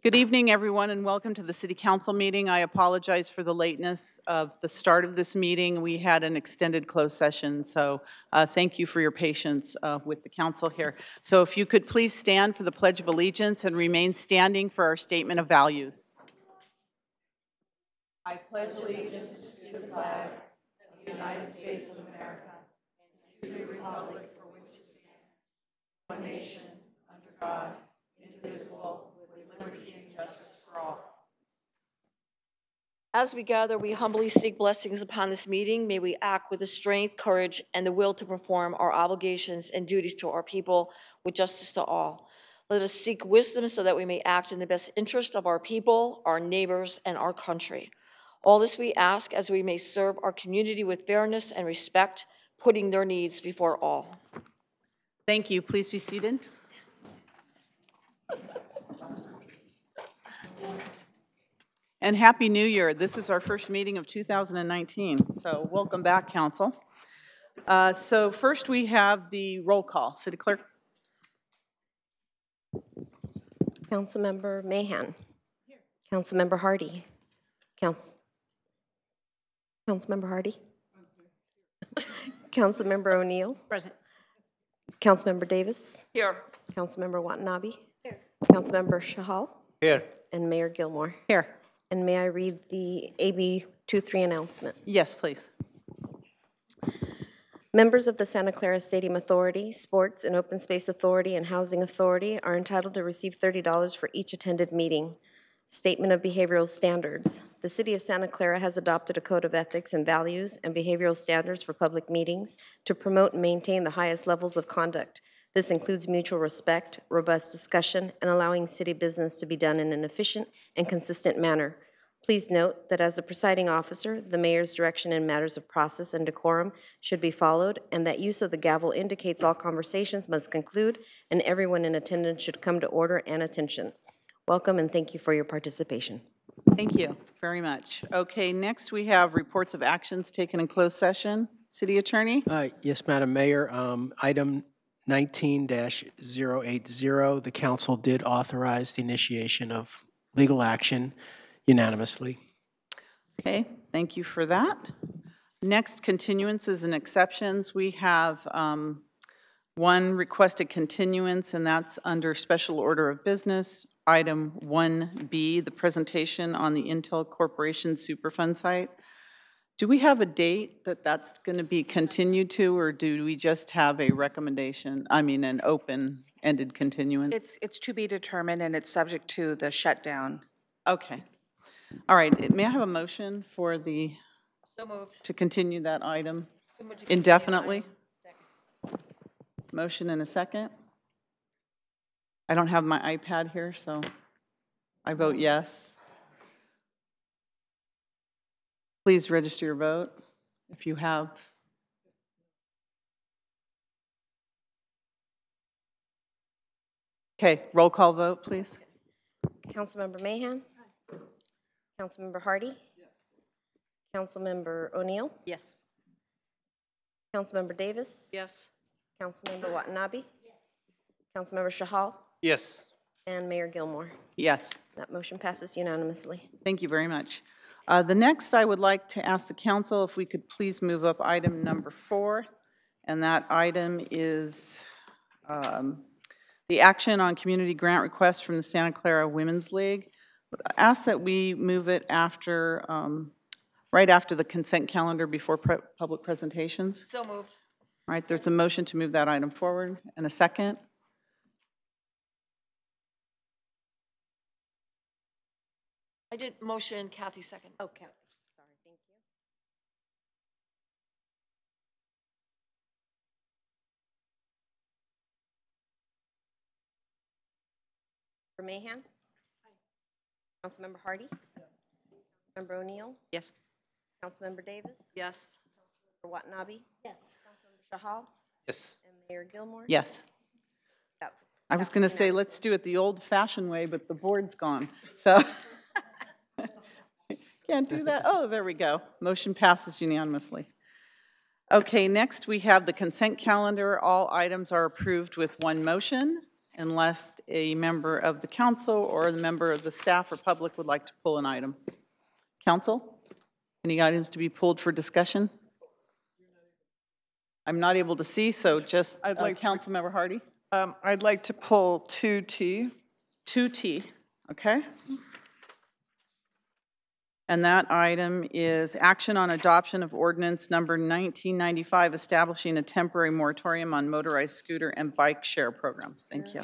Good evening, everyone, and welcome to the City Council meeting. I apologize for the lateness of the start of this meeting. We had an extended closed session, so thank you for your patience with the council here. So if you could please stand for the Pledge of Allegiance and remain standing for our statement of values. I pledge allegiance to the flag of the United States of America and to the republic for which it stands, one nation, under God, indivisible, with liberty and justice for all. As we gather, we humbly seek blessings upon this meeting. May we act with the strength, courage, and the will to perform our obligations and duties to our people with justice to all. Let us seek wisdom so that we may act in the best interest of our people, our neighbors, and our country. All this we ask as we may serve our community with fairness and respect, putting their needs before all. Thank you. Please be seated. And Happy New Year. This is our first meeting of 2019, so welcome back, Council. So first we have the roll call. City Clerk. Councilmember Mahan. Here. Councilmember Hardy. Councilmember Hardy. Councilmember O'Neill. Present. Councilmember Davis. Here. Councilmember Watanabe. Here. Councilmember Shahal. Here. And Mayor Gilmore. Here. And may I read the AB 23 announcement? Yes, please. Members of the Santa Clara Stadium Authority, Sports and Open Space Authority, and Housing Authority are entitled to receive $30 for each attended meeting. Statement of Behavioral Standards. The City of Santa Clara has adopted a code of ethics and values and behavioral standards for public meetings to promote and maintain the highest levels of conduct. This includes mutual respect, robust discussion, and allowing city business to be done in an efficient and consistent manner. Please note that as the presiding officer, the mayor's direction in matters of process and decorum should be followed, and that use of the gavel indicates all conversations must conclude and everyone in attendance should come to order and attention. Welcome and thank you for your participation. Thank you very much. Okay, next we have reports of actions taken in closed session. City Attorney? Yes, Madam Mayor. Item 19-080, the council did authorize the initiation of legal action unanimously. Okay, thank you for that. Next, continuances and exceptions. We have one requested continuance, and that's under special order of business. Item 1B, the presentation on the Intel Corporation Superfund site. Do we have a date that that's going to be continued to, or do we just have a recommendation, an open-ended continuance? It's to be determined, and it's subject to the shutdown. Okay. All right. May I have a motion for the, So moved. to continue that item So moved to indefinitely? Second. Motion and a second. I don't have my iPad here, so I vote yes. Please register your vote if you have. Okay, roll call vote, please. Councilmember Mahan. Councilmember Hardy. Councilmember O'Neill. Yes. Councilmember Davis. Yes. Councilmember Watanabe. Councilmember Shahal. Yes. And Mayor Gilmore. Yes. That motion passes unanimously. Thank you very much. The next, I would like to ask the council if we could please move up item number 4, and that item is the action on community grant request from the Santa Clara Women's League. I ask that we move it after, right after the consent calendar before public presentations. So moved. All right, there's a motion to move that item forward, and a second. I did motion, Kathy second. Okay. Sorry, thank you. For Mahan? Councilmember Hardy? Councilmember O'Neill? Yes. Councilmember Davis? Yes. Councilmember Watanabe? Yes. Councilmember Shahal? Yes. And Mayor Gilmore? Yes. That I was going to passes say, let's do it the old-fashioned way, but the board's gone, so. Can't do that. Oh, there we go. Motion passes unanimously. Okay, next we have the consent calendar. All items are approved with one motion. unless a member of the council or the member of the staff or public would like to pull an item. Council, any items to be pulled for discussion? I'm not able to see, so just I'd like to- Councilmember Hardy. I'd like to pull 2T. 2T, okay? And that item is action on adoption of ordinance number 1995, establishing a temporary moratorium on motorized scooter and bike share programs. Thank you.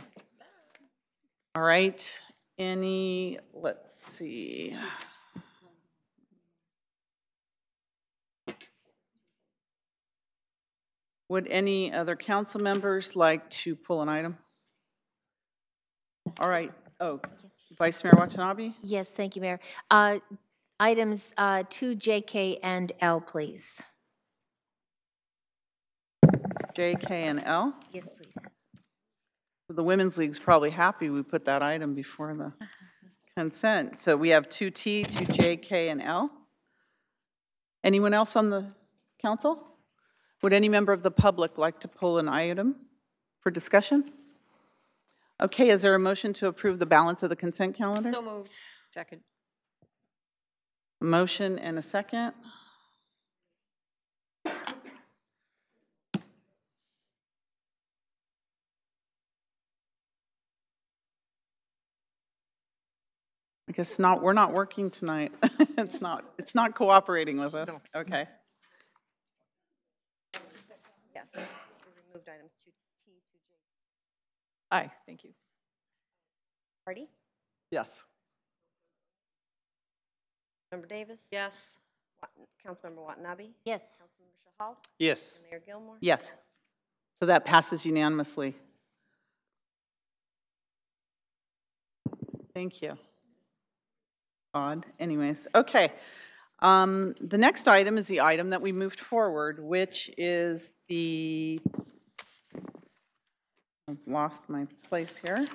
All right, let's see. Would any other council members like to pull an item? All right, Vice Mayor Watanabe? Yes, thank you, Mayor. Items 2J, K, and L, please. J, K, and L? Yes, please. The Women's League's probably happy we put that item before the consent. So we have 2T, 2J, K, and L. Anyone else on the council? Would any member of the public like to pull an item for discussion? Okay, is there a motion to approve the balance of the consent calendar? So moved. Second. A motion and a second. I guess not, we're not working tonight. It's not cooperating with us. Okay. Yes. We removed items 2T, 2J. Aye, thank you. Hardy? Yes. Member Davis? Yes. Councilmember Watanabe? Yes. Councilmember Shahal? Yes. And Mayor Gilmore? Yes. So that passes unanimously. Thank you. Odd. Anyways, okay. The next item is the item that we moved forward, which is I've lost my place here.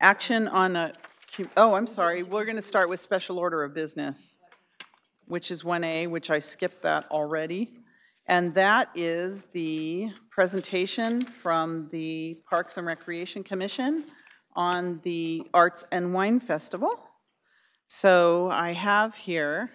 Action on I'm sorry, we're going to start with special order of business, which is 1A, which I skipped that already. And that is the presentation from the Parks and Recreation Commission on the Arts and Wine Festival. So I have here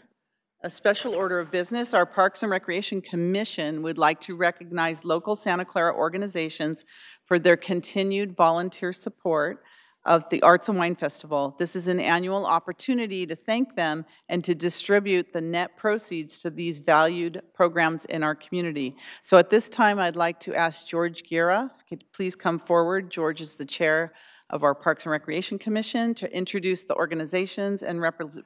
a special order of business. Our Parks and Recreation Commission would like to recognize local Santa Clara organizations for their continued volunteer support of the Arts and Wine Festival. This is an annual opportunity to thank them and to distribute the net proceeds to these valued programs in our community. So at this time, I'd like to ask George Guerra, could you please come forward. George is the chair of our Parks and Recreation Commission, to introduce the organizations and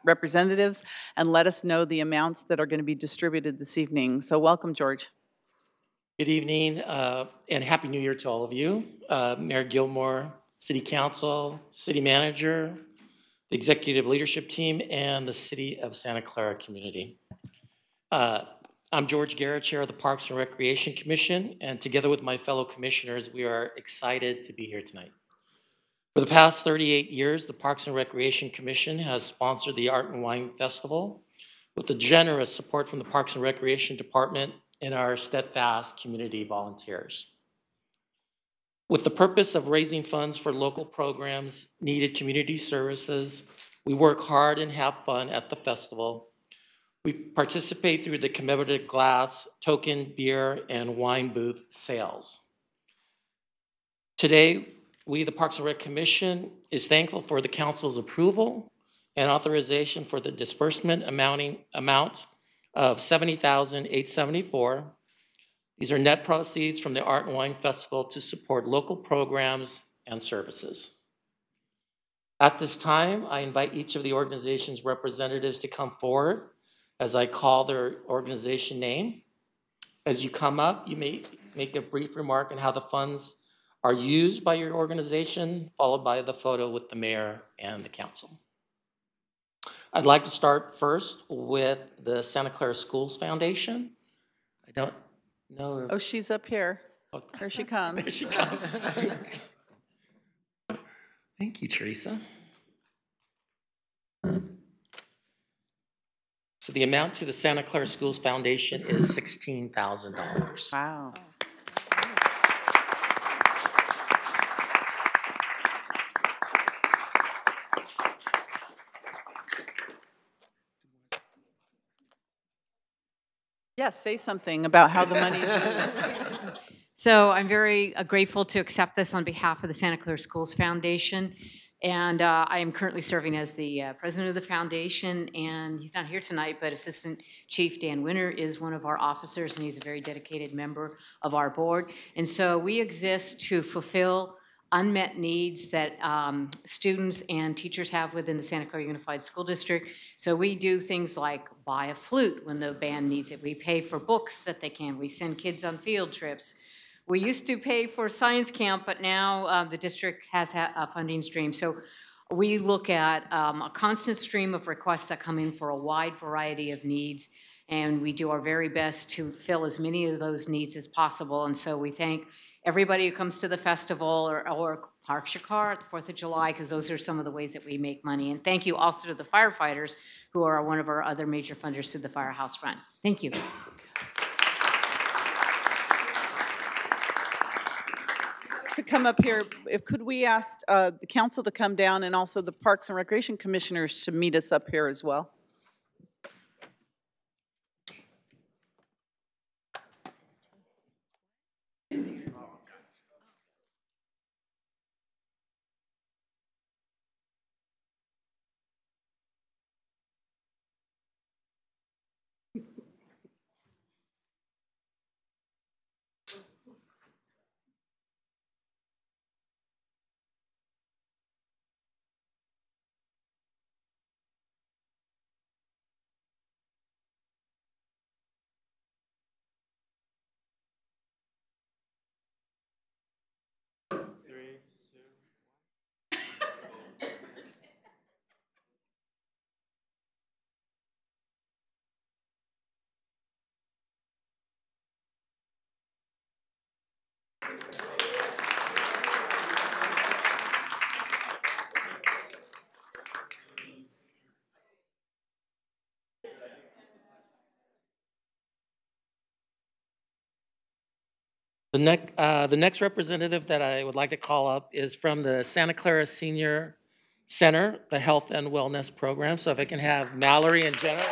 representatives and let us know the amounts that are going to be distributed this evening. So welcome, George. Good evening and Happy New Year to all of you. Mayor Gilmore, City Council, City Manager, the Executive Leadership Team, and the City of Santa Clara community. I'm George Guerra, Chair of the Parks and Recreation Commission, and together with my fellow commissioners, we are excited to be here tonight. For the past 38 years, the Parks and Recreation Commission has sponsored the Art and Wine Festival with the generous support from the Parks and Recreation Department and our steadfast community volunteers. With the purpose of raising funds for local programs, needed community services, we work hard and have fun at the festival. We participate through the commemorative glass, token, beer, and wine booth sales. Today, we, the Parks and Rec Commission, is thankful for the council's approval and authorization for the disbursement amount of $70,874. These are net proceeds from the Art and Wine Festival to support local programs and services. At this time, I invite each of the organization's representatives to come forward as I call their organization name. As you come up, you may make a brief remark on how the funds are used by your organization, followed by the photo with the mayor and the council. I'd like to start first with the Santa Clara Schools Foundation. I don't know if... Oh, she's up here. Here she comes. There she comes. Thank you, Teresa. So the amount to the Santa Clara Schools Foundation is $16,000. Wow. Yes, say something about how the money is used. So I'm very grateful to accept this on behalf of the Santa Clara Schools Foundation. And I am currently serving as the president of the foundation. And he's not here tonight, but Assistant Chief Dan Winter is one of our officers, and he's a very dedicated member of our board. And so we exist to fulfill unmet needs that students and teachers have within the Santa Clara Unified School District. So we do things like buy a flute when the band needs it. We pay for books that they can. We send kids on field trips. We used to pay for science camp, but now the district has a funding stream. So we look at a constant stream of requests that come in for a wide variety of needs, and we do our very best to fill as many of those needs as possible. And so we thank everybody who comes to the festival or parks your car at the 4th of July, because those are some of the ways that we make money. And thank you also to the firefighters, who are one of our other major funders through the Firehouse Fund. Thank you. To come up here, could we ask the council to come down and also the Parks and Recreation Commissioners to meet us up here as well? The next representative that I would like to call up is from the Santa Clara Senior Center, the Health and Wellness Program. So if I can have Mallory and Jenna.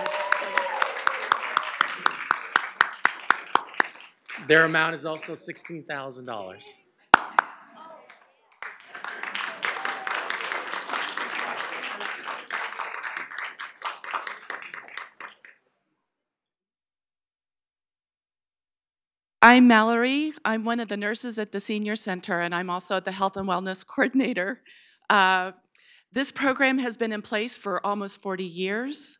Their amount is also $16,000. I'm Mallory. I'm one of the nurses at the Senior Center, and I'm also the Health and Wellness Coordinator. This program has been in place for almost 40 years.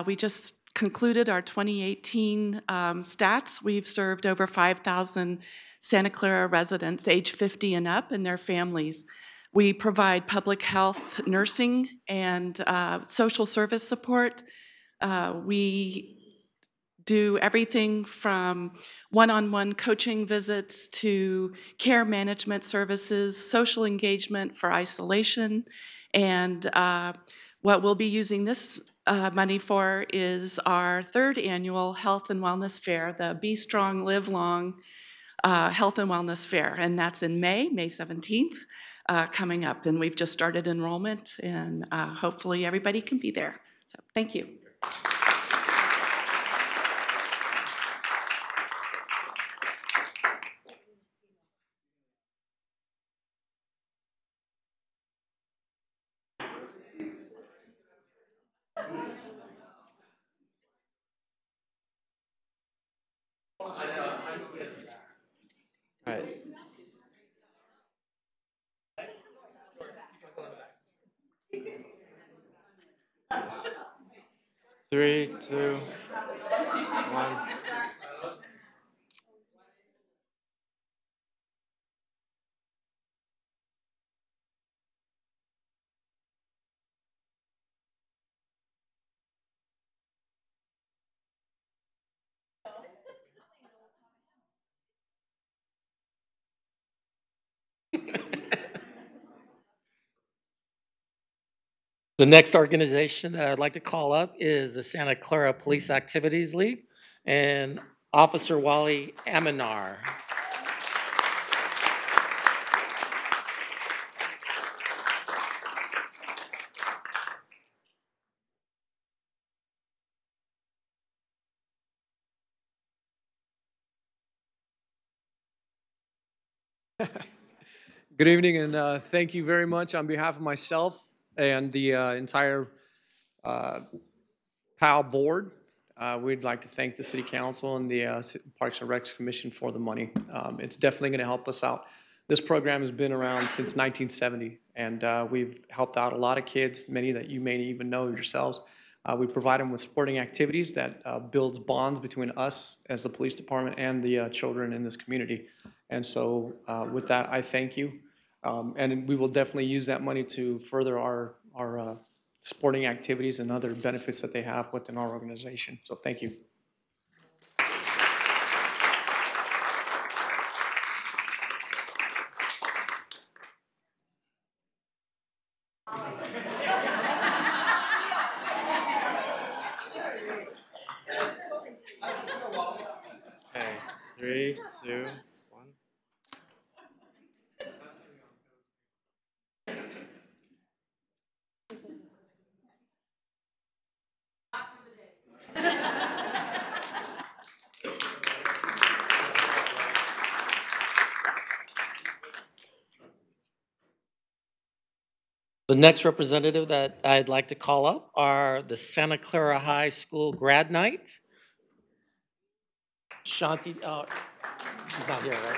We just concluded our 2018 stats. We've served over 5,000 Santa Clara residents age 50 and up and their families. We provide public health nursing and social service support. We do everything from one-on-one coaching visits to care management services, social engagement for isolation, and what we'll be using this money for is our 3rd annual Health and Wellness Fair, the Be Strong, Live Long Health and Wellness Fair, and that's in May 17th, coming up, and we've just started enrollment, and hopefully everybody can be there. So thank you. All right. Three, two, one. The next organization that I'd like to call up is the Santa Clara Police Activities League and Officer Wally Aminar. Good evening, and thank you very much on behalf of myself and the entire PAL board. We'd like to thank the City Council and the Parks and Recs Commission for the money. It's definitely going to help us out. This program has been around since 1970, and we've helped out a lot of kids, many that you may even know yourselves. We provide them with sporting activities that builds bonds between us as the police department and the children in this community. And so with that, I thank you. And we will definitely use that money to further our sporting activities and other benefits that they have within our organization. So thank you. Okay, 3, 2, 1. The next representative that I'd like to call up are the Santa Clara High School grad night. Shanti, he's not here, right?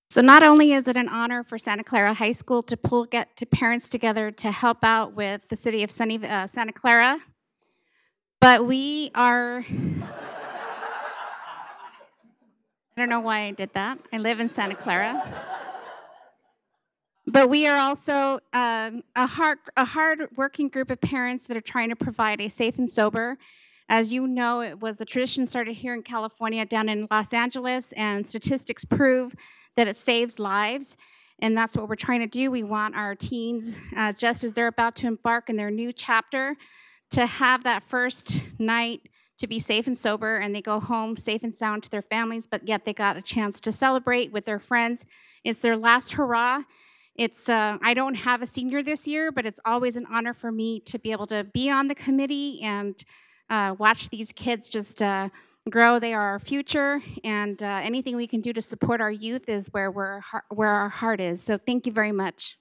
So not only is it an honor for Santa Clara High School to get parents together to help out with the city of Santa Clara, but we are, I don't know why I did that. I live in Santa Clara. But we are also a hard-working group of parents that are trying to provide a safe and sober. As you know, it was a tradition started here in California, down in Los Angeles, and statistics prove that it saves lives. And that's what we're trying to do. We want our teens, just as they're about to embark in their new chapter, to have that first night to be safe and sober, and they go home safe and sound to their families, but yet they got a chance to celebrate with their friends. It's their last hurrah. It's I don't have a senior this year, but it's always an honor for me to be able to be on the committee and watch these kids just grow. They are our future, and anything we can do to support our youth is where our heart is. So thank you very much.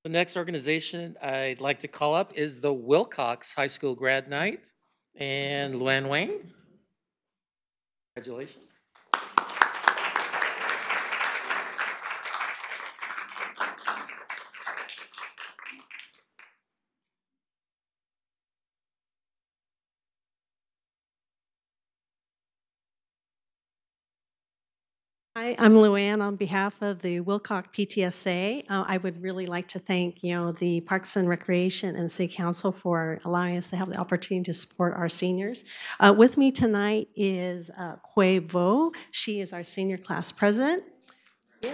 The next organization I'd like to call up is the Wilcox High School grad night. And Luann Wayne, congratulations. Hi, I'm Luann on behalf of the Wilcox PTSA. I would really like to thank, the Parks and Recreation and City Council for allowing us to have the opportunity to support our seniors. With me tonight is Kue Vo. She is our senior class president. Yay!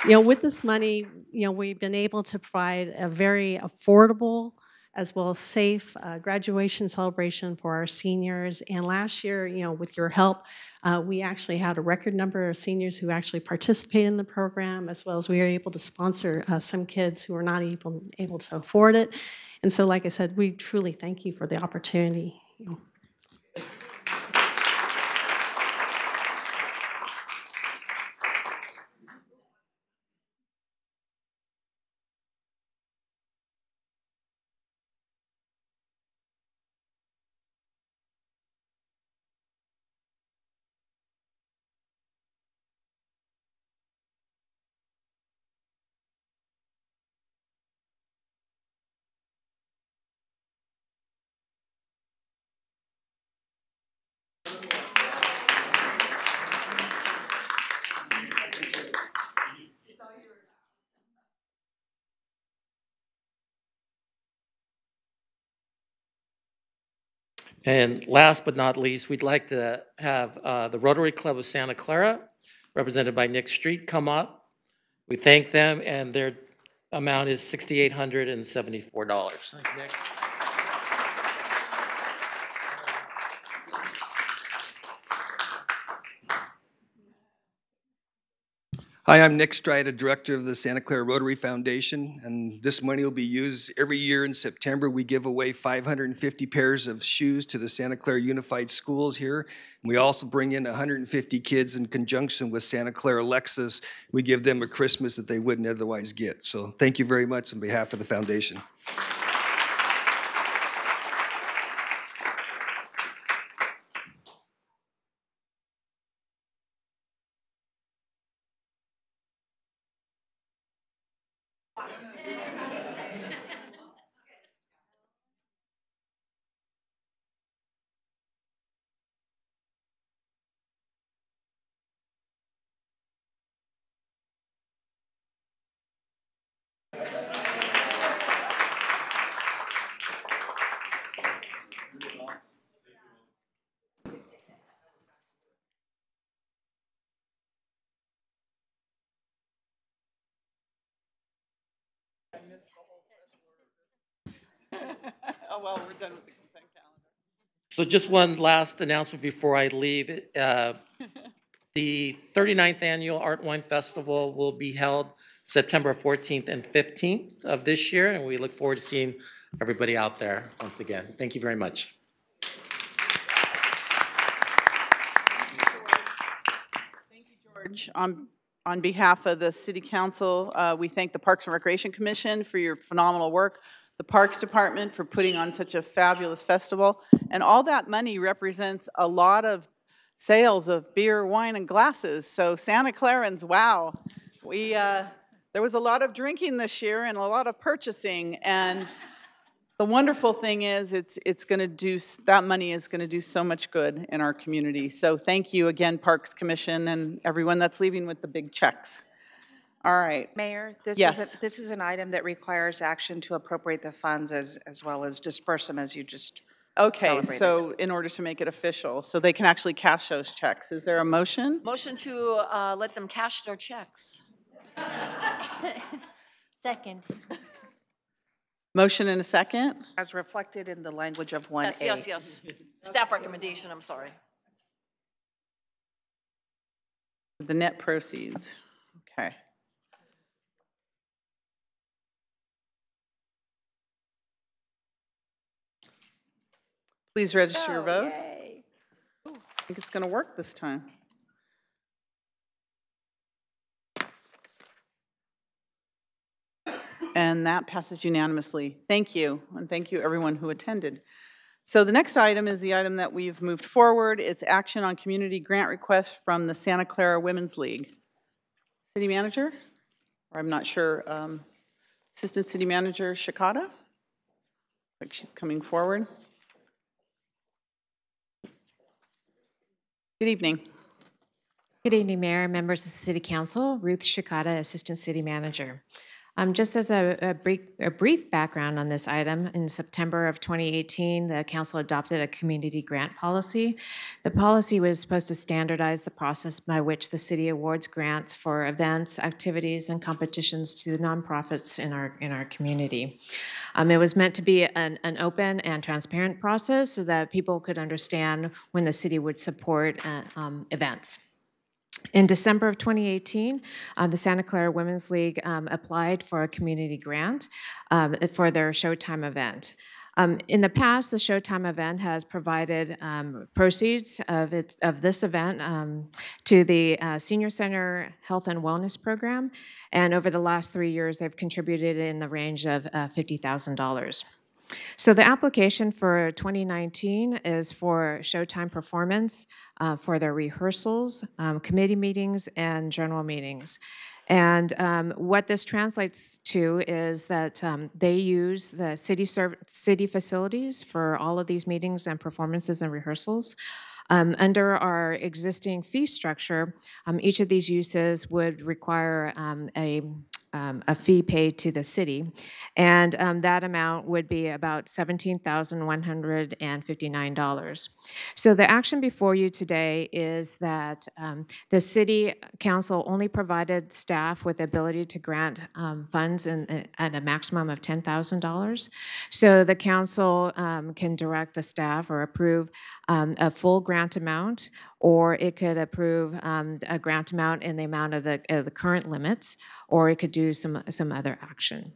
With this money, we've been able to provide a very affordable as well as safe graduation celebration for our seniors. And last year, with your help, we actually had a record number of seniors who actually participated in the program, as well as we were able to sponsor some kids who were not even able to afford it. And so, like I said, we truly thank you for the opportunity. And last but not least, we'd like to have the Rotary Club of Santa Clara, represented by Nick Street, come up. We thank them, and their amount is $6,874. Thank you, Nick. Hi, I'm Nick Strida, Director of the Santa Clara Rotary Foundation, and this money will be used every year in September. We give away 550 pairs of shoes to the Santa Clara Unified Schools here. We also bring in 150 kids in conjunction with Santa Clara Lexus. We give them a Christmas that they wouldn't otherwise get. So thank you very much on behalf of the foundation. Oh, well, we're done with the consent calendar. So just one last announcement before I leave. The 39th Annual Art and Wine Festival will be held September 14th and 15th of this year, and we look forward to seeing everybody out there once again. Thank you very much. Thank you, George. On behalf of the City Council, we thank the Parks and Recreation Commission for your phenomenal work, the Parks Department for putting on such a fabulous festival, and all that money represents a lot of sales of beer, wine, and glasses. So Santa Clarans, wow. There was a lot of drinking this year and a lot of purchasing, and the wonderful thing is it's going to do, that money is going to do so much good in our community. So thank you again, Parks Commission, and everyone that's leaving with the big checks. All right. Mayor, Yes. this is an item that requires action to appropriate the funds as well as disperse them as you just Okay, celebrated. so in order to make it official, so they can actually cash those checks, is there a motion? Motion to let them cash their checks. Second. Motion and a second? As reflected in the language of 1A. Yes. Staff recommendation, I'm sorry. The net proceeds, okay. Please register your vote. Yay. I think it's going to work this time. And that passes unanimously. Thank you, and thank you everyone who attended. So the next item is the item that we've moved forward. It's action on community grant request from the Santa Clara Women's League. City Manager, or I'm not sure, Assistant City Manager Shikata? Like she's coming forward. Good evening. Good evening, Mayor, members of the City Council. Ruth Shikata, Assistant City Manager. Just as a brief background on this item, in September of 2018, the Council adopted a community grant policy. The policy was supposed to standardize the process by which the city awards grants for events, activities, and competitions to the nonprofits in our community. It was meant to be an open and transparent process so that people could understand when the city would support events. In December of 2018, the Santa Clara Women's League applied for a community grant for their Showtime event. In the past, the Showtime event has provided proceeds of this event to the Senior Center Health and Wellness Program, and over the last 3 years, they've contributed in the range of $50,000. So the application for 2019 is for Showtime performance for their rehearsals, committee meetings, and general meetings. And what this translates to is that they use the city facilities for all of these meetings and performances and rehearsals. Under our existing fee structure, each of these uses would require a fee paid to the city, and that amount would be about $17,159. So the action before you today is that the city council only provided staff with the ability to grant funds at a maximum of $10,000. So the council can direct the staff or approve a full grant amount, or it could approve a grant amount in the amount of the current limits, or it could do some other action.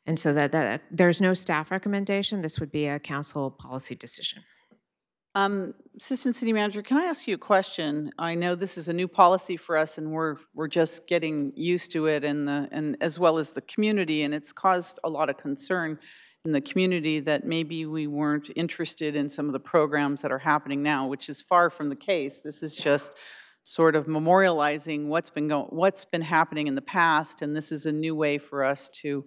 And so that there's no staff recommendation. This would be a council policy decision. Assistant City Manager, can I ask you a question? I know this is a new policy for us, and we're just getting used to it, and as well as the community, and it's caused a lot of concern in the community that maybe we weren't interested in some of the programs that are happening now, which is far from the case. This is just sort of memorializing what's been happening in the past, and this is a new way for us to,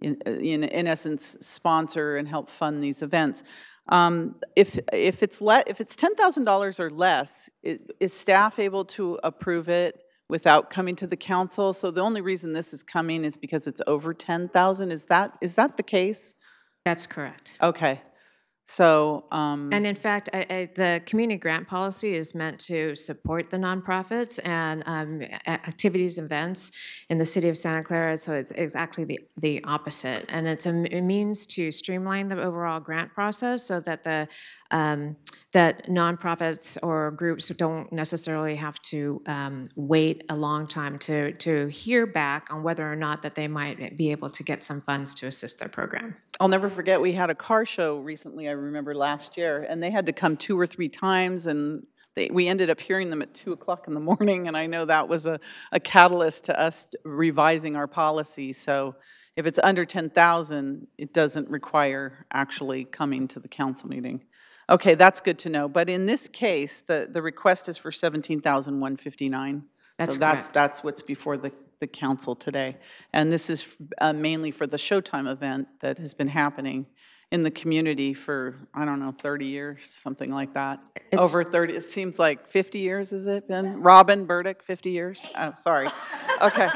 in essence, sponsor and help fund these events. If it's $10,000 or less, is staff able to approve it without coming to the council? So the only reason this is coming is because it's over 10,000. Is that the case? That's correct. Okay. So, and in fact, the community grant policy is meant to support the nonprofits and activities, events in the city of Santa Clara. So it's exactly the opposite, and it's a means to streamline the overall grant process so that that nonprofits or groups don't necessarily have to wait a long time to hear back on whether or not that they might be able to get some funds to assist their program. I'll never forget, we had a car show recently, I remember last year, and they had to come 2 or 3 times, and we ended up hearing them at 2 o'clock in the morning, and I know that was a catalyst to us revising our policy. So if it's under 10,000, it doesn't require actually coming to the council meeting. Okay, that's good to know. But in this case, the request is for $17,159. That's so correct. That's what's before the council today. And this is mainly for the Showtime event that has been happening in the community for, I don't know, 30 years, something like that. Over 30, it seems like 50 years, has it been? Robin Burdick, 50 years? Oh, sorry. Okay.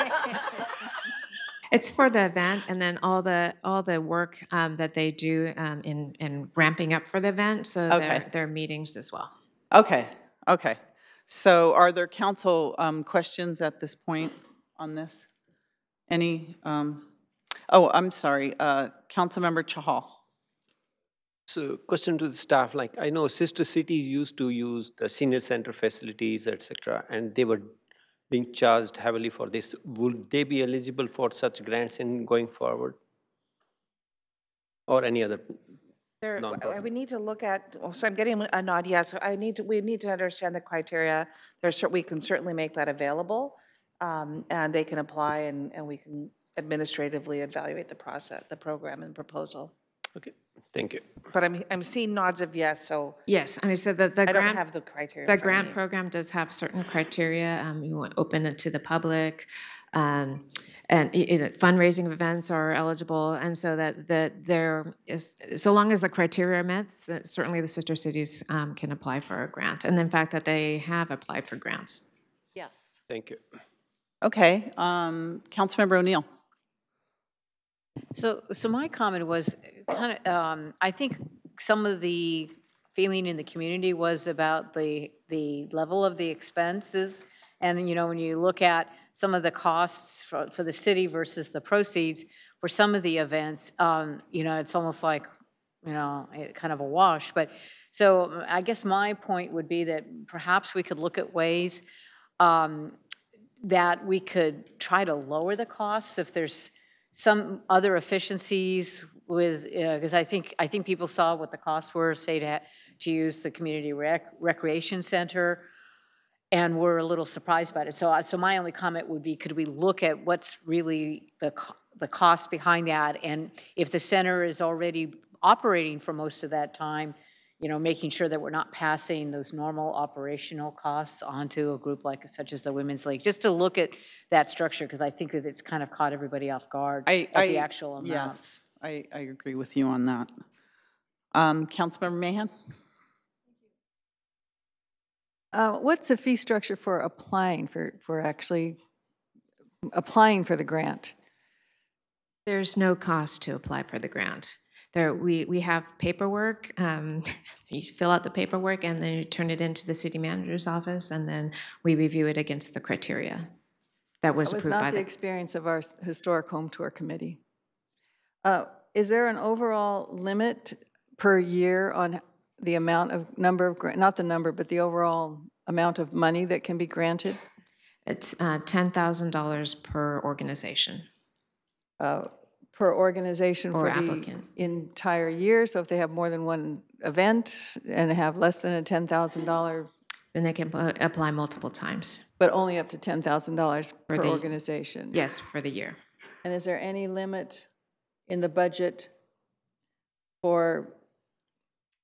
It's for the event, and then all the work that they do in ramping up for the event, so their meetings as well. Okay, okay. So are there council questions at this point on this? Any? Oh, I'm sorry, Councilmember Chahal. So question to the staff, like I know sister cities used to use the senior center facilities, etc., and they were being charged heavily for this. Would they be eligible for such grants in going forward? Or any other nonprofit? We need to look at, so I'm getting a nod, yes. We need to understand the criteria. We can certainly make that available, and they can apply, and we can administratively evaluate the process, the program and proposal. Okay, thank you. But I'm seeing nods of yes, so. Yes, I mean, so the I grant, don't have the criteria. the grant program does have certain criteria. You want to open it to the public, and fundraising events are eligible, and so that there is, so long as the criteria are met, certainly the sister cities can apply for a grant, and in fact that they have applied for grants. Yes. Thank you. Okay, Councilmember O'Neill. So my comment was kind of, I think some of the feeling in the community was about the level of the expenses. And, you know, when you look at some of the costs for the city versus the proceeds for some of the events, you know, it's almost like, you know, kind of a wash. But so I guess my point would be that perhaps we could look at ways that we could try to lower the costs if there's some other efficiencies with, because I think people saw what the costs were, say to use the community recreation center, and we're a little surprised by it. So my only comment would be, could we look at what's really the cost behind that, and if the center is already operating for most of that time, you know, making sure that we're not passing those normal operational costs onto a group such as the Women's League, just to look at that structure, because I think that it's kind of caught everybody off guard at the actual amounts. Yes, I agree with you on that. Councilmember Mahan? What's the fee structure for applying for actually applying for the grant? There's no cost to apply for the grant. We have paperwork. You fill out the paperwork and then you turn it into the city manager's office, and then we review it against the criteria that was That was approved by not the the. experience of our historic home tour committee. Is there an overall limit per year on the amount of not the number, but the overall amount of money that can be granted? It's $10,000 per organization. Per organization Or for applicant. the entire year? So if they have more than one event and have less than a $10,000? Then they can apply multiple times. But only up to $10,000 per the, organization? Yes, for the year. And is there any limit in the budget for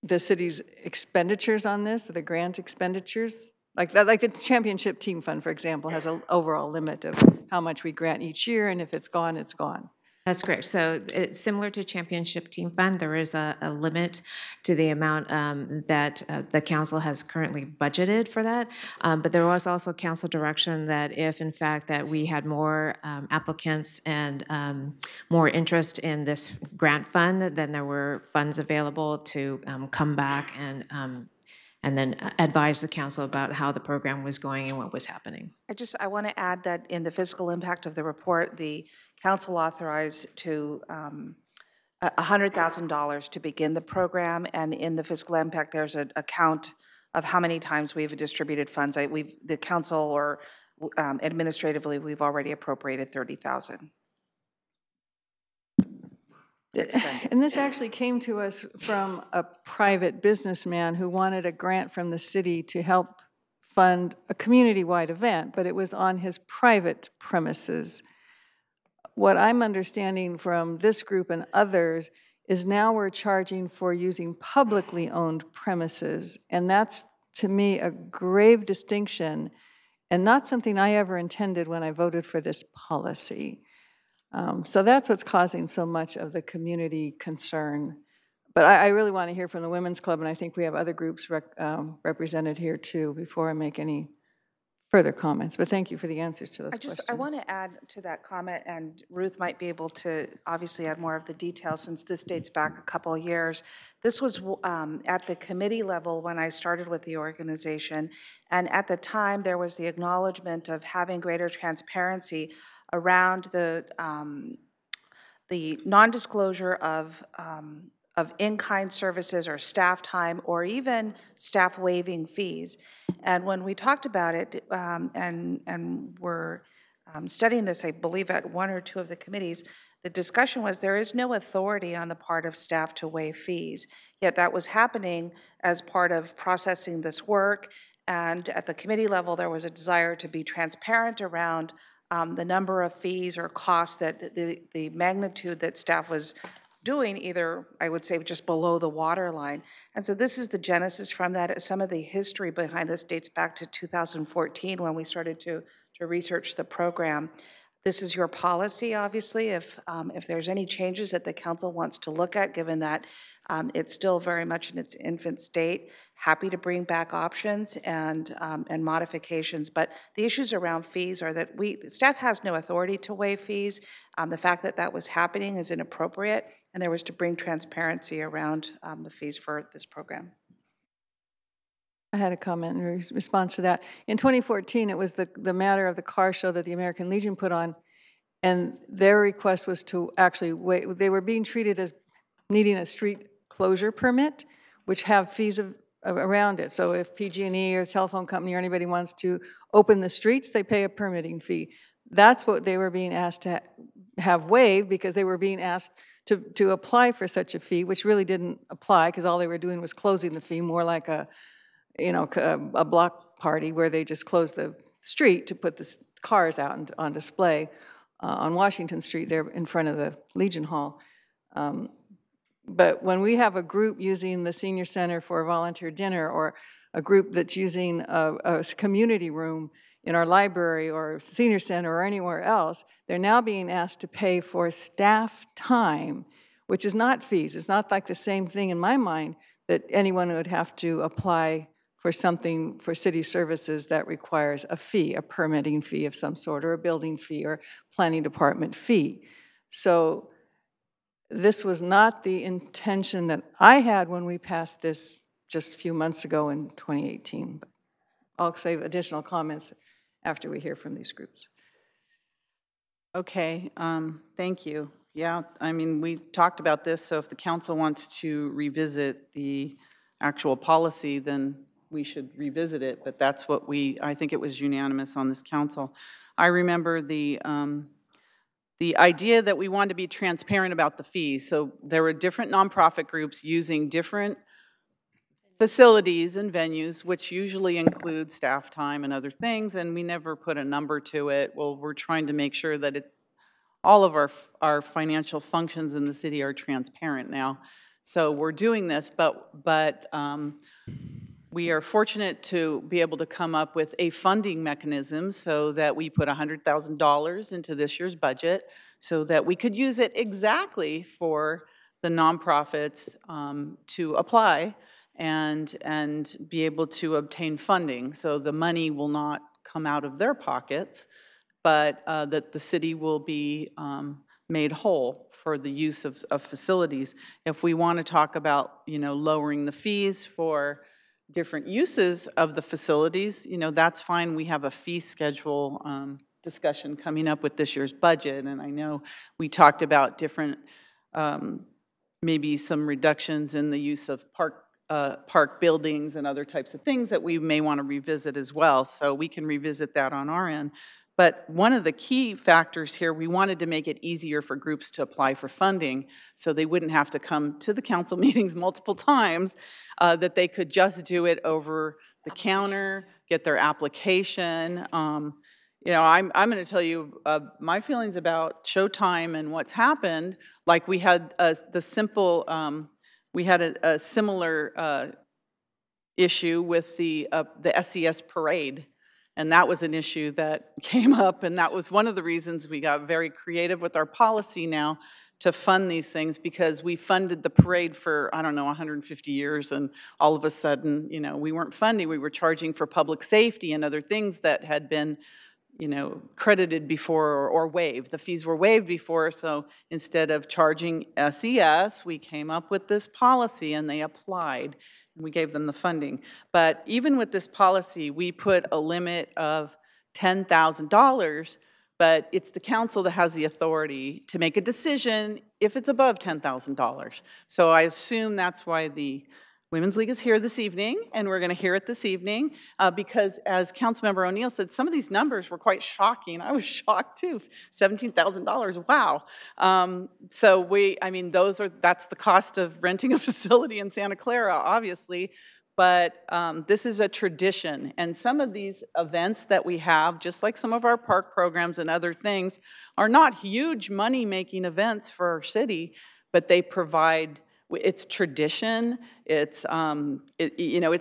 the city's expenditures on this, or the grant expenditures? Like the championship team fund, for example, has an overall limit of how much we grant each year, and if it's gone, it's gone. That's correct. So it's similar to Championship Team Fund. There is a limit to the amount that the council has currently budgeted for that. But there was also council direction that if, in fact, that we had more applicants and more interest in this grant fund, then there were funds available to come back and then advise the council about how the program was going and what was happening. I want to add that in the fiscal impact of the report, the council authorized to $100,000 to begin the program, and in the fiscal impact, there's a count of how many times we've distributed funds. The council or administratively, we've already appropriated $30,000. And this actually came to us from a private businessman who wanted a grant from the city to help fund a community-wide event, but it was on his private premises. What I'm understanding from this group and others is now we're charging for using publicly owned premises, and that's, to me, a grave distinction and not something I ever intended when I voted for this policy. So that's what's causing so much of the community concern. But I really want to hear from the Women's Club, and I think we have other groups represented here too before I make any further comments. But thank you for the answers to those questions. I want to add to that comment, and Ruth might be able to obviously add more of the details since this dates back a couple of years. This was at the committee level when I started with the organization, and at the time there was the acknowledgement of having greater transparency around the non-disclosure of in-kind services or staff time or even staff waiving fees. And when we talked about it and were studying this, I believe at one or two of the committees, the discussion was there is no authority on the part of staff to waive fees, yet that was happening as part of processing this work. And at the committee level, there was a desire to be transparent around the number of fees or costs that the magnitude that staff was doing, either, I would say, just below the water line. And so this is the genesis from that. Some of the history behind this dates back to 2014 when we started to research the program. This is your policy, obviously, if there's any changes that the council wants to look at, given that it's still very much in its infant state. Happy to bring back options and modifications, but the issues around fees are that staff has no authority to waive fees. The fact that that was happening is inappropriate, and there was to bring transparency around the fees for this program. I had a comment in response to that. In 2014, it was the matter of the car show that the American Legion put on, and their request was to actually wait. They were being treated as needing a street closure permit, which have fees around it. So if PG&E or a telephone company or anybody wants to open the streets, they pay a permitting fee. That's what they were being asked to have waived, because they were being asked to apply for such a fee, which really didn't apply because all they were doing was closing the fee, more like a block party where they just close the street to put the cars out on display on Washington Street there in front of the Legion Hall. But when we have a group using the senior center for a volunteer dinner, or a group that's using a community room in our library or senior center or anywhere else, they're now being asked to pay for staff time, which is not fees. It's not like the same thing in my mind that anyone would have to apply for something for city services that requires a fee, a permitting fee of some sort, or a building fee, or planning department fee. So this was not the intention that I had when we passed this just a few months ago in 2018. But I'll save additional comments after we hear from these groups. Okay, thank you. Yeah, I mean, we talked about this, so if the council wants to revisit the actual policy, then we should revisit it, but that's what I think it was unanimous on this council. I remember the idea that we wanted to be transparent about the fees. So there were different nonprofit groups using different facilities and venues, which usually include staff time and other things, and we never put a number to it. Well, we're trying to make sure that all of our financial functions in the city are transparent now. So we're doing this, but we are fortunate to be able to come up with a funding mechanism so that we put $100,000 into this year's budget so that we could use it exactly for the nonprofits to apply and be able to obtain funding. So the money will not come out of their pockets, but that the city will be made whole for the use of facilities. If we want to talk about, lowering the fees for different uses of the facilities, that's fine. We have a fee schedule discussion coming up with this year's budget, and I know we talked about different, maybe some reductions in the use of park buildings and other types of things that we may want to revisit as well, so we can revisit that on our end. But one of the key factors here, we wanted to make it easier for groups to apply for funding so they wouldn't have to come to the council meetings multiple times, that they could just do it over the counter, get their application. I'm going to tell you my feelings about Showtime and what's happened. Like we had a similar issue with the SES parade. And that was an issue that came up, and that was one of the reasons we got very creative with our policy now to fund these things, because we funded the parade for, 150 years, and all of a sudden, we weren't funding, we were charging for public safety and other things that had been, credited before or waived. The fees were waived before, so instead of charging SES, we came up with this policy, and they applied. We gave them the funding. But even with this policy, we put a limit of $10,000, but it's the council that has the authority to make a decision if it's above $10,000. So I assume that's why the Women's League is here this evening, and we're going to hear it this evening, because as Councilmember O'Neill said, some of these numbers were quite shocking. I was shocked too, $17,000, wow. So that's the cost of renting a facility in Santa Clara, obviously, but this is a tradition, and some of these events that we have, just like some of our park programs and other things, are not huge money-making events for our city, but they provide, it's tradition, it's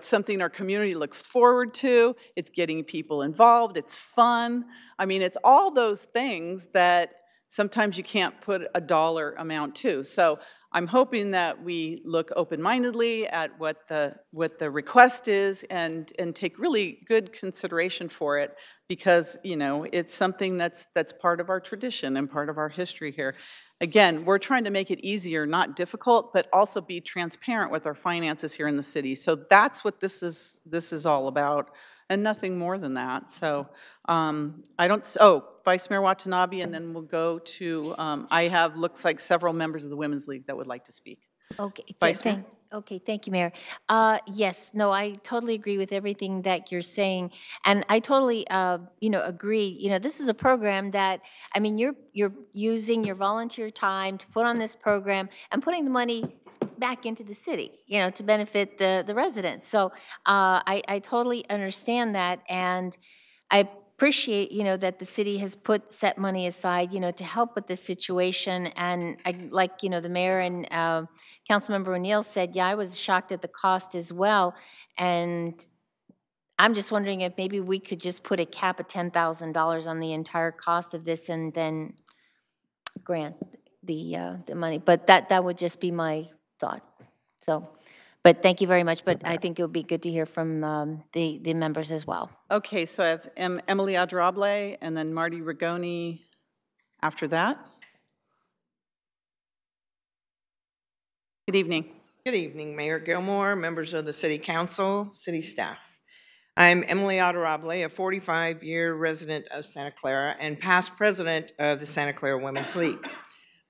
something our community looks forward to, it's getting people involved, it's fun. I mean, it's all those things that sometimes you can't put a dollar amount to. So I'm hoping that we look open-mindedly at what the request is and take really good consideration for it, because it's something that's part of our tradition and part of our history here. Again, we're trying to make it easier, not difficult, but also be transparent with our finances here in the city. So that's what this is all about, and nothing more than that. So Vice Mayor Watanabe, and then we'll go to, looks like several members of the Women's League that would like to speak. Okay. Vice Mayor? Okay, thank you, Mayor. Yes, no, I totally agree with everything that you're saying, and I totally, agree. This is a program that, you're using your volunteer time to put on this program and putting the money back into the city, to benefit the residents. So I totally understand that, and I appreciate, that the city has set money aside, to help with this situation. And like, the mayor and Councilmember O'Neill said, yeah, I was shocked at the cost as well. And I'm just wondering if maybe we could just put a cap of $10,000 on the entire cost of this and then grant the money. But that would just be my thought. So, but thank you very much. But I think it would be good to hear from the members as well. Okay, so I have Emily Adrable and then Marty Rigoni after that. Good evening. Good evening, Mayor Gilmore, members of the City Council, city staff. I'm Emily Adorable, a 45-year resident of Santa Clara and past president of the Santa Clara Women's League.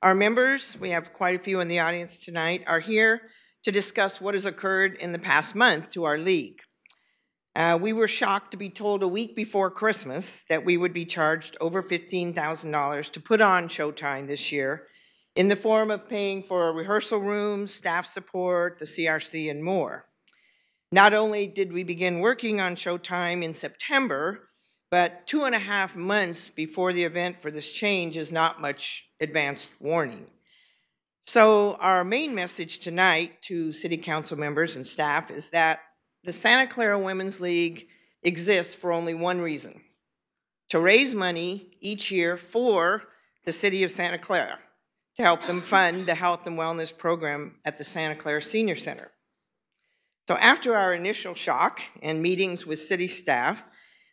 Our members, we have quite a few in the audience tonight, are here to discuss what has occurred in the past month to our league. We were shocked to be told a week before Christmas that we would be charged over $15,000 to put on Showtime this year in the form of paying for rehearsal rooms, staff support, the CRC, and more. Not only did we begin working on Showtime in September, but 2.5 months before the event for this change is not much advanced warning. So our main message tonight to City Council members and staff is that the Santa Clara Women's League exists for only one reason: to raise money each year for the City of Santa Clara to help them fund the health and wellness program at the Santa Clara Senior Center. So after our initial shock and meetings with city staff,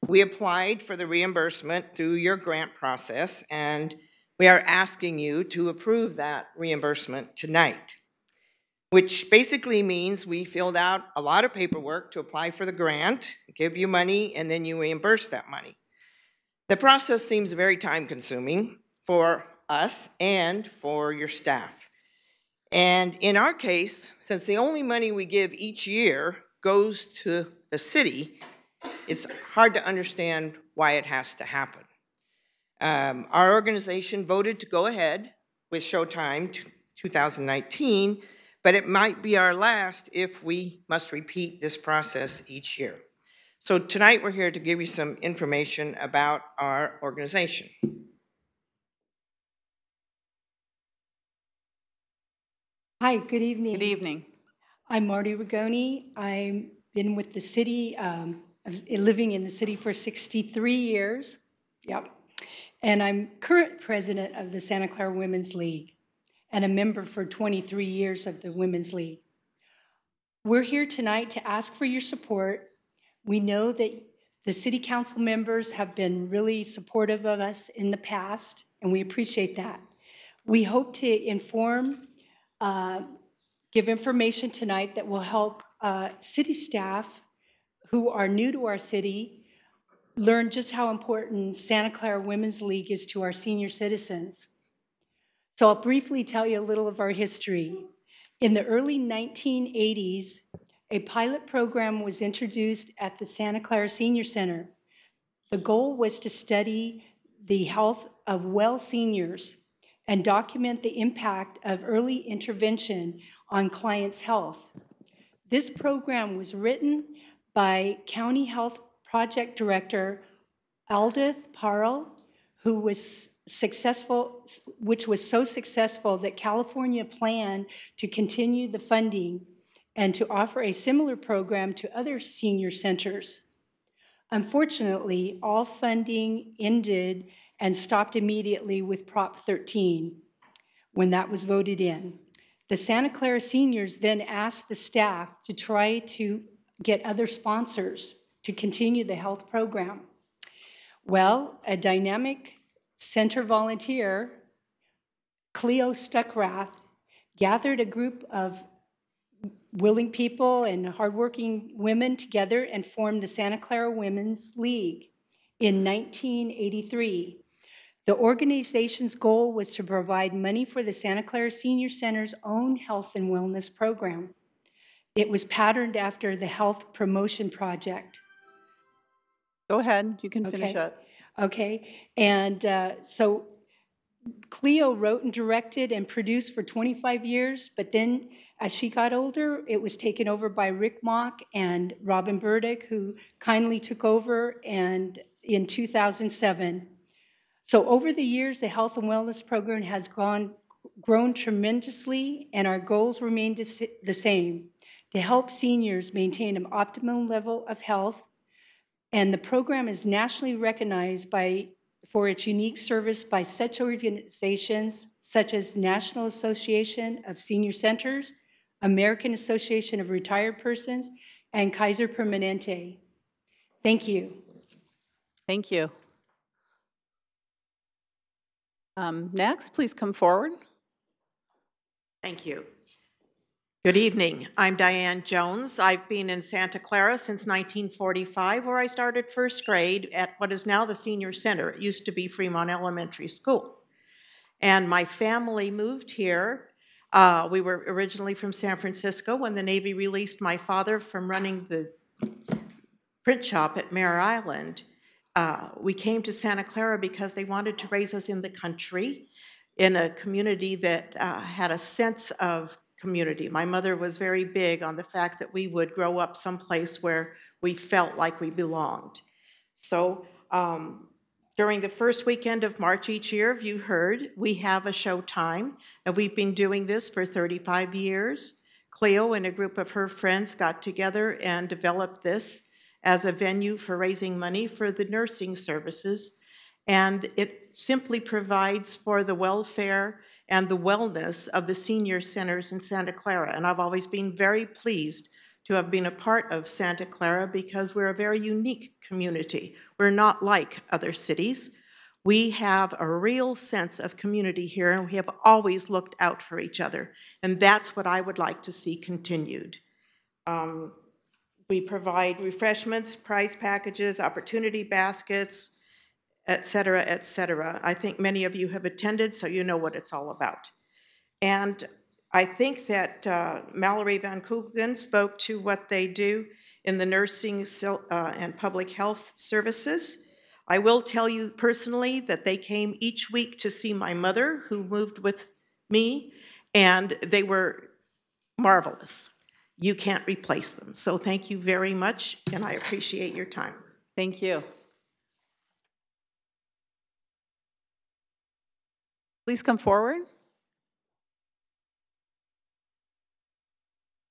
we applied for the reimbursement through your grant process, and we are asking you to approve that reimbursement tonight, which basically means we filled out a lot of paperwork to apply for the grant, give you money, and then you reimburse that money. The process seems very time-consuming for us and for your staff. And in our case, since the only money we give each year goes to the city, it's hard to understand why it has to happen. Our organization voted to go ahead with Showtime 2019, but it might be our last if we must repeat this process each year. So tonight we're here to give you some information about our organization. Hi, good evening. Good evening. I'm Marty Rigoni. I've been with the city, living in the city for 63 years. Yep. And I'm current president of the Santa Clara Women's League and a member for 23 years of the Women's League. We're here tonight to ask for your support. We know that the city council members have been really supportive of us in the past, and we appreciate that. We hope to give information tonight that will help city staff who are new to our city learn just how important Santa Clara Women's League is to our senior citizens. So I'll briefly tell you a little of our history. In the early 1980s, a pilot program was introduced at the Santa Clara Senior Center. The goal was to study the health of well seniors and document the impact of early intervention on clients' health. This program was written by County Health Project Director Aldith Parle, who was successful, which was so successful that California planned to continue the funding and to offer a similar program to other senior centers. Unfortunately, all funding ended and stopped immediately with Prop 13 when that was voted in. The Santa Clara seniors then asked the staff to try to get other sponsors to continue the health program. Well, a dynamic center volunteer, Cleo Stuckrath, gathered a group of willing people and hardworking women together and formed the Santa Clara Women's League in 1983. The organization's goal was to provide money for the Santa Clara Senior Center's own health and wellness program. It was patterned after the Health Promotion Project. Go ahead, you can finish up. Okay, and so Cleo wrote and directed and produced for 25 years, but then as she got older, it was taken over by Rick Mock and Robin Burdick, who kindly took over and in 2007. So over the years, the health and wellness program has grown tremendously, and our goals remain the same: to help seniors maintain an optimum level of health. And the program is nationally recognized for its unique service by such organizations such as National Association of Senior Centers, American Association of Retired Persons, and Kaiser Permanente. Thank you. Thank you. Next, please come forward. Thank you. Good evening. I'm Diane Jones. I've been in Santa Clara since 1945, where I started first grade at what is now the Senior Center. It used to be Fremont Elementary School. And my family moved here. We were originally from San Francisco when the Navy released my father from running the print shop at Mare Island. We came to Santa Clara because they wanted to raise us in the country, in a community that had a sense of community. My mother was very big on the fact that we would grow up someplace where we felt like we belonged. So during the first weekend of March each year, if you heard, we have a show time, and we've been doing this for 35 years. Cleo and a group of her friends got together and developed this as a venue for raising money for the nursing services, and it simply provides for the welfare and the wellness of the senior centers in Santa Clara. And I've always been very pleased to have been a part of Santa Clara because we're a very unique community. We're not like other cities. We have a real sense of community here, and we have always looked out for each other. And that's what I would like to see continued. We provide refreshments, prize packages, opportunity baskets, et cetera, et cetera. I think many of you have attended, so you know what it's all about. And I think that Mallory Van Koogen spoke to what they do in the nursing and public health services. I will tell you personally that they came each week to see my mother, who moved with me, and they were marvelous. You can't replace them. So thank you very much, and I appreciate your time. Thank you. Please come forward.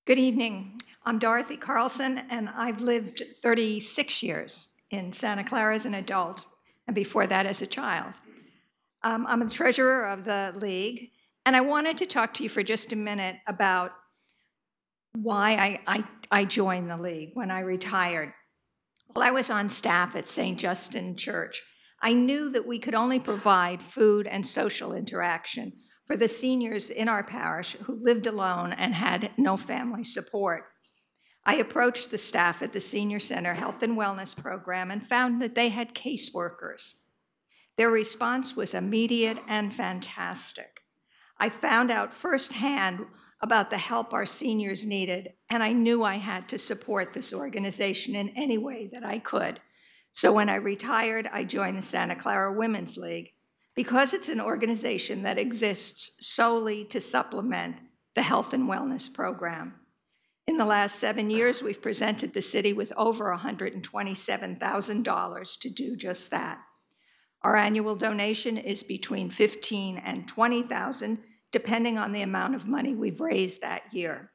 Good evening. I'm Dorothy Carlson, and I've lived 36 years in Santa Clara as an adult, and before that as a child. I'm the treasurer of the League, and I wanted to talk to you for just a minute about why I joined the League when I retired. Well, I was on staff at St. Justin Church. I knew that we could only provide food and social interaction for the seniors in our parish who lived alone and had no family support. I approached the staff at the Senior Center Health and Wellness Program and found that they had caseworkers. Their response was immediate and fantastic. I found out firsthand about the help our seniors needed, and I knew I had to support this organization in any way that I could. So when I retired, I joined the Santa Clara Women's League because it's an organization that exists solely to supplement the health and wellness program. In the last 7 years, we've presented the city with over $127,000 to do just that. Our annual donation is between $15,000 and $20,000, depending on the amount of money we've raised that year.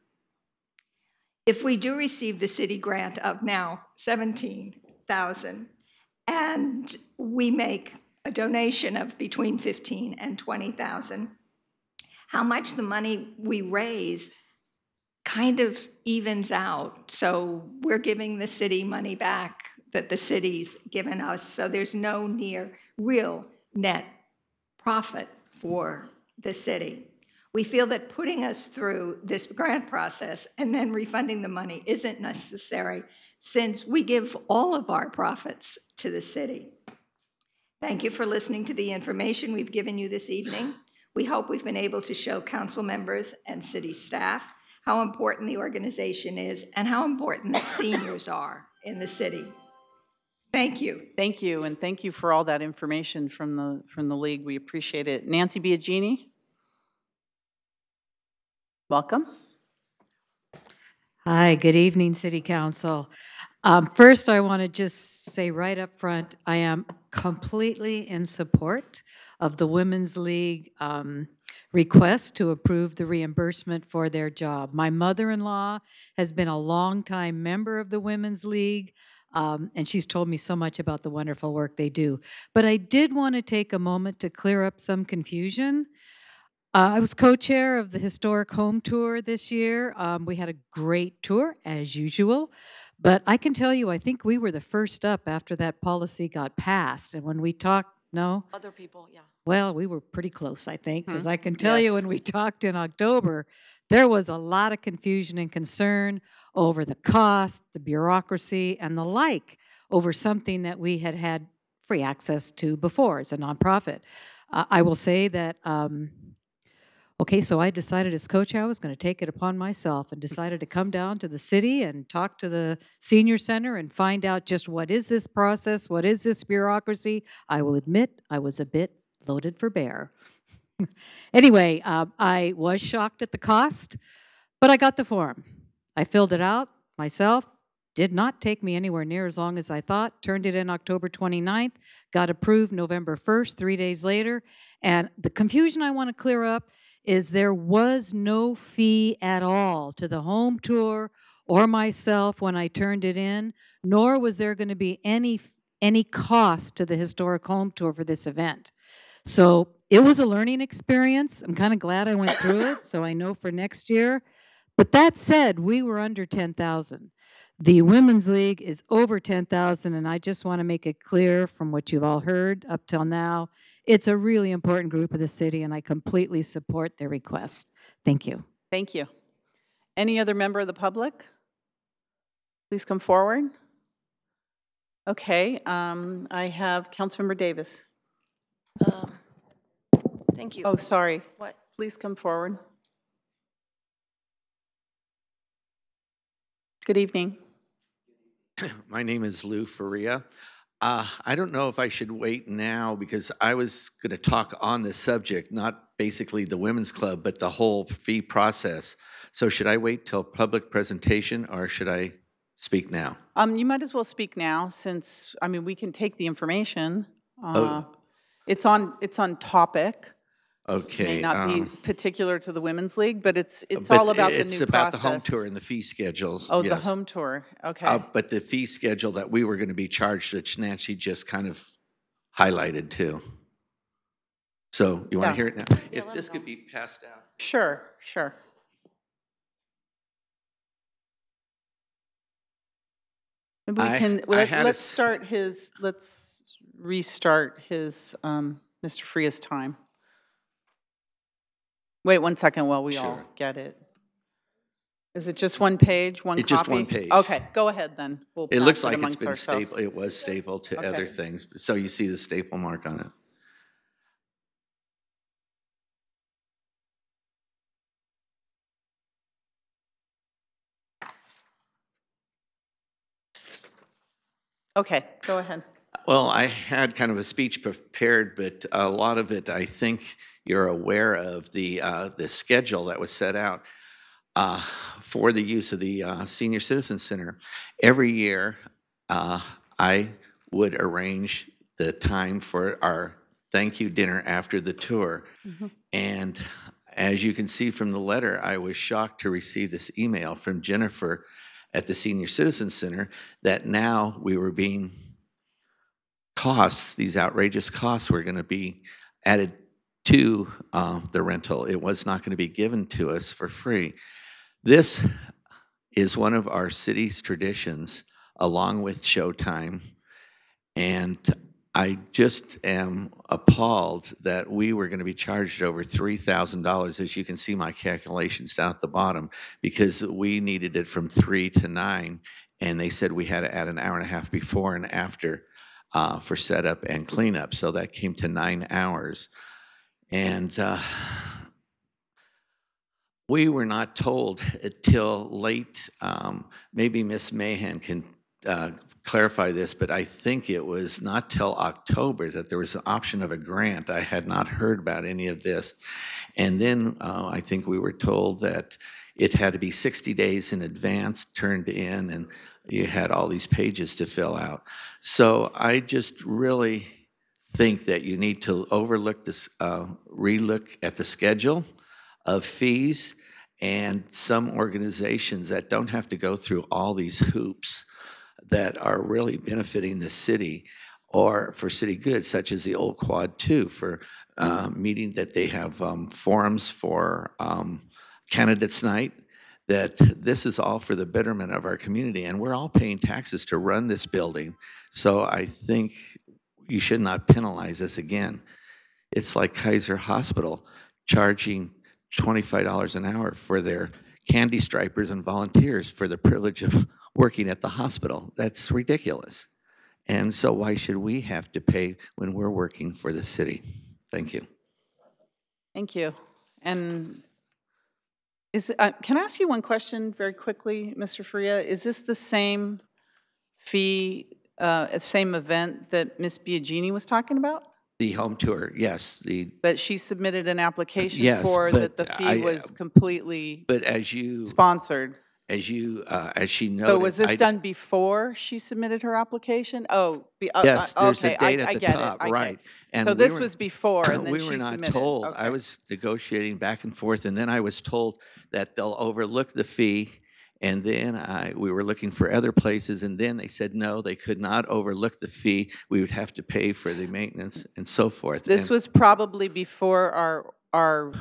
If we do receive the city grant of now $17,000, and we make a donation of between $15,000 and $20,000, how much the money we raise kind of evens out. So we're giving the city money back that the city's given us, so there's no real net profit for the city. We feel that putting us through this grant process and then refunding the money isn't necessary, since we give all of our profits to the city. Thank you for listening to the information we've given you this evening. We hope we've been able to show council members and city staff how important the organization is and how important the seniors are in the city. Thank you. Thank you, and thank you for all that information from the League. We appreciate it. Nancy Biagini, welcome. Hi, good evening, City Council. First, I want to just say right up front, I am completely in support of the Women's League request to approve the reimbursement for their job. My mother-in-law has been a longtime member of the Women's League, and she's told me so much about the wonderful work they do. But I did want to take a moment to clear up some confusion. I was co-chair of the Historic Home Tour this year. We had a great tour, as usual. But I can tell you, I think we were the first up after that policy got passed. And when we talked No? Other people, yeah. Well, we were pretty close, I think, because Hmm. I can tell you Yes. when we talked in October, there was a lot of confusion and concern over the cost, the bureaucracy, and the like over something that we had had free access to before as a nonprofit. I will say that, okay, so I decided as co-chair I was going to take it upon myself and decided to come down to the city and talk to the senior center and find out just what is this process, what is this bureaucracy. I will admit I was a bit loaded for bear. Anyway, I was shocked at the cost, but I got the form. I filled it out myself. Did not take me anywhere near as long as I thought. Turned it in October 29th, got approved November 1st, 3 days later. And the confusion I want to clear up is there was no fee at all to the home tour or myself when I turned it in, nor was there going to be any cost to the historic home tour for this event. So it was a learning experience. I'm kind of glad I went through it, so I know for next year. But that said, we were under 10,000. The Women's League is over 10,000, and I just want to make it clear from what you've all heard up till now, it's a really important group of the city, and I completely support their request. Thank you. Thank you. Any other member of the public? Please come forward. Okay, I have Councilmember Davis. Thank you. Oh, sorry. What? Please come forward. Good evening. My name is Lou Faria. I don't know if I should wait now because I was going to talk on this subject, not basically the Women's Club, but the whole fee process. So should I wait till public presentation or should I speak now? You might as well speak now since, I mean, we can take the information. It's on topic. Okay. May not be particular to the Women's League, but it's all about the new process. It's about the home tour and the fee schedules. Oh, yes. the home tour. Okay. But the fee schedule that we were going to be charged, which Nancy just kind of highlighted too. So you want to hear it now? If this could be passed out. Sure, sure. Maybe we can, let's restart his, Mr. Fria's time. Wait 1 second while we all get it. Is it just one page, one copy? It's just one page. Okay, go ahead then. We'll It looks like it's amongst been ourselves. stapled. It was stapled to Okay. other things, so you see the staple mark on it. Okay, go ahead. Well, I had kind of a speech prepared, but a lot of it, I think you're aware of the schedule that was set out for the use of the Senior Citizen Center. Every year, I would arrange the time for our thank you dinner after the tour. Mm-hmm. And as you can see from the letter, I was shocked to receive this email from Jennifer at the Senior Citizen Center that now we were being these outrageous costs were going to be added to the rental. It was not going to be given to us for free. This is one of our city's traditions, along with Showtime, and I just am appalled that we were going to be charged over $3,000, as you can see my calculations down at the bottom, because we needed it from 3 to 9, and they said we had to add an hour and a half before and after for setup and cleanup, so that came to 9 hours. And we were not told until late, maybe Ms. Mahan can clarify this, but I think it was not till October that there was an option of a grant. I had not heard about any of this. And then I think we were told that it had to be 60 days in advance turned in, and you had all these pages to fill out. So I just really think that you need to overlook this, relook at the schedule of fees, and some organizations that don't have to go through all these hoops that are really benefiting the city or for city good, such as the Old Quad 2 for meeting that they have forums for candidates night, that this is all for the betterment of our community, and we're all paying taxes to run this building. So I think you should not penalize us again. It's like Kaiser Hospital charging $25 an hour for their candy stripers and volunteers for the privilege of working at the hospital. That's ridiculous. And so why should we have to pay when we're working for the city? Thank you. Thank you. And can I ask you one question very quickly, Mr. Faria? Is this the same fee, same event that Ms. Biagini was talking about? The home tour, yes. But she submitted an application Yes, for but that the fee was completely But as you sponsored. as she noted, So was this done before she submitted her application? Oh, yes, there's okay, a date at I the get top, it. right? And so we this were, was before, and then we she were not submitted. told. Okay. I was negotiating back and forth, and then I was told that they'll overlook the fee. And then we were looking for other places, and then they said no, they could not overlook the fee. We would have to pay for the maintenance and so forth. This was probably before our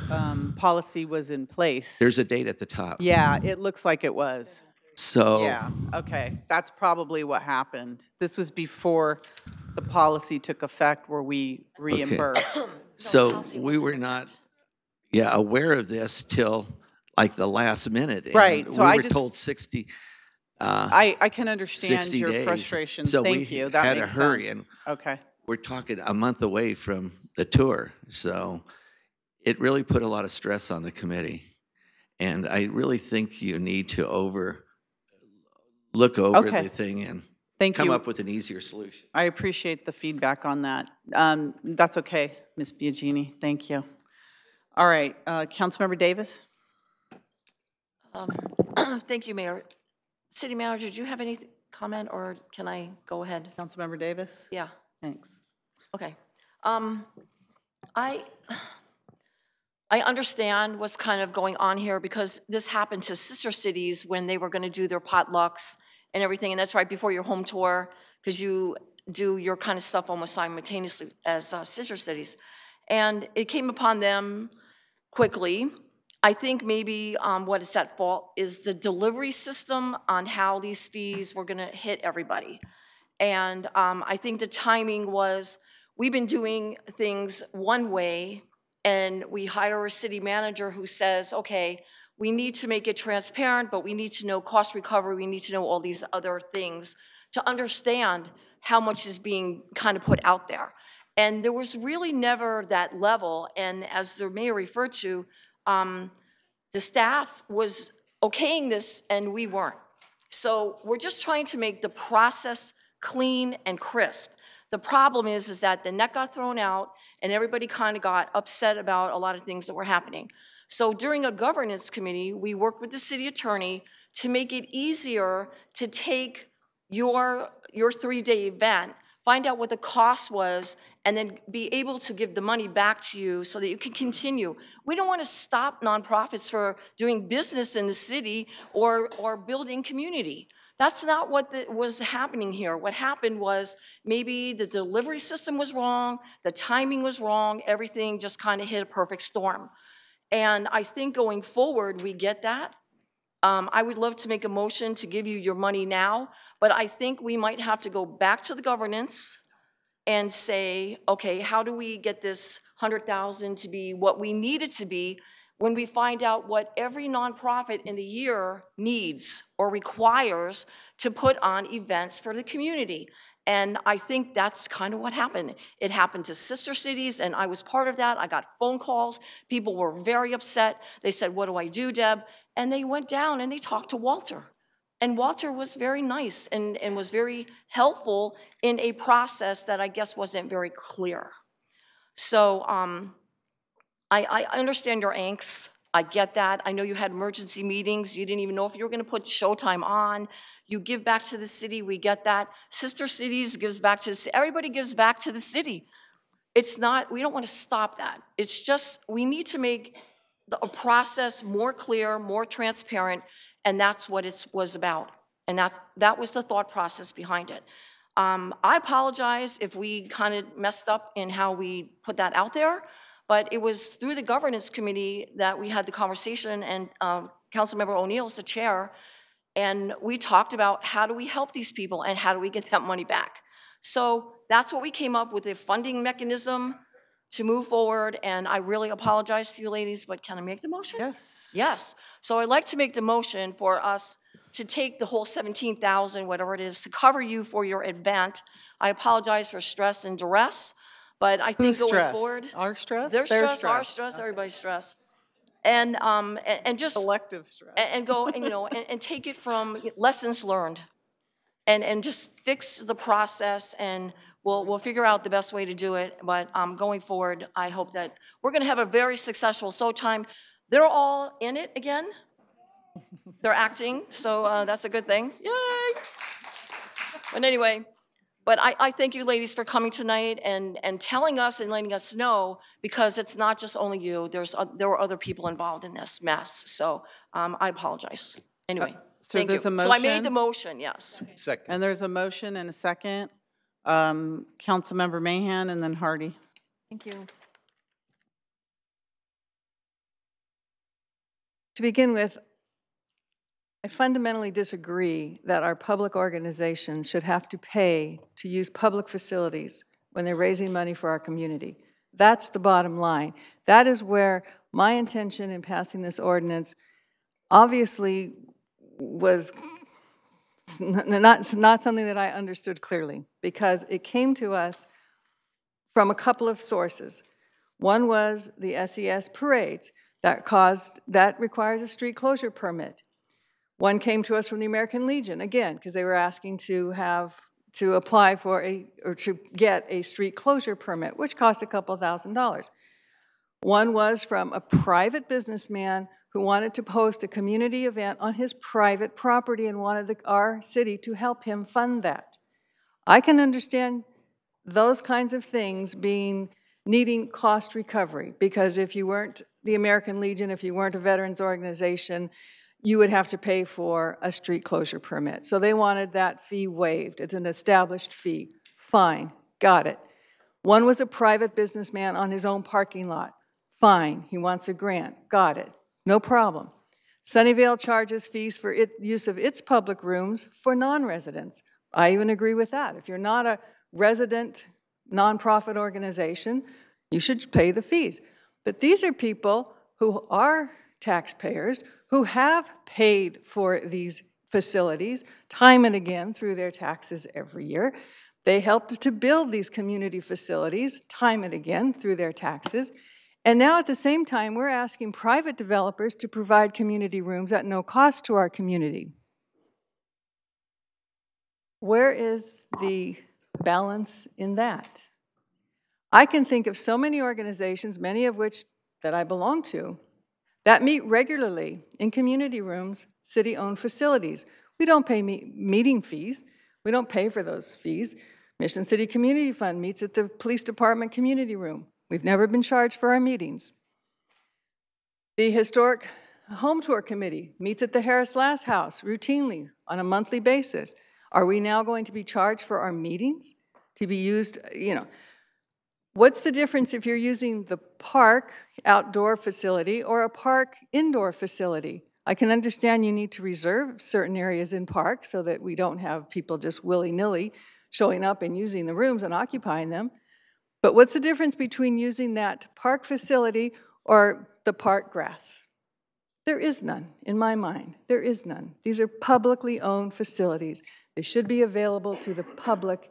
policy was in place. There's a date at the top. Yeah, it looks like it was. So yeah, okay, that's probably what happened. This was before the policy took effect where we reimbursed. Okay. So we were not, aware of this till like the last minute. And right. So we were told 60. I can understand your days. frustration. So Thank we you. That had makes to hurry, sense. and okay. we're talking a month away from the tour. So it really put a lot of stress on the committee. And I really think you need to look over the thing and come up with an easier solution. I appreciate the feedback on that. That's okay, Ms. Biagini. Thank you. All right, Councilmember Davis. Thank you, Mayor. City Manager, do you have any comment, or can I go ahead? Councilmember Davis? Yeah. Thanks. Okay. I understand what's kind of going on here, because this happened to sister cities when they were going to do their potlucks and everything, and that's right before your home tour, because you do your kind of stuff almost simultaneously as sister cities. And it came upon them quickly. I think maybe what is at fault is the delivery system on how these fees were going to hit everybody. And I think the timing was, we've been doing things one way, and we hire a city manager who says, okay, we need to make it transparent, but we need to know cost recovery, we need to know all these other things to understand how much is being kind of put out there. And there was really never that level, and as the mayor referred to, the staff was okaying this and we weren't. So we're just trying to make the process clean and crisp. The problem is that the net got thrown out and everybody kind of got upset about a lot of things that were happening. So during a governance committee, we worked with the city attorney to make it easier to take your 3-day event, find out what the cost was, and then be able to give the money back to you so that you can continue. We don't want to stop nonprofits for doing business in the city or building community. That's not what was happening here. What happened was maybe the delivery system was wrong, the timing was wrong, everything just kind of hit a perfect storm. And I think going forward, we get that. I would love to make a motion to give you your money now, but I think we might have to go back to the governance and say, okay, how do we get this 100,000 to be what we need it to be when we find out what every nonprofit in the year needs or requires to put on events for the community? And I think that's kind of what happened. It happened to sister cities, and I was part of that. I got phone calls. People were very upset. They said, what do I do, Deb? And they went down and they talked to Walter. And Walter was very nice and was very helpful in a process that I guess wasn't very clear. So I understand your angst. I get that. I know you had emergency meetings. You didn't even know if you were going to put Showtime on. You give back to the city. We get that. Sister cities gives back to the city. Everybody gives back to the city. It's not, we don't want to stop that. It's just, we need to make a process more clear, more transparent, and that's what it was about. And that was the thought process behind it. I apologize if we kind of messed up in how we put that out there, but it was through the governance committee that we had the conversation, and Councilmember O'Neill is the chair, and we talked about how do we help these people and how do we get that money back. So that's what we came up with, a funding mechanism to move forward, and I really apologize to you ladies, but can I make the motion? Yes. Yes. So I'd like to make the motion for us to take the whole 17,000, whatever it is, to cover you for your event. I apologize for stress and duress, but I think Who's going stress? forward, Our stress? their stress, our stress. stress, everybody's stress, and just Collective stress. and go and and take it from lessons learned, and just fix the process, and we'll figure out the best way to do it. But going forward, I hope that we're going to have a very successful show time. They're all in it again. They're acting, so that's a good thing. Yay! But anyway, but I thank you ladies for coming tonight and telling us and letting us know, because it's not just only you. There were other people involved in this mess. So I apologize. Anyway, So thank you. there's a So I made the motion? motion, yes. Second. And there's a motion and a second. Councilmember Mahan and then Hardy. Thank you. To begin with, I fundamentally disagree that our public organizations should have to pay to use public facilities when they're raising money for our community. That's the bottom line. That is where my intention in passing this ordinance obviously was not something that I understood clearly, because it came to us from a couple of sources. One was the SES parades that requires a street closure permit. One came to us from the American Legion, again, because they were asking to apply for to get a street closure permit, which cost a couple $1,000s. One was from a private businessman who wanted to host a community event on his private property and wanted our city to help him fund that. I can understand those kinds of things needing cost recovery, because if you weren't the American Legion, if you weren't a veterans organization, you would have to pay for a street closure permit. So they wanted that fee waived. It's an established fee. Fine, got it. One was a private businessman on his own parking lot. Fine, he wants a grant. Got it, no problem. Sunnyvale charges fees for use of its public rooms for non-residents. I even agree with that. If you're not a resident nonprofit organization, you should pay the fees. But these are people who are taxpayers, who have paid for these facilities time and again through their taxes every year. They helped to build these community facilities time and again through their taxes. And now at the same time, we're asking private developers to provide community rooms at no cost to our community. Where is the balance in that? I can think of so many organizations, many of which that I belong to, that meet regularly in community rooms, city-owned facilities. We don't pay meeting fees. We don't pay for those fees. Mission City Community Fund meets at the police department community room. We've never been charged for our meetings. The Historic Home Tour Committee meets at the Harris Lass House routinely on a monthly basis. Are we now going to be charged for our meetings to be used, What's the difference if you're using the park outdoor facility or a park indoor facility? I can understand you need to reserve certain areas in parks so that we don't have people just willy-nilly showing up and using the rooms and occupying them. But what's the difference between using that park facility or the park grass? There is none, in my mind. There is none. These are publicly owned facilities. They should be available to the public,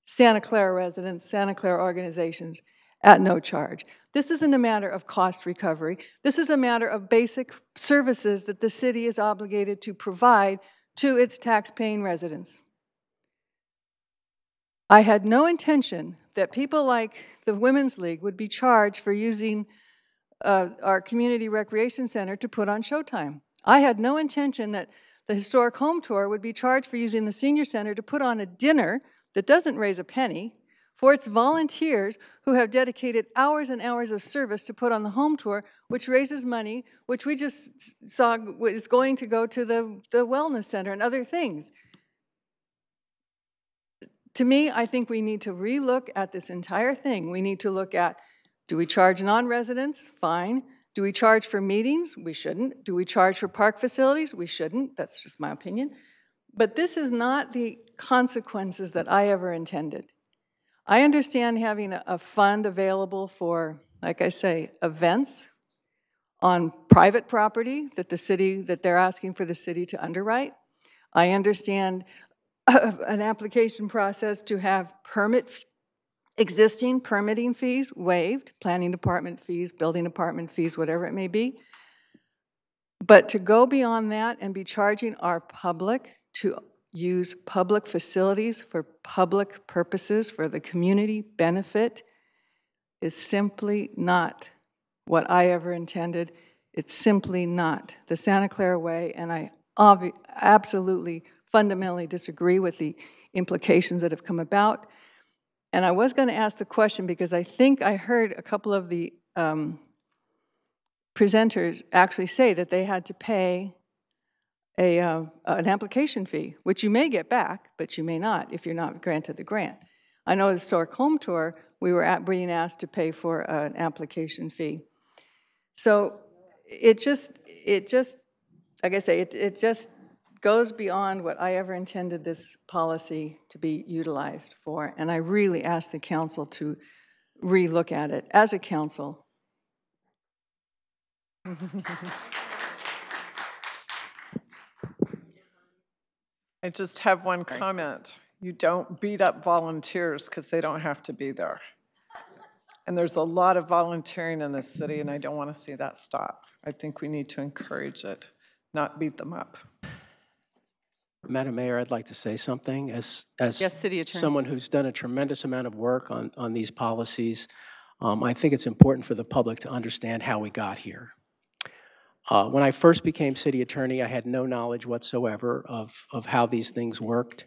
Santa Clara residents, Santa Clara organizations, at no charge. This isn't a matter of cost recovery. This is a matter of basic services that the city is obligated to provide to its tax-paying residents. I had no intention that people like the Women's League would be charged for using our community recreation center to put on Showtime. I had no intention that the Historic Home Tour would be charged for using the senior center to put on a dinner that doesn't raise a penny for its volunteers who have dedicated hours and hours of service to put on the home tour, which raises money, which we just saw is going to go to the wellness center and other things. To me, I think we need to relook at this entire thing. We need to look at, do we charge non-residents? Fine. Do we charge for meetings? We shouldn't. Do we charge for park facilities? We shouldn't. That's just my opinion. But this is not the consequences that I ever intended. I understand having a fund available for, like I say, events on private property that they're asking for the city to underwrite. I understand an application process to have existing permitting fees waived, planning department fees, building department fees, whatever it may be. But to go beyond that and be charging our public to use public facilities for public purposes for the community benefit is simply not what I ever intended. It's simply not the Santa Clara way, and I absolutely, fundamentally disagree with the implications that have come about. And I was going to ask the question because I think I heard a couple of the presenters actually say that they had to pay an application fee, which you may get back, but you may not if you're not granted the grant. I know at the Historic Home Tour, we were being asked to pay for an application fee. So it just, like I say, it just goes beyond what I ever intended this policy to be utilized for. And I really ask the council to re-look at it as a council. I just have one comment. You don't beat up volunteers because they don't have to be there. And there's a lot of volunteering in this city, and I don't want to see that stop. I think we need to encourage it, not beat them up. Madam Mayor, I'd like to say something. As Yes, City Attorney. Someone who's done a tremendous amount of work on these policies, I think it's important for the public to understand how we got here. When I first became city attorney, I had no knowledge whatsoever of how these things worked.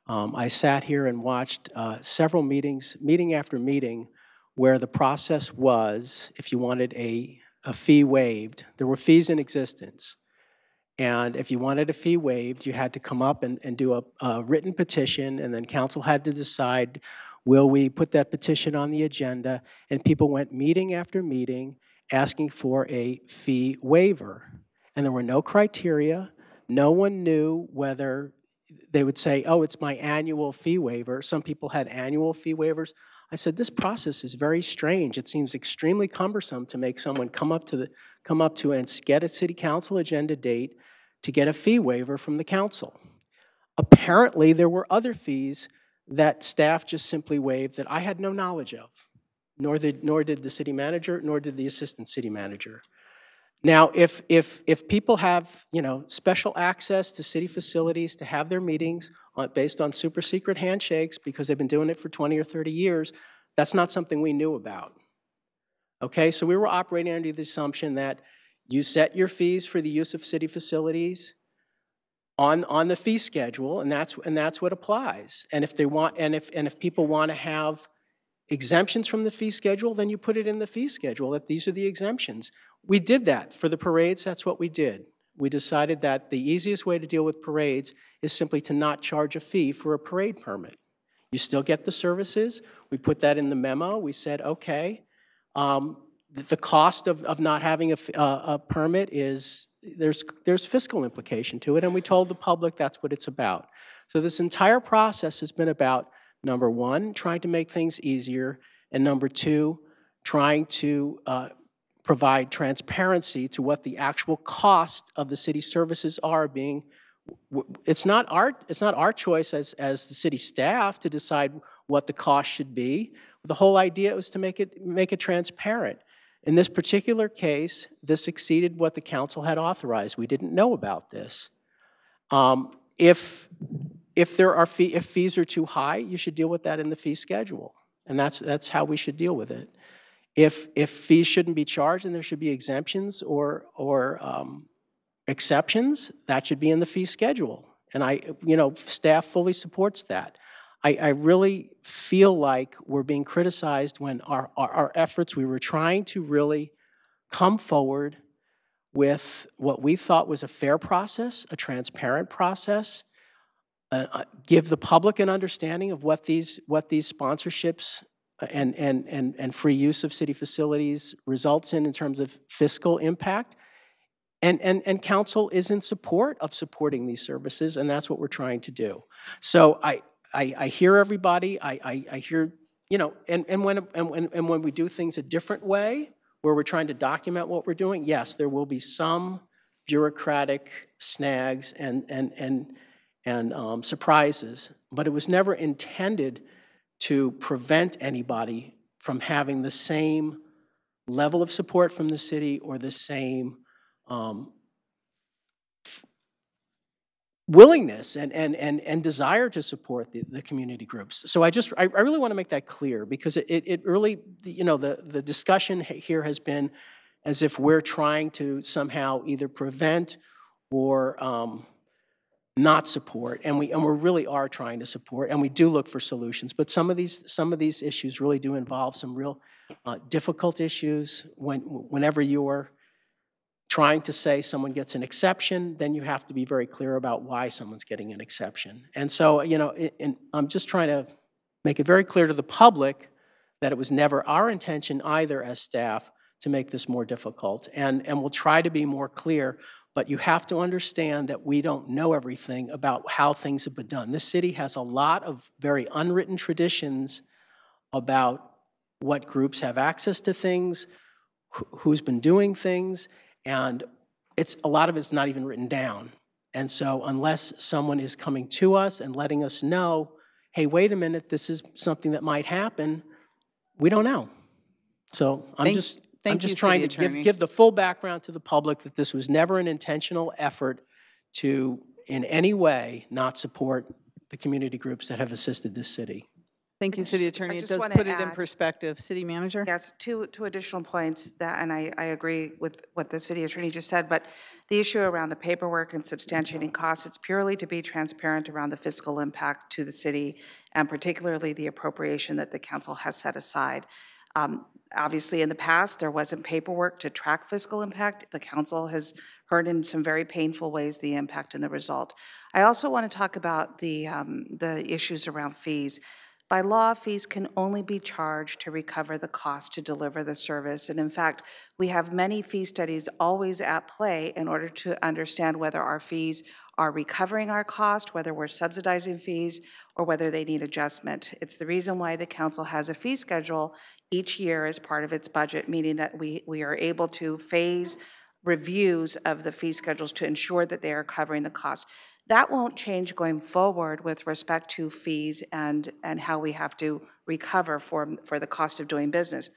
I sat here and watched several meetings, meeting after meeting, where the process was, if you wanted a fee waived, there were fees in existence. And if you wanted a fee waived, you had to come up and do a written petition, and then council had to decide, will we put that petition on the agenda? And people went meeting after meeting asking for a fee waiver. And there were no criteria. No one knew whether they would say, oh, it's my annual fee waiver. Some people had annual fee waivers. I said, this process is very strange. It seems extremely cumbersome to make someone come up to and get a city council agenda date to get a fee waiver from the council. Apparently, there were other fees that staff just simply waived that I had no knowledge of, nor did the city manager, nor did the assistant city manager. Now, if people have, special access to city facilities to have their meetings based on super secret handshakes because they've been doing it for 20 or 30 years, that's not something we knew about. Okay, so we were operating under the assumption that you set your fees for the use of city facilities on the fee schedule, and that's what applies. And if they want, and if people want to have exemptions from the fee schedule, then you put it in the fee schedule that these are the exemptions. We did that for the parades. That's what we did. We decided that the easiest way to deal with parades is simply to not charge a fee for a parade permit. You still get the services. We put that in the memo. We said, okay, the cost of not having a permit is, there's fiscal implication to it, and we told the public that's what it's about. So this entire process has been about, number one, trying to make things easier, and number two, trying to provide transparency to what the actual cost of the city services are being. It's not our choice as the city staff to decide what the cost should be. The whole idea was to make it transparent. In this particular case, this exceeded what the council had authorized. We didn't know about this. If fees are too high, you should deal with that in the fee schedule, and that's how we should deal with it. If fees shouldn't be charged and there should be exemptions or exceptions, that should be in the fee schedule. And staff fully supports that. I really feel like we're being criticized when our efforts, we were trying to really come forward with what we thought was a fair process, a transparent process, give the public an understanding of what these sponsorships and free use of city facilities results in terms of fiscal impact. And council is in support of supporting these services, and that's what we're trying to do. So I hear everybody. I hear you know, and when we do things a different way, where we're trying to document what we're doing, yes, there will be some bureaucratic snags and surprises, but it was never intended to prevent anybody from having the same level of support from the city or the same willingness and desire to support the community groups. So I really want to make that clear, because it really, you know, the discussion here has been as if we're trying to somehow either prevent or not support, and we really are trying to support, and we do look for solutions. But some of these issues really do involve some real difficult issues. Whenever you're trying to say someone gets an exception, then you have to be very clear about why someone's getting an exception. And so, you know, I'm just trying to make it very clear to the public that it was never our intention either as staff to make this more difficult. And we'll try to be more clear, but you have to understand that we don't know everything about how things have been done. This city has a lot of very unwritten traditions about what groups have access to things, who's been doing things, and a lot of it's not even written down. And so unless someone is coming to us and letting us know, hey, wait a minute, this is something that might happen, we don't know. So I'm just trying to give the full background to the public that this was never an intentional effort to, in any way, not support the community groups that have assisted this city. Thank you, City Attorney. It does put it in perspective. City Manager? Yes, two additional points, and I agree with what the City Attorney just said, but the issue around the paperwork and substantiating costs, it's purely to be transparent around the fiscal impact to the city, and particularly the appropriation that the council has set aside. Obviously, in the past, there wasn't paperwork to track fiscal impact. The council has heard in some very painful ways the impact and the result. I also want to talk about the issues around fees. By law, fees can only be charged to recover the cost to deliver the service. And in fact, we have many fee studies always at play in order to understand whether our fees are recovering our cost, whether we're subsidizing fees, or whether they need adjustment. It's the reason why the council has a fee schedule each year as part of its budget, meaning that we are able to phase reviews of the fee schedules to ensure that they are covering the cost. That won't change going forward with respect to fees and how we have to recover for the cost of doing business.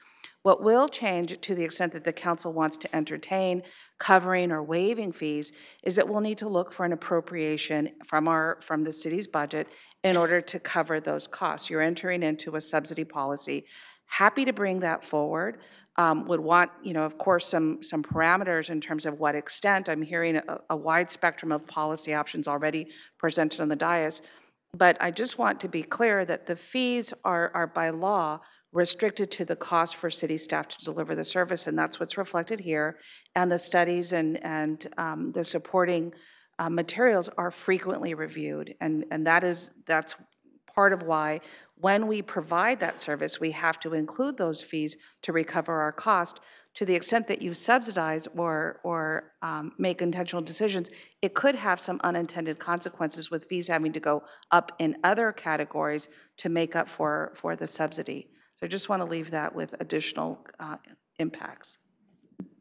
What will change, to the extent that the council wants to entertain covering or waiving fees, is that we'll need to look for an appropriation from the city's budget in order to cover those costs. You're entering into a subsidy policy. Happy to bring that forward. Would want, you know, of course, some parameters in terms of what extent. I'm hearing a wide spectrum of policy options already presented on the dais, but I just want to be clear that the fees are by law restricted to the cost for city staff to deliver the service, and that's what's reflected here. And the studies and the supporting materials are frequently reviewed, and that's part of why when we provide that service, we have to include those fees to recover our cost. To the extent that you subsidize or make intentional decisions, it could have some unintended consequences with fees having to go up in other categories to make up for the subsidy. So I just want to leave that with additional impacts.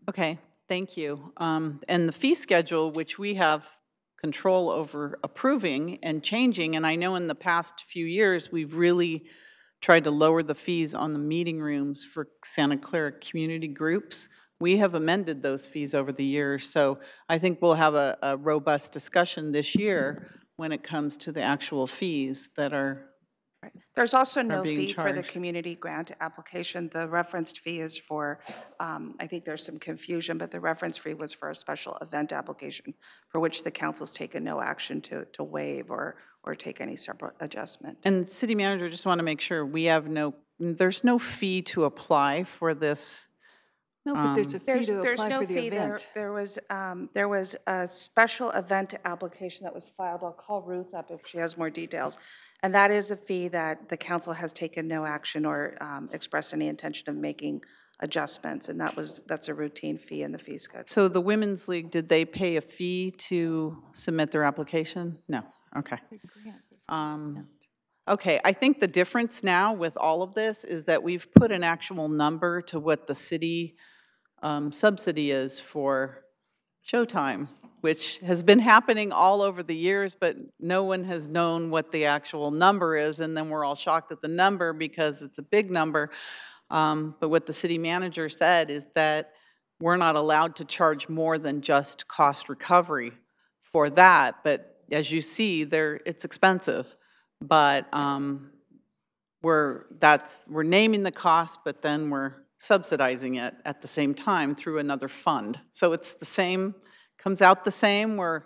Okay, thank you. And the fee schedule, which we have control over approving and changing, and I know in the past few years we've really tried to lower the fees on the meeting rooms for Santa Clara community groups. We have amended those fees over the years, so I think we'll have a robust discussion this year when it comes to the actual fees that are There's also no fee charged for the community grant application. The referenced fee is for, I think there's some confusion, but the reference fee was for a special event application for which the council's taken no action to waive or take any separate adjustment. And City Manager, just want to make sure we have there's no fee to apply for this. No, but there's a fee to apply no for the fee. event. There was a special event application that was filed. I'll call Ruth up if she has more details. And that is a fee that the council has taken no action or expressed any intention of making adjustments, and that's a routine fee in the fee schedule. So the Women's League, did they pay a fee to submit their application? No. Okay. Okay, I think the difference now with all of this is that we've put an actual number to what the city subsidy is for Showtime, which has been happening all over the years, but no one has known what the actual number is, and then we're all shocked at the number because it's a big number. But what the city manager said is that we're not allowed to charge more than just cost recovery for that. But as you see, it's expensive. But we're naming the cost, but then we're subsidizing it at the same time through another fund. So it's the same, comes out the same. We're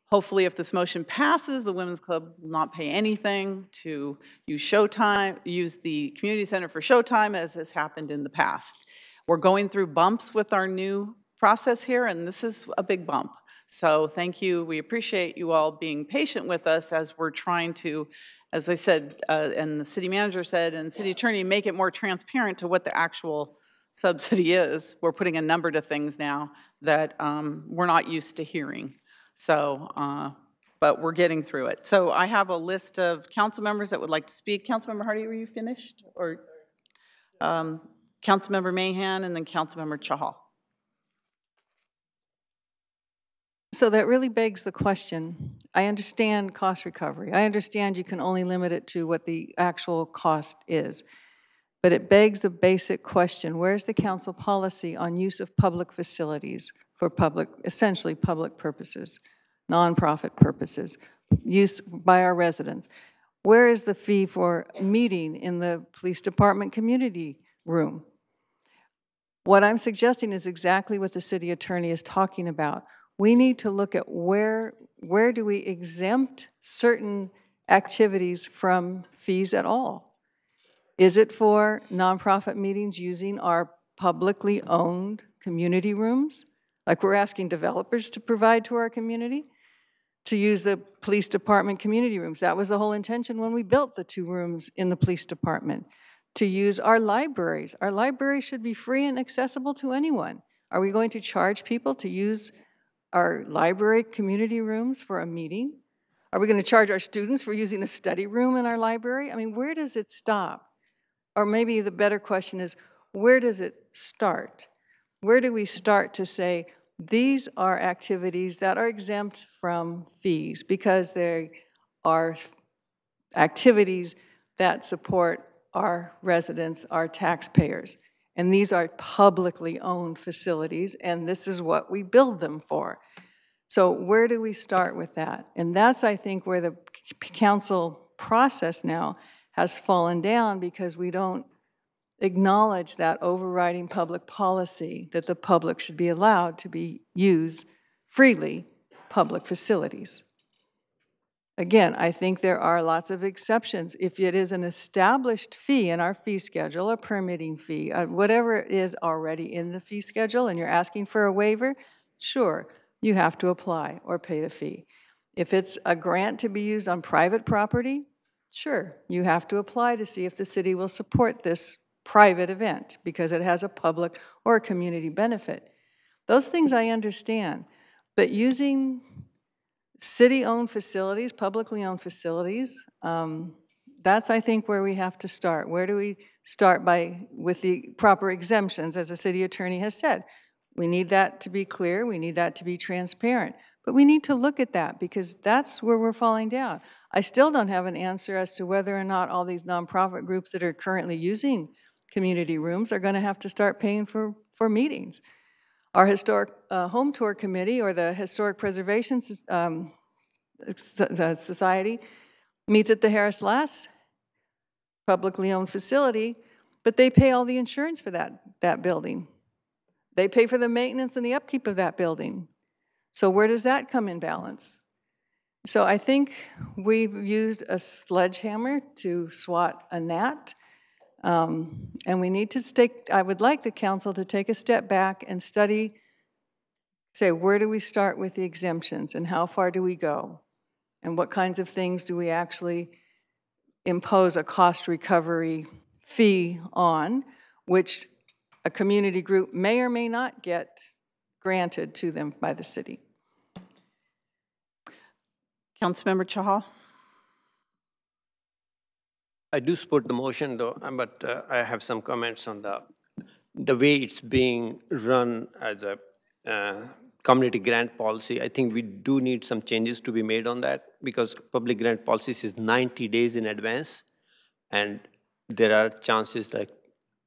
hopefully, if this motion passes, the Women's Club will not pay anything to use Showtime, use the community center for Showtime, as has happened in the past. We're going through bumps with our new process here, and this is a big bump. So thank you. We appreciate you all being patient with us as we're trying to, as I said, and the city manager said, and city attorney, make it more transparent to what the actual subsidy is. We're putting a number to things now that we're not used to hearing. So, but we're getting through it. So I have a list of council members that would like to speak. Councilmember Hardy, were you finished? Or Councilmember Mahan and then Councilmember Chahal. So that really begs the question. I understand cost recovery. I understand you can only limit it to what the actual cost is. But it begs the basic question, where's the council policy on use of public facilities for essentially public purposes, nonprofit purposes, use by our residents? Where is the fee for meeting in the police department community room? What I'm suggesting is exactly what the city attorney is talking about. We need to look at where do we exempt certain activities from fees at all? Is it for nonprofit meetings using our publicly owned community rooms, like we're asking developers to provide to our community? To use the police department community rooms. That was the whole intention when we built the 2 rooms in the police department. To use our libraries. Our libraries should be free and accessible to anyone. Are we going to charge people to use our library community rooms for a meeting? Are we going to charge our students for using a study room in our library? I mean, where does it stop? Or maybe the better question is, where does it start? Where do we start to say, these are activities that are exempt from fees because they are activities that support our residents, our taxpayers. And these are publicly owned facilities, and this is what we build them for. So where do we start with that? And that's, I think, where the council process now has fallen down because we don't acknowledge that overriding public policy that the public should be allowed to use freely public facilities. Again, I think there are lots of exceptions. If it is an established fee in our fee schedule, a permitting fee, whatever it is already in the fee schedule, and you're asking for a waiver, sure, you have to apply or pay the fee. If it's a grant to be used on private property, sure, you have to apply to see if the city will support this private event because it has a public or a community benefit. Those things I understand, but using city-owned facilities, publicly owned facilities, that's, I think, where we have to start. Where do we start with the proper exemptions, as the city attorney has said? We need that to be clear. We need that to be transparent. But we need to look at that because that's where we're falling down. I still don't have an answer as to whether or not all these nonprofit groups that are currently using community rooms are going to have to start paying for meetings. Our historic home tour committee or the Historic Preservation Society meets at the Harris Lass publicly owned facility, but they pay all the insurance for that building. They pay for the maintenance and the upkeep of that building. So where does that come in balance? So I think we've used a sledgehammer to swat a gnat. And we need to I would like the council to take a step back and study, say, where do we start with the exemptions and how far do we go? And what kinds of things do we actually impose a cost recovery fee on, which a community group may or may not get granted to them by the city. Councilmember Chahal. I do support the motion, though, but I have some comments on the way it's being run as a community grant policy. I think we do need some changes to be made on that, because public grant policies is 90 days in advance, and there are chances that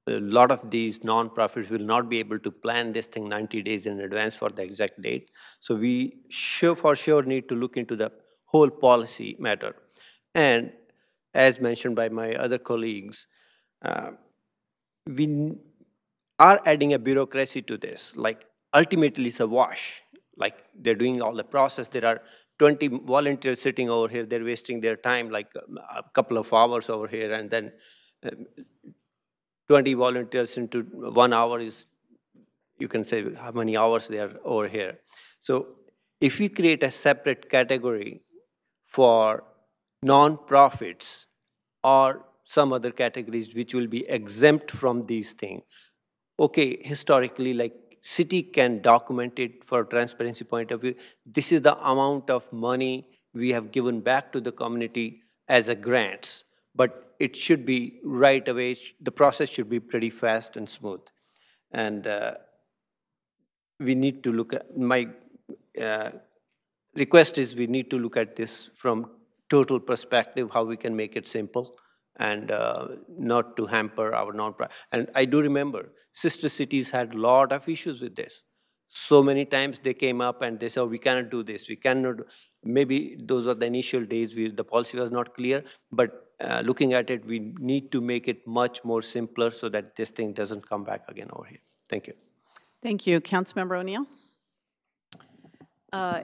a lot of these nonprofits will not be able to plan this thing 90 days in advance for the exact date. So we for sure need to look into the whole policy matter. And as mentioned by my other colleagues, we are adding a bureaucracy to this. Like, ultimately it's a wash. Like, they're doing all the process. There are 20 volunteers sitting over here. They're wasting their time, like a couple of hours over here, and then 20 volunteers into 1 hour is, you can say how many hours they are over here. So if we create a separate category for non-profits or some other categories which will be exempt from these things, okay, historically, like, city can document it for transparency point of view. This is the amount of money we have given back to the community as a grants, but it should be right away. The process should be pretty fast and smooth. And we need to look at, my request is we need to look at this from total perspective, how we can make it simple and not to hamper our non-profit. And I do remember sister cities had a lot of issues with this. So many times they came up and they said, oh, we cannot do this, we cannot. Maybe those were the initial days where the policy was not clear, but looking at it, we need to make it much more simpler so that this thing doesn't come back again over here. Thank you. Thank you. Councilmember O'Neill?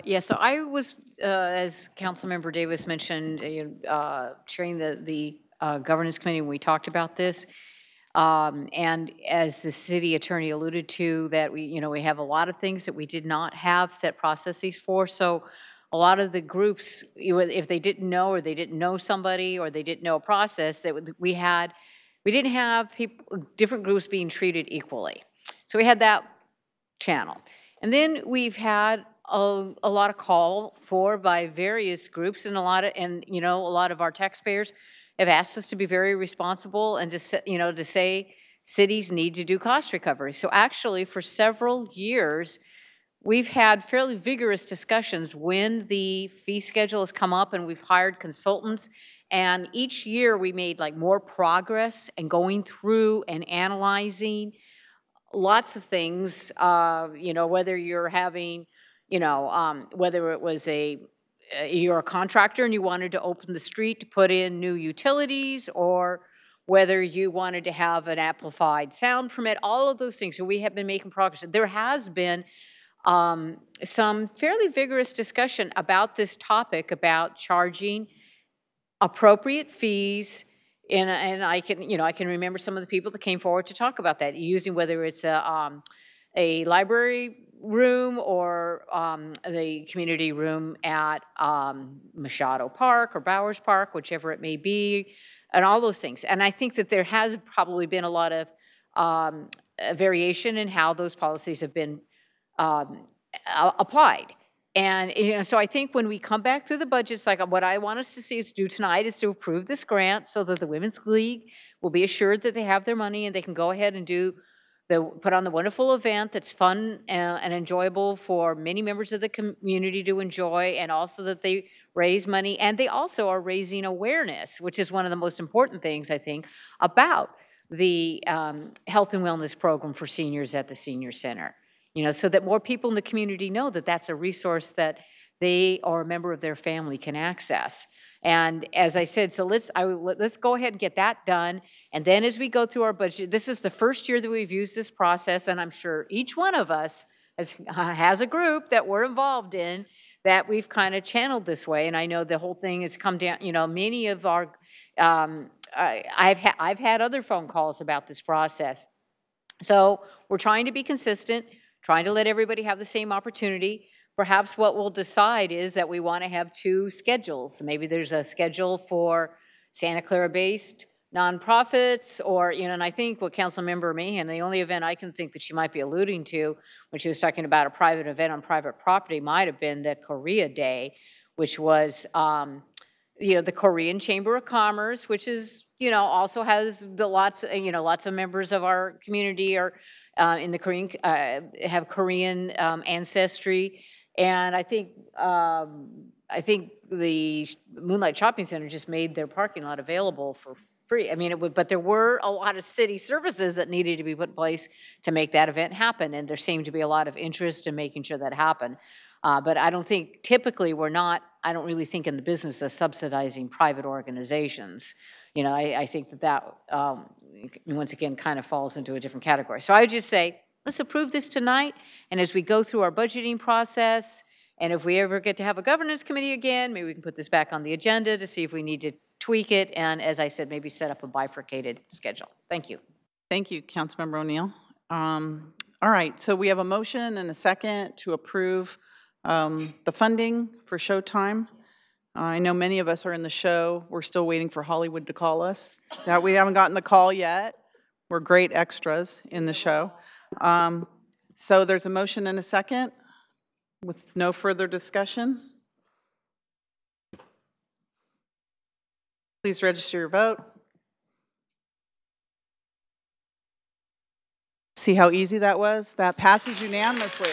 Yeah, so I was, as Councilmember Davis mentioned, chairing the governance committee when we talked about this. And as the city attorney alluded to, that we have a lot of things that we did not have set processes for. So a lot of the groups, if they didn't know, or they didn't know somebody, or they didn't know a process, that we didn't have different groups being treated equally. So we had that channel. And then we've had a lot of call for by various groups, and a lot of our taxpayers have asked us to be very responsible and to say cities need to do cost recovery. So actually, for several years, we've had fairly vigorous discussions when the fee schedule has come up, and we've hired consultants. And each year we made more progress and going through and analyzing lots of things, whether you're having, whether it was you're a contractor and you wanted to open the street to put in new utilities, or whether you wanted to have an amplified sound permit, all of those things. So we have been making progress. There has been some fairly vigorous discussion about this topic, about charging appropriate fees. And I can remember some of the people that came forward to talk about that, using whether it's a library room or the community room at Machado Park or Bowers Park, whichever it may be, and all those things. And I think that there has probably been a lot of variation in how those policies have been applied. And so I think when we come back through the budgets, like what I want us to see is do tonight is to approve this grant so that the Women's League will be assured that they have their money and they can go ahead and put on the wonderful event that's fun and enjoyable for many members of the community to enjoy, and also that they raise money. And they also are raising awareness, which is one of the most important things, I think, about the health and wellness program for seniors at the Senior Center. So that more people in the community know that that's a resource that they or a member of their family can access. And as I said, so let's go ahead and get that done. And then as we go through our budget, this is the first year that we've used this process, and I'm sure each one of us has a group that we're involved in that we've kind of channeled this way. And I know the whole thing has come down, many of our, I've had other phone calls about this process. So we're trying to be consistent, trying to let everybody have the same opportunity. Perhaps what we'll decide is that we want to have two schedules. Maybe there's a schedule for Santa Clara-based nonprofits, or, and I think what Councilmember Mahan, the only event I can think that she might be alluding to when she was talking about a private event on private property might have been the Korea Day, which was the Korean Chamber of Commerce, which is, also has lots of members of our community are in the Korean, have Korean ancestry. And I think the Moonlight Shopping Center just made their parking lot available for free. I mean, but there were a lot of city services that needed to be put in place to make that event happen. And there seemed to be a lot of interest in making sure that happened. But I don't think, typically, I don't really think in the business of subsidizing private organizations. I think that once again, kind of falls into a different category. So I would just say, let's approve this tonight. And as we go through our budgeting process, and if we ever get to have a governance committee again, maybe we can put this back on the agenda to see if we need to tweak it. And as I said, maybe set up a bifurcated schedule. Thank you. Thank you, Councilmember O'Neill. All right, so we have a motion and a second to approve the funding for Showtime. I know many of us are in the show. We're still waiting for Hollywood to call us. That we haven't gotten the call yet. We're great extras in the show. So there's a motion and a second with no further discussion. Please register your vote. See how easy that was? That passes unanimously.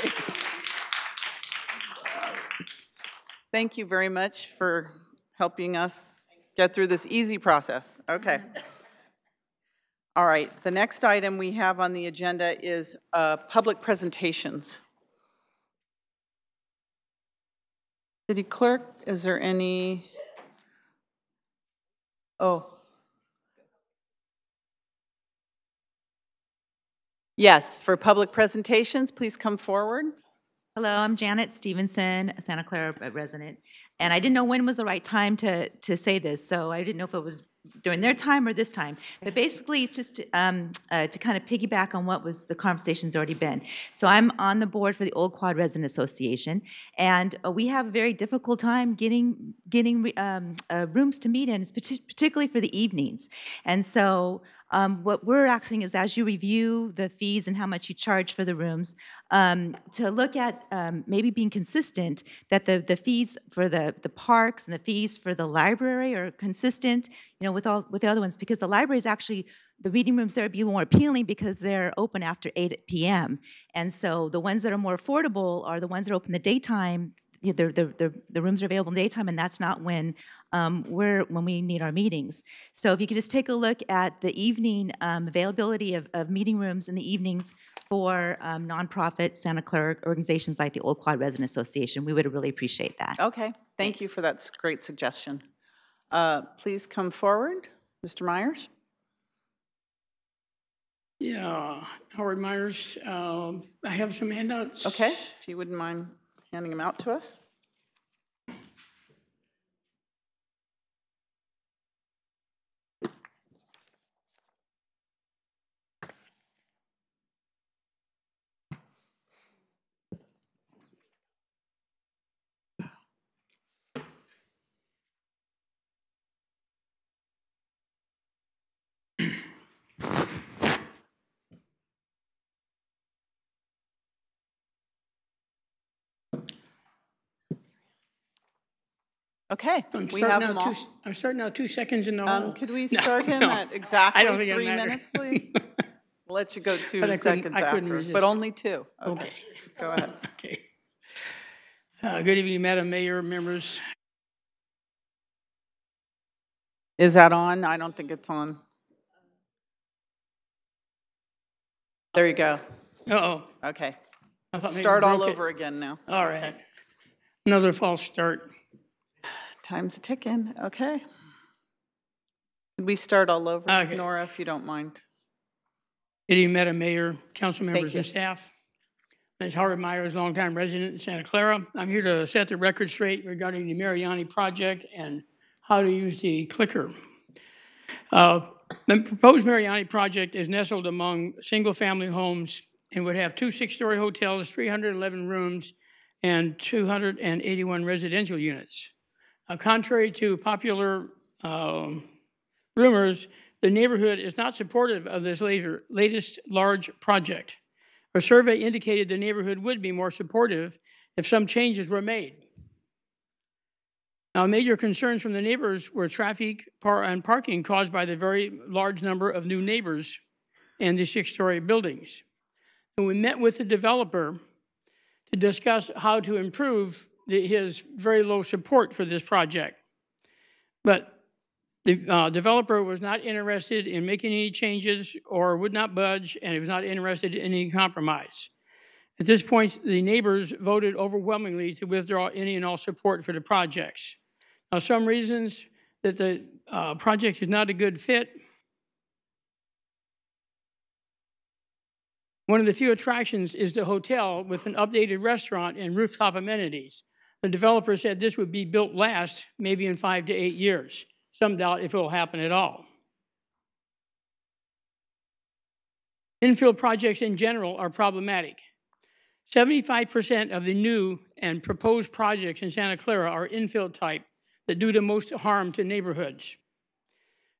Thank you very much for helping us get through this easy process. Okay. All right, the next item we have on the agenda is public presentations. City Clerk, is there any? Oh. Yes, for public presentations, please come forward. Hello, I'm Janet Stevenson, a Santa Clara resident, and I didn't know when was the right time to say this, so I didn't know if it was during their time or this time. But basically, it's just to kind of piggyback on what was the conversation's already been. So I'm on the board for the Old Quad Resident Association, and we have a very difficult time getting rooms to meet in, particularly for the evenings. And so what we're asking is, as you review the fees and how much you charge for the rooms, to look at maybe being consistent, that the fees for the parks and the fees for the library are consistent, with the other ones, because the library is actually, the reading rooms there would be more appealing because they're open after 8 p.m. And so the ones that are more affordable are the ones that are open in the daytime. The rooms are available in the daytime, and that's not when we need our meetings. So if you could just take a look at the evening availability of meeting rooms in the evenings for nonprofit Santa Clara organizations like the Old Quad Resident Association, we would really appreciate that. Okay, thank you for that great suggestion. Please come forward, Mr. Myers. Yeah, Howard Myers. I have some handouts. Okay, if you wouldn't mind handing them out to us. Okay, we have them all. I'm starting out 2 seconds in the hole. Could we start him at exactly 3 matter. minutes, please? We'll let you go 2 But seconds I couldn't after, resist. but only 2. Okay, go ahead. Okay. Good evening, Madam Mayor, members. Is that on? I don't think it's on. There you go. Uh-oh. Okay. I thought maybe Start all broke it. over again now. All right. Another false start. Time's a-ticking. Okay. Could we start all over, Okay. Nora, if you don't mind? Good evening, Madam Mayor, council members you. and staff. As Howard Myers, longtime resident in Santa Clara, I'm here to set the record straight regarding the Mariani project and how to use the clicker. The proposed Mariani project is nestled among single-family homes and would have 2 6-story hotels, 311 rooms, and 281 residential units. Contrary to popular rumors, the neighborhood is not supportive of this latest large project. A survey indicated the neighborhood would be more supportive if some changes were made. Now, major concerns from the neighbors were traffic and parking caused by the very large number of new neighbors and the 6-story buildings. And we met with the developer to discuss how to improve his very low support for this project. But the developer was not interested in making any changes or would not budge, and he was not interested in any compromise. At this point, the neighbors voted overwhelmingly to withdraw any and all support for the projects. Now, some reasons that the project is not a good fit. One of the few attractions is the hotel with an updated restaurant and rooftop amenities. The developer said this would be built last maybe in 5 to 8 years. Some doubt if it will happen at all. Infill projects in general are problematic. 75% of the new and proposed projects in Santa Clara are infill type that do the most harm to neighborhoods.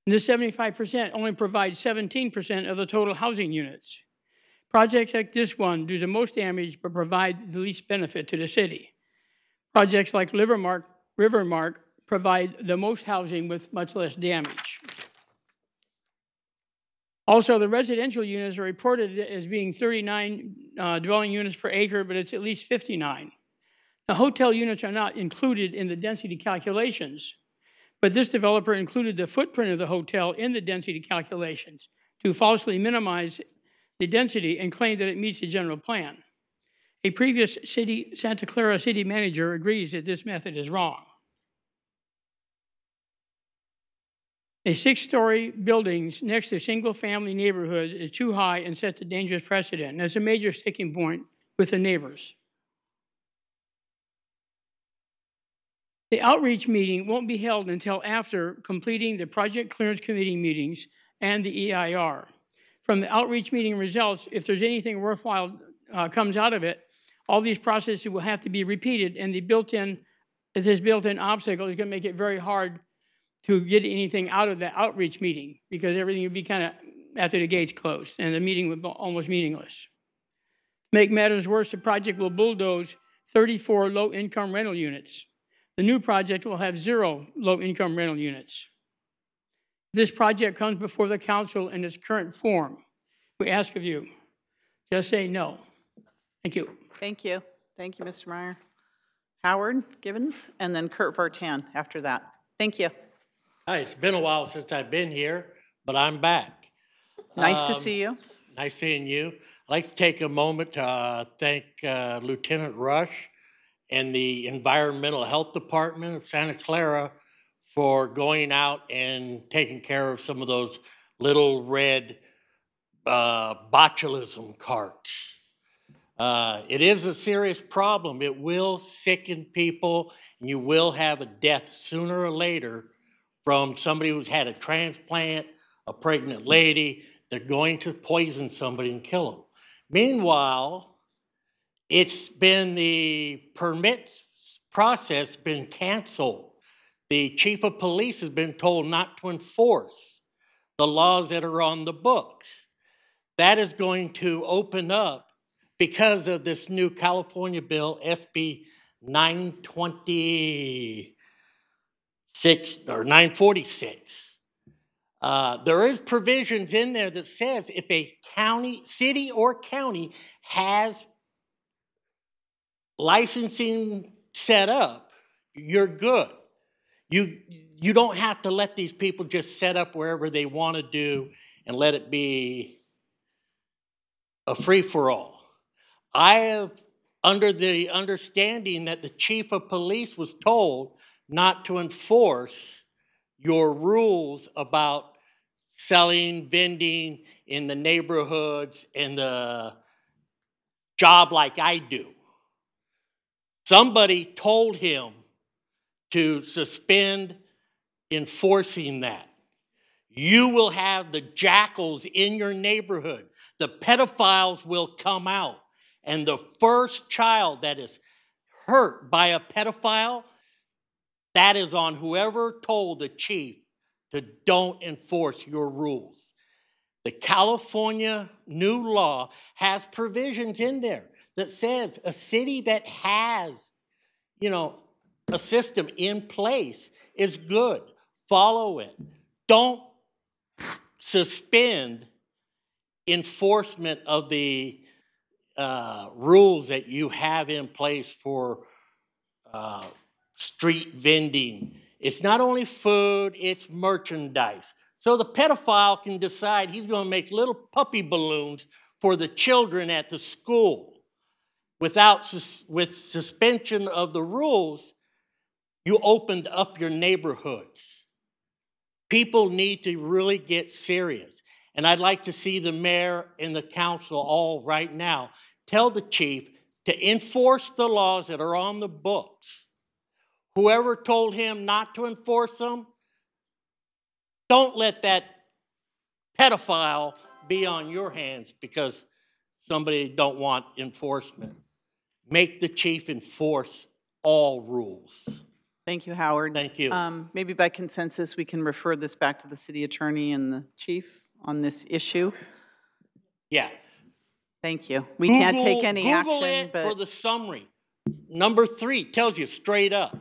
And this 75% only provides 17% of the total housing units. Projects like this one do the most damage but provide the least benefit to the city. Projects like Rivermark provide the most housing with much less damage. Also, the residential units are reported as being 39 dwelling units per acre, but it's at least 59. The hotel units are not included in the density calculations, but this developer included the footprint of the hotel in the density calculations to falsely minimize the density and claim that it meets the general plan. A previous Santa Clara city manager agrees that this method is wrong. A 6-story building next to single-family neighborhoods is too high and sets a dangerous precedent. And that's a major sticking point with the neighbors. The outreach meeting won't be held until after completing the Project Clearance Committee meetings and the EIR. From the outreach meeting results, if there's anything worthwhile comes out of it, all these processes will have to be repeated, and this built-in obstacle is going to make it very hard to get anything out of the outreach meeting because everything would be kind of after the gates closed, and the meeting would be almost meaningless. To make matters worse, the project will bulldoze 34 low-income rental units. The new project will have 0 low-income rental units. If this project comes before the council in its current form, we ask of you, just say no. Thank you. Thank you. Thank you, Mr. Meyer. Howard Gibbons, and then Kurt Vartan after that. Thank you. Hi, it's been a while since I've been here, but I'm back. Nice to see you. Nice seeing you. I'd like to take a moment to thank Lieutenant Rush and the Environmental Health Department of Santa Clara for going out and taking care of some of those little red botulism carts. It is a serious problem. It will sicken people, and you will have a death sooner or later from somebody who's had a transplant, a pregnant lady. They're going to poison somebody and kill them. Meanwhile, it's been the permit process been canceled. The chief of police has been told not to enforce the laws that are on the books. That is going to open up because of this new California bill, SB 926 or 946. There is provisions in there that says if a county, city or county has licensing set up, you're good. You don't have to let these people just set up wherever they want to do and let it be a free-for-all. I have under the understanding that the chief of police was told not to enforce your rules about selling, vending in the neighborhoods and the job like I do. Somebody told him to suspend enforcing that. You will have the jackals in your neighborhood. The pedophiles will come out. And the first child that is hurt by a pedophile, that is on whoever told the chief to don't enforce your rules. The California new law has provisions in there that says a city that has, a system in place is good. Follow it. Don't suspend enforcement of the rules that you have in place for street vending. It's not only food, it's merchandise. So the pedophile can decide he's going to make little puppy balloons for the children at the school. With suspension of the rules, you opened up your neighborhoods. People need to really get serious. And I'd like to see the mayor and the council all right now tell the chief to enforce the laws that are on the books. Whoever told him not to enforce them, don't let that pedophile be on your hands because somebody don't want enforcement. Make the chief enforce all rules. Thank you, Howard. Thank you. Maybe by consensus, we can refer this back to the city attorney and the chief on this issue. Yeah. Thank you. We can't take any Google action, it but for the summary. Number 3 tells you straight up.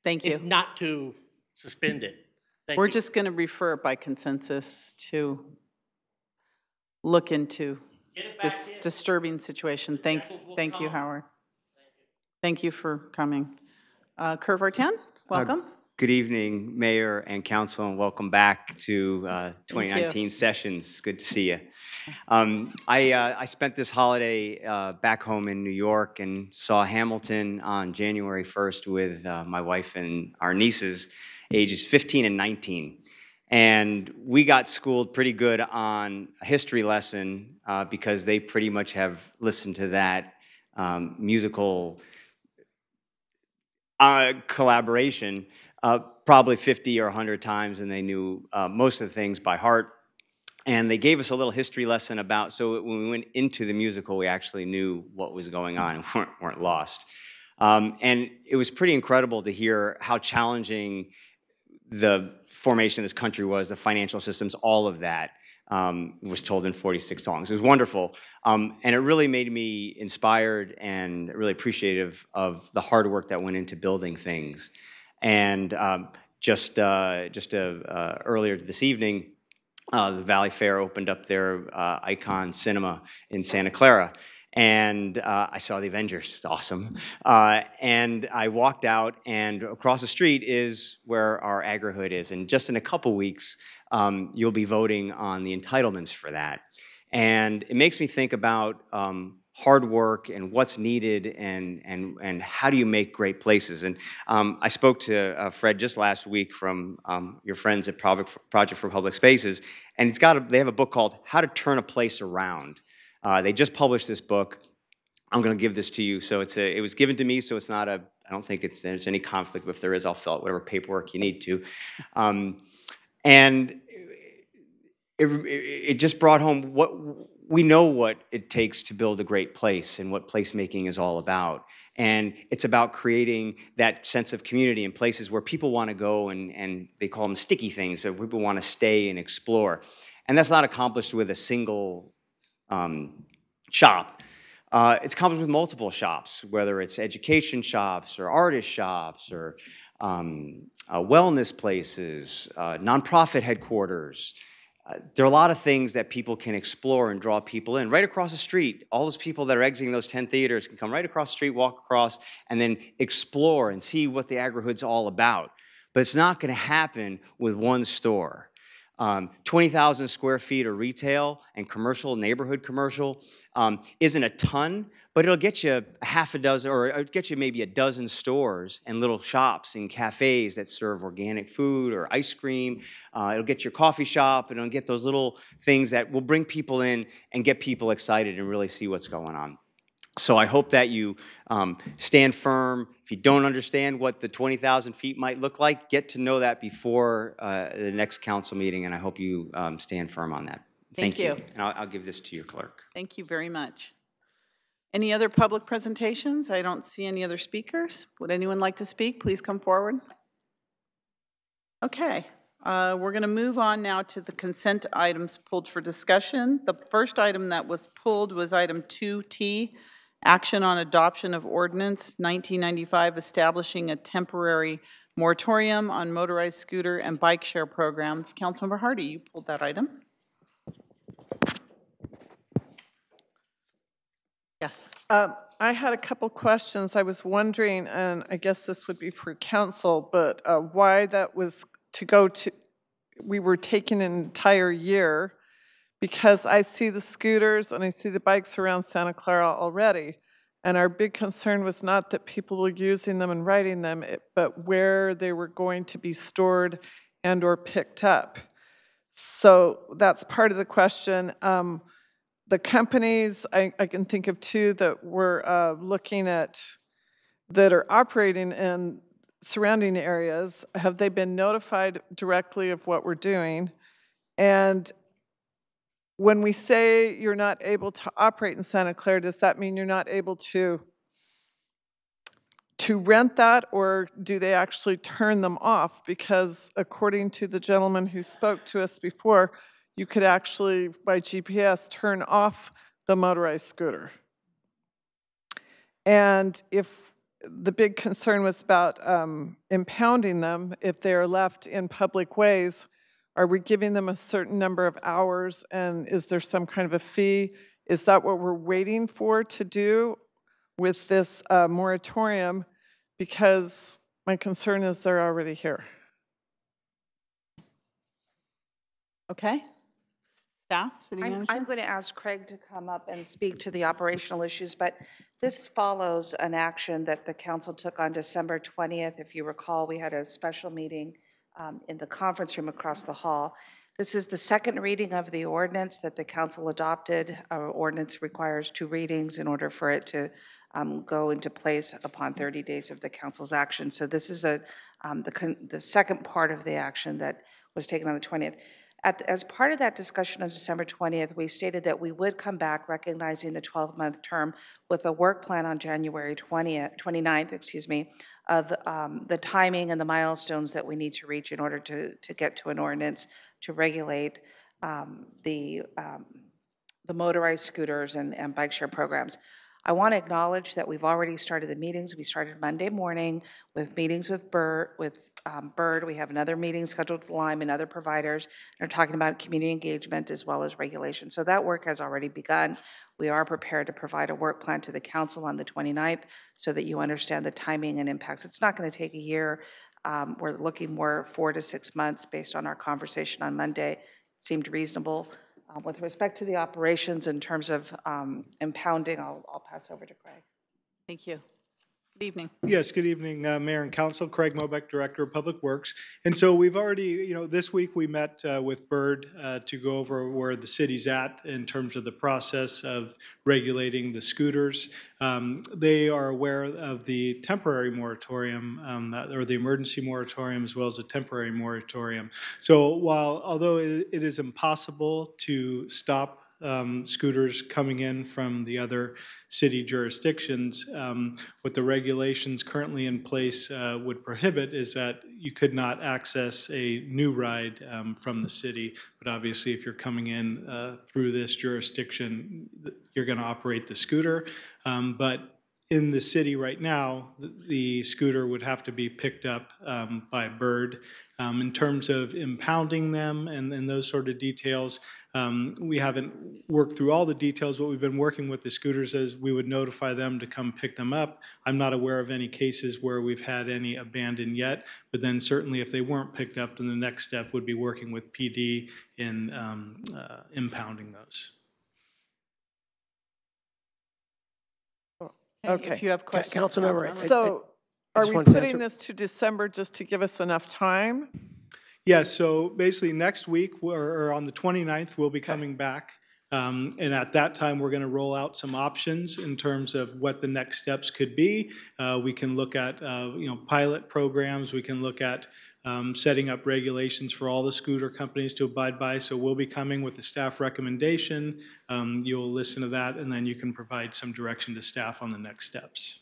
thank you. It's not to suspend it. Thank We're you. just going to refer it by consensus to look into this disturbing situation. Thank you, Howard. Thank you for coming. Kurt Vartan, welcome. Good evening, Mayor and Council, and welcome back to 2019 sessions. Good to see you. I spent this holiday back home in New York and saw Hamilton on January 1st with my wife and our nieces, ages 15 and 19. And we got schooled pretty good on a history lesson because they pretty much have listened to that musical collaboration probably 50 or 100 times, and they knew most of the things by heart. And they gave us a little history lesson about, so when we went into the musical, we actually knew what was going on and weren't lost. And it was pretty incredible to hear how challenging the formation of this country was, the financial systems, all of that was told in 46 songs. It was wonderful. And it really made me inspired and really appreciative of the hard work that went into building things. And earlier this evening, the Valley Fair opened up their Icon Cinema in Santa Clara. And I saw the Avengers. It's awesome. And I walked out, and across the street is where our agri-hood is. And just in a couple weeks, you'll be voting on the entitlements for that. And it makes me think about hard work and what's needed and how do you make great places. And I spoke to Fred just last week from your friends at Project for Public Spaces, and they have a book called How to Turn a Place Around. They just published this book. I'm going to give this to you. So it was given to me, so it's not I don't think there's any conflict. If there is, I'll fill out whatever paperwork you need to. And it just brought home we know what it takes to build a great place and what placemaking is all about. And it's about creating that sense of community in places where people want to go and they call them sticky things, so people want to stay and explore. And that's not accomplished with a single shop. It's accomplished with multiple shops, whether it's education shops or artist shops or wellness places, nonprofit headquarters. There are a lot of things that people can explore and draw people in. Right across the street, all those people that are exiting those 10 theaters can come right across the street, walk across, and then explore and see what the agri-hood's all about. But it's not going to happen with one store. 20,000 square feet of retail and commercial, neighborhood commercial, isn't a ton, but it'll get you a half a dozen, or it'll get you maybe a dozen stores and little shops and cafes that serve organic food or ice cream. It'll get your coffee shop, and it'll get those little things that will bring people in and get people excited and really see what's going on. So I hope that you stand firm. If you don't understand what the 20,000 feet might look like, get to know that before the next council meeting, and I hope you stand firm on that. Thank you. And I'll give this to your clerk. Thank you very much. Any other public presentations? I don't see any other speakers. Would anyone like to speak? Please come forward. Okay. We're going to move on now to the consent items pulled for discussion. The first item that was pulled was item 2T, Action on adoption of ordinance 1995 establishing a temporary moratorium on motorized scooter and bike share programs. Councilmember Hardy, you pulled that item. Yes. I had a couple questions. I was wondering, and I guess this would be for council, but why that was to go to, we were taking an entire year, because I see the scooters and I see the bikes around Santa Clara already. And our big concern was not that people were using them and riding them, but where they were going to be stored and or picked up. So that's part of the question. The companies, I can think of two that we're looking at that are operating in surrounding areas. Have they been notified directly of what we're doing? And when we say you're not able to operate in Santa Clara, does that mean you're not able to rent that, or do they actually turn them off? Because according to the gentleman who spoke to us before, you could actually, by GPS, turn off the motorized scooter. And if the big concern was about impounding them, if they're left in public ways, are we giving them a certain number of hours, and is there some kind of a fee? Is that what we're waiting for to do with this moratorium? Because my concern is they're already here. Okay. Staff, city manager? I'm going to ask Craig to come up and speak to the operational issues, but this follows an action that the council took on December 20th. If you recall, we had a special meeting in the conference room across the hall. This is the second reading of the ordinance that the council adopted. Our ordinance requires 2 readings in order for it to go into place upon 30 days of the council's action. So this is the second part of the action that was taken on the 20th. As part of that discussion on December 20th, we stated that we would come back recognizing the 12-month term with a work plan on January 29th, of the timing and the milestones that we need to reach in order to get to an ordinance to regulate the motorized scooters and bike share programs. I want to acknowledge that we've already started the meetings. We started Monday morning with meetings with Bird. We have another meeting scheduled with Lime and other providers. They're talking about community engagement as well as regulation. So that work has already begun. We are prepared to provide a work plan to the council on the 29th so that you understand the timing and impacts. It's not going to take a year. We're looking more 4 to 6 months based on our conversation on Monday. It seemed reasonable. With respect to the operations in terms of impounding, I'll pass over to Craig. Thank you. Good evening. Yes, good evening, Mayor and Council. Craig Mobeck, Director of Public Works. And so we've already, this week we met with Bird to go over where the city's at in terms of the process of regulating the scooters. They are aware of the temporary moratorium, or the emergency moratorium, as well as the temporary moratorium. So although it is impossible to stop scooters coming in from the other city jurisdictions, what the regulations currently in place would prohibit is that you could not access a new ride from the city. But obviously, if you're coming in through this jurisdiction, you're going to operate the scooter. But in the city right now, the scooter would have to be picked up by Bird. In terms of impounding them and those sort of details, we haven't worked through all the details. What we've been working with the scooters is we would notify them to come pick them up. I'm not aware of any cases where we've had any abandoned yet, but then certainly if they weren't picked up, then the next step would be working with PD in impounding those. Okay. If you have questions, Councilmember, so are we putting this to December just to give us enough time? Yes, so basically next week, or on the 29th, we'll be coming back. And at that time, we're going to roll out some options in terms of what the next steps could be. We can look at pilot programs. We can look at setting up regulations for all the scooter companies to abide by. So we'll be coming with a staff recommendation. You'll listen to that, and then you can provide some direction to staff on the next steps.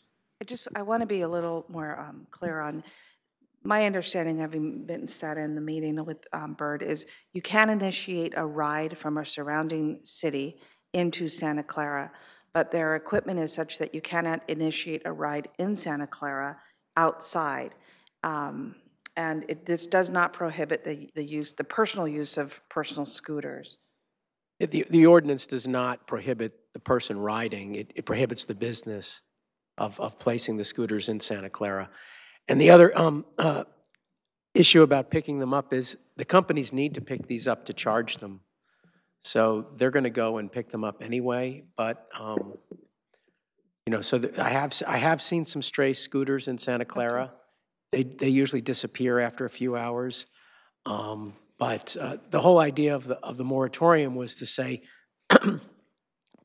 I want to be a little more clear on my understanding, having sat in the meeting with Bird, is you can initiate a ride from a surrounding city into Santa Clara, but their equipment is such that you cannot initiate a ride in Santa Clara outside. And this does not prohibit the personal use of personal scooters. The ordinance does not prohibit the person riding. It prohibits the business of placing the scooters in Santa Clara. And the other issue about picking them up is the companies need to pick these up to charge them. So they're going to go and pick them up anyway. But you know, so I have seen some stray scooters in Santa Clara. They usually disappear after a few hours. But the whole idea of the moratorium was to say,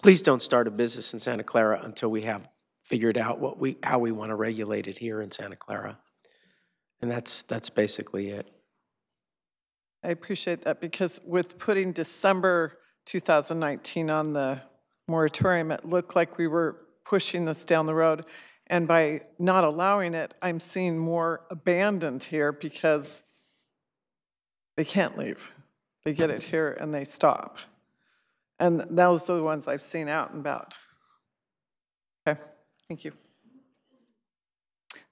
please don't start a business in Santa Clara until we have figured out how we want to regulate it here in Santa Clara. And that's basically it. I appreciate that, because with putting December 2019 on the moratorium, it looked like we were pushing this down the road. And by not allowing it, I'm seeing more abandoned here because they can't leave. They get it here and they stop. And those are the ones I've seen out and about. Okay, thank you.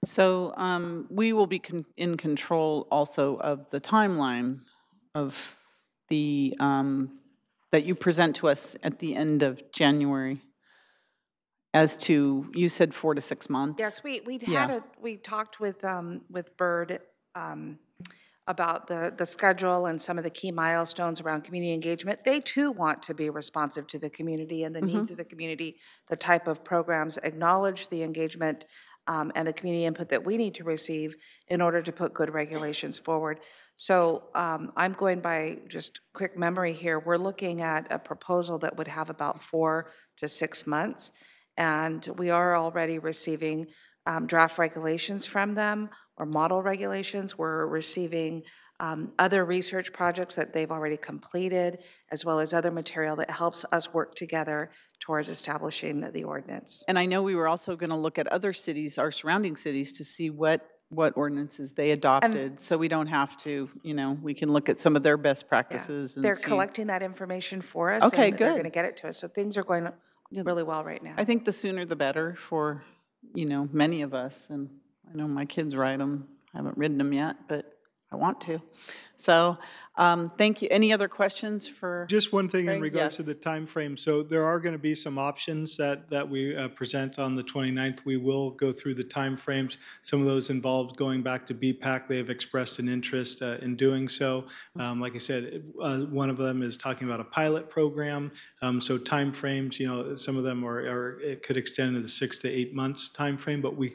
So we will be in control also of the timeline of the, that you present to us at the end of January. As to, you said 4 to 6 months? Yes, we talked with Bird about the schedule and some of the key milestones around community engagement. They too want to be responsive to the community and the needs of the community, the type of programs, acknowledge the engagement and the community input that we need to receive in order to put good regulations forward. So I'm going by just quick memory here. We're looking at a proposal that would have about 4 to 6 months. And we are already receiving draft regulations from them, or model regulations. We're receiving other research projects that they've already completed, as well as other material that helps us work together towards establishing the ordinance. And I know we were also going to look at other cities, our surrounding cities, to see what ordinances they adopted, so we don't have to, you know, we can look at some of their best practices. Yeah. And they're see. Collecting that information for us. Okay, and good. They're going to get it to us. So things are going really well right now. I think the sooner the better for, you know, many of us. And I know my kids ride them. I haven't ridden them yet, but I want to. So thank you. Any other questions for? Just one thing Craig? in regards Yes. to the time frame. So there are going to be some options that we present on the 29th. We will go through the time frames. Some of those involved going back to BPAC. They have expressed an interest in doing so. Like I said, one of them is talking about a pilot program. So time frames, you know, some of them are it could extend into the 6 to 8 months time frame, but we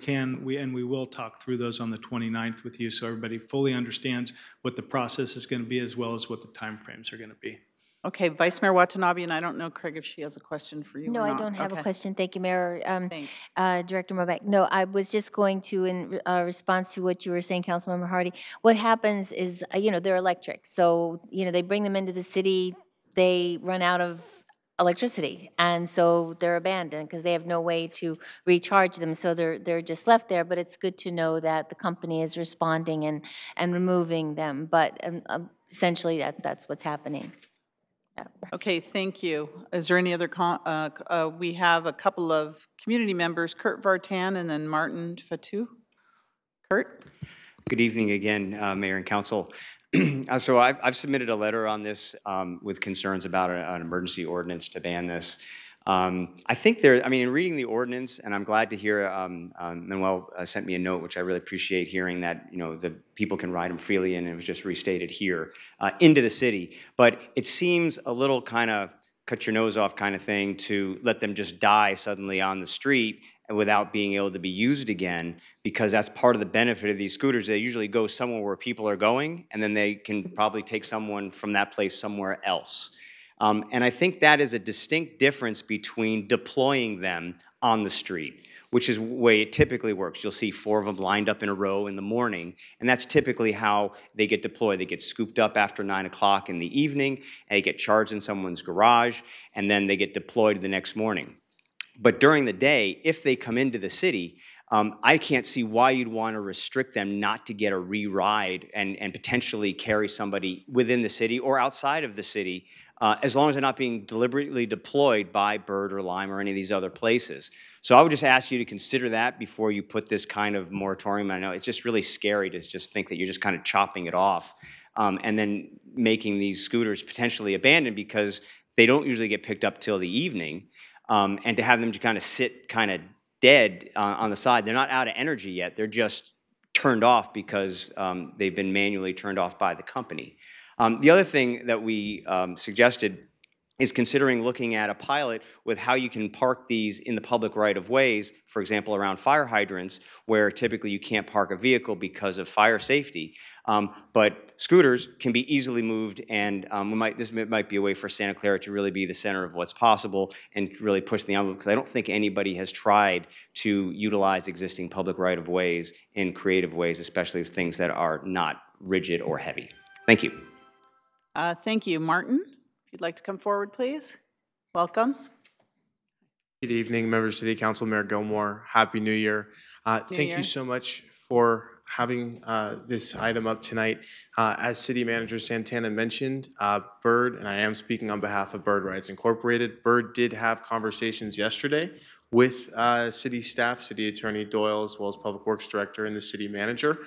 will talk through those on the 29th with you, so everybody fully understands what the process is going to be, as well as what the timeframes are going to be. Okay, Vice Mayor Watanabe, and I don't know, Craig, if she has a question for you. No, or I not. don't have Okay. a question. Thank you, Mayor. Thanks. Director Mobeck. No, I was just going to, in response to what you were saying, Councilmember Hardy, what happens is, you know, they're electric. So, you know, they bring them into the city, they run out of electricity, and so they're abandoned because they have no way to recharge them. So they're just left there. But it's good to know that the company is responding and removing them. But essentially, that's what's happening. Yeah. Okay, thank you. Is there any other, we have a couple of community members, Kurt Vartan and then Martin Fatou. Kurt? Good evening again, Mayor and Council. So I've submitted a letter on this with concerns about an emergency ordinance to ban this. I think in reading the ordinance, and I'm glad to hear Manuel sent me a note, which I really appreciate hearing, that, you know, the people can ride them freely, and it was just restated here into the city. But it seems a little kind of cut your nose off kind of thing to let them just die suddenly on the street without being able to be used again, because that's part of the benefit of these scooters. They usually go somewhere where people are going, and then they can probably take someone from that place somewhere else. And I think that is a distinct difference between deploying them on the street, which is the way it typically works. You'll see 4 of them lined up in a row in the morning, and that's typically how they get deployed. They get scooped up after 9 o'clock in the evening, and they get charged in someone's garage, and then they get deployed the next morning. But during the day, if they come into the city, I can't see why you'd want to restrict them not to get a re-ride and potentially carry somebody within the city or outside of the city as long as they're not being deliberately deployed by Bird or Lime or any of these other places. So I would just ask you to consider that before you put this kind of moratorium. I know it's just really scary to just think that you're just kind of chopping it off and then making these scooters potentially abandoned because they don't usually get picked up till the evening, and to have them to kind of sit kind of dead on the side. They're not out of energy yet. They're just turned off because they've been manually turned off by the company. The other thing that we suggested is considering looking at a pilot with how you can park these in the public right-of-ways, for example, around fire hydrants, where typically you can't park a vehicle because of fire safety. But scooters can be easily moved, and this might be a way for Santa Clara to really be the center of what's possible and really push the envelope, because I don't think anybody has tried to utilize existing public right-of-ways in creative ways, especially with things that are not rigid or heavy. Thank you. Thank you. Martin, if you'd like to come forward, please. Welcome. Good evening, members of City Council, Mayor Gilmore. Happy New Year. Thank you so much for having this item up tonight. As City Manager Santana mentioned, Bird, and I am speaking on behalf of Bird Rights Incorporated, Bird did have conversations yesterday with city staff, City Attorney Doyle, as well as Public Works Director and the City Manager.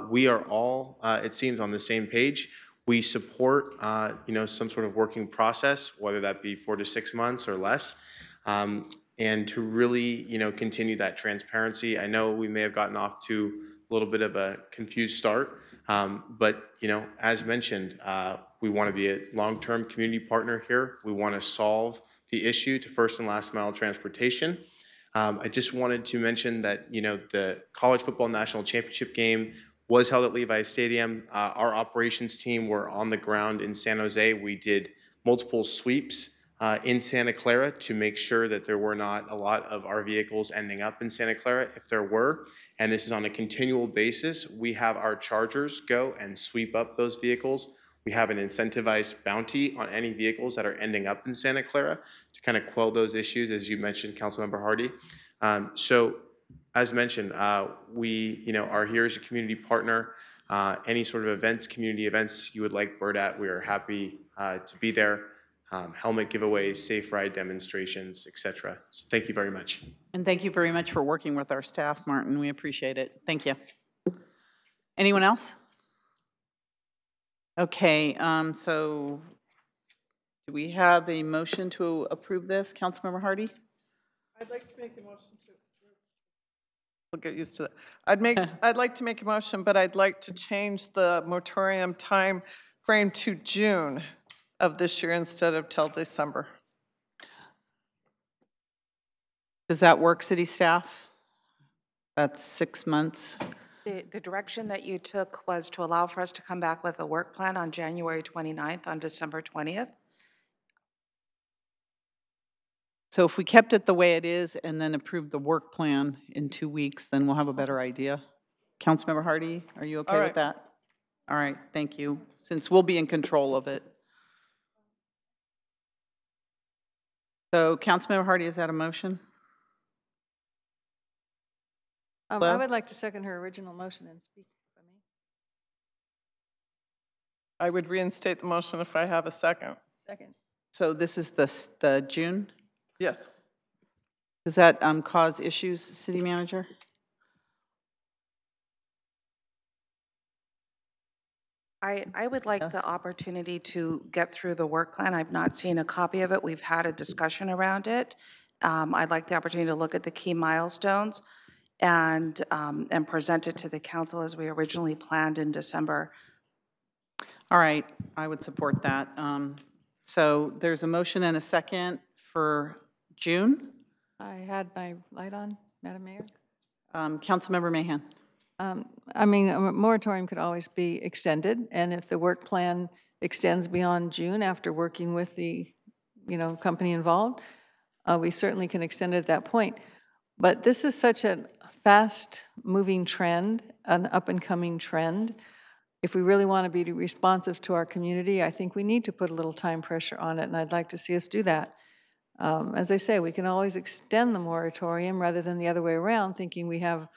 We are all, it seems, on the same page. We support, some sort of working process, whether that be 4 to 6 months or less, and to really, continue that transparency. I know we may have gotten off to a little bit of a confused start, but, as mentioned, we want to be a long-term community partner here. We want to solve the issue to first and last mile transportation. I just wanted to mention that, the College Football National Championship game was held at Levi Stadium. Our operations team were on the ground in San Jose. We did multiple sweeps in Santa Clara to make sure that there were not a lot of our vehicles ending up in Santa Clara. If there were, and this is on a continual basis, we have our chargers go and sweep up those vehicles. We have an incentivized bounty on any vehicles that are ending up in Santa Clara to kind of quell those issues, as you mentioned, Councilmember Hardy. So, as mentioned, we are here as a community partner. Any sort of events, community events you would like Bird at, we are happy to be there. Helmet giveaways, safe ride demonstrations, etc. So thank you very much. And thank you very much for working with our staff, Martin. We appreciate it. Thank you. Anyone else? Okay, so do we have a motion to approve this? Councilmember Hardy? I'd like to make a motion to. We'll get used to that. I'd like to make a motion, but I'd like to change the moratorium time frame to June of this year instead of till December. Does that work, city staff? That's 6 months. The direction that you took was to allow for us to come back with a work plan on January 29th, on December 20th. So if we kept it the way it is and then approved the work plan in 2 weeks, then we'll have a better idea. Councilmember Hardy, are you okay with that? All right, thank you. Since we'll be in control of it. So Councilmember Hardy, is that a motion? I would like to second her original motion and speak for me. I would reinstate the motion if I have a second. Second. So this is the June? Yes. Does that cause issues, city manager? I would like the opportunity to get through the work plan. I've not seen a copy of it. We've had a discussion around it. I'd like the opportunity to look at the key milestones and present it to the council as we originally planned in December. All right, I would support that. So there's a motion and a second for June. I had my light on, Madam Mayor. Councilmember Mahan. I mean, a moratorium could always be extended, and if the work plan extends beyond June after working with the, company involved, we certainly can extend it at that point. But this is such a fast-moving trend, an up-and-coming trend. If we really want to be responsive to our community, I think we need to put a little time pressure on it, and I'd like to see us do that. As I say, we can always extend the moratorium rather than the other way around, thinking we have,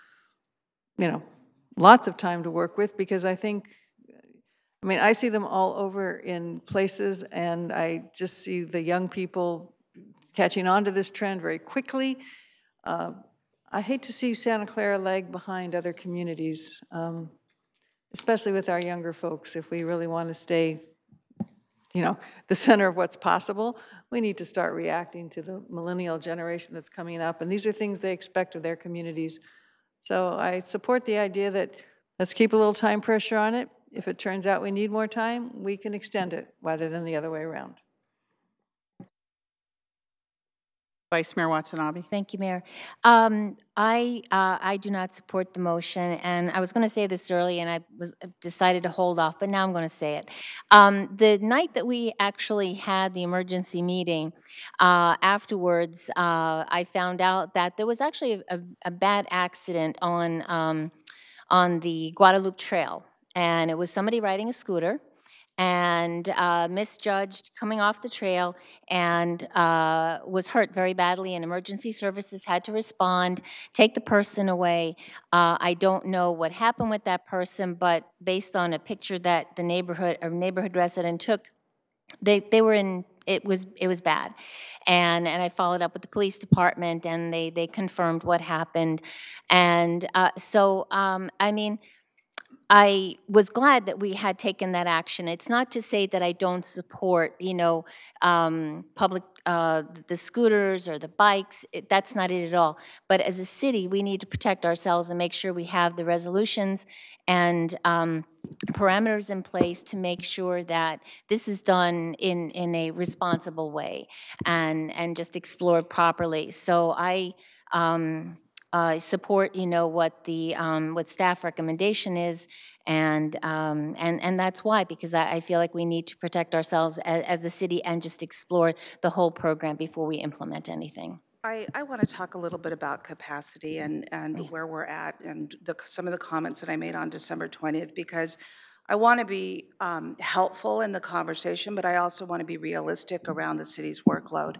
lots of time to work with, because I think I mean, I see them all over in places, and I just see the young people catching on to this trend very quickly. I hate to see Santa Clara lag behind other communities, especially with our younger folks. If we really want to stay, you know, the center of what's possible, we need to start reacting to the millennial generation that's coming up. And these are things they expect of their communities. So I support the idea that let's keep a little time pressure on it. If it turns out we need more time, we can extend it rather than the other way around. Vice Mayor Watanabe. Thank you, Mayor. I do not support the motion, and I was going to say this early, and I decided to hold off, but now I'm going to say it. The night that we actually had the emergency meeting, afterwards, I found out that there was actually a bad accident on the Guadalupe Trail, and it was somebody riding a scooter and misjudged coming off the trail and was hurt very badly, and emergency services had to respond, take the person away. I don't know what happened with that person, but based on a picture that the neighborhood resident took, they were in, it was bad. And I followed up with the police department, and they confirmed what happened. And I mean, I was glad that we had taken that action. It's not to say that I don't support, you know, public, the scooters or the bikes. That's not it at all. But as a city, we need to protect ourselves and make sure we have the resolutions and parameters in place to make sure that this is done in a responsible way and just explored properly. So I support, you know, what the what staff recommendation is, and that's why, because I feel like we need to protect ourselves as a city and just explore the whole program before we implement anything. I want to talk a little bit about capacity and where we're at and some of the comments that I made on December 20th, because I want to be helpful in the conversation, but I also want to be realistic around the city's workload.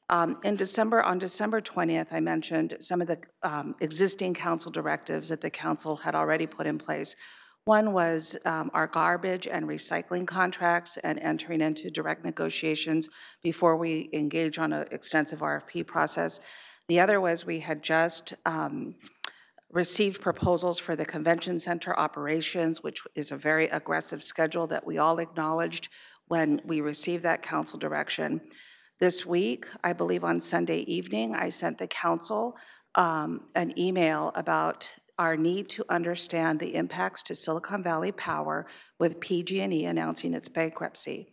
On December 20th, I mentioned some of the existing council directives that the council had already put in place. One was our garbage and recycling contracts and entering into direct negotiations before we engage on an extensive RFP process. The other was we had just received proposals for the convention center operations, which is a very aggressive schedule that we all acknowledged when we received that council direction. This week, I believe on Sunday evening, I sent the council an email about our need to understand the impacts to Silicon Valley Power with PG&E announcing its bankruptcy.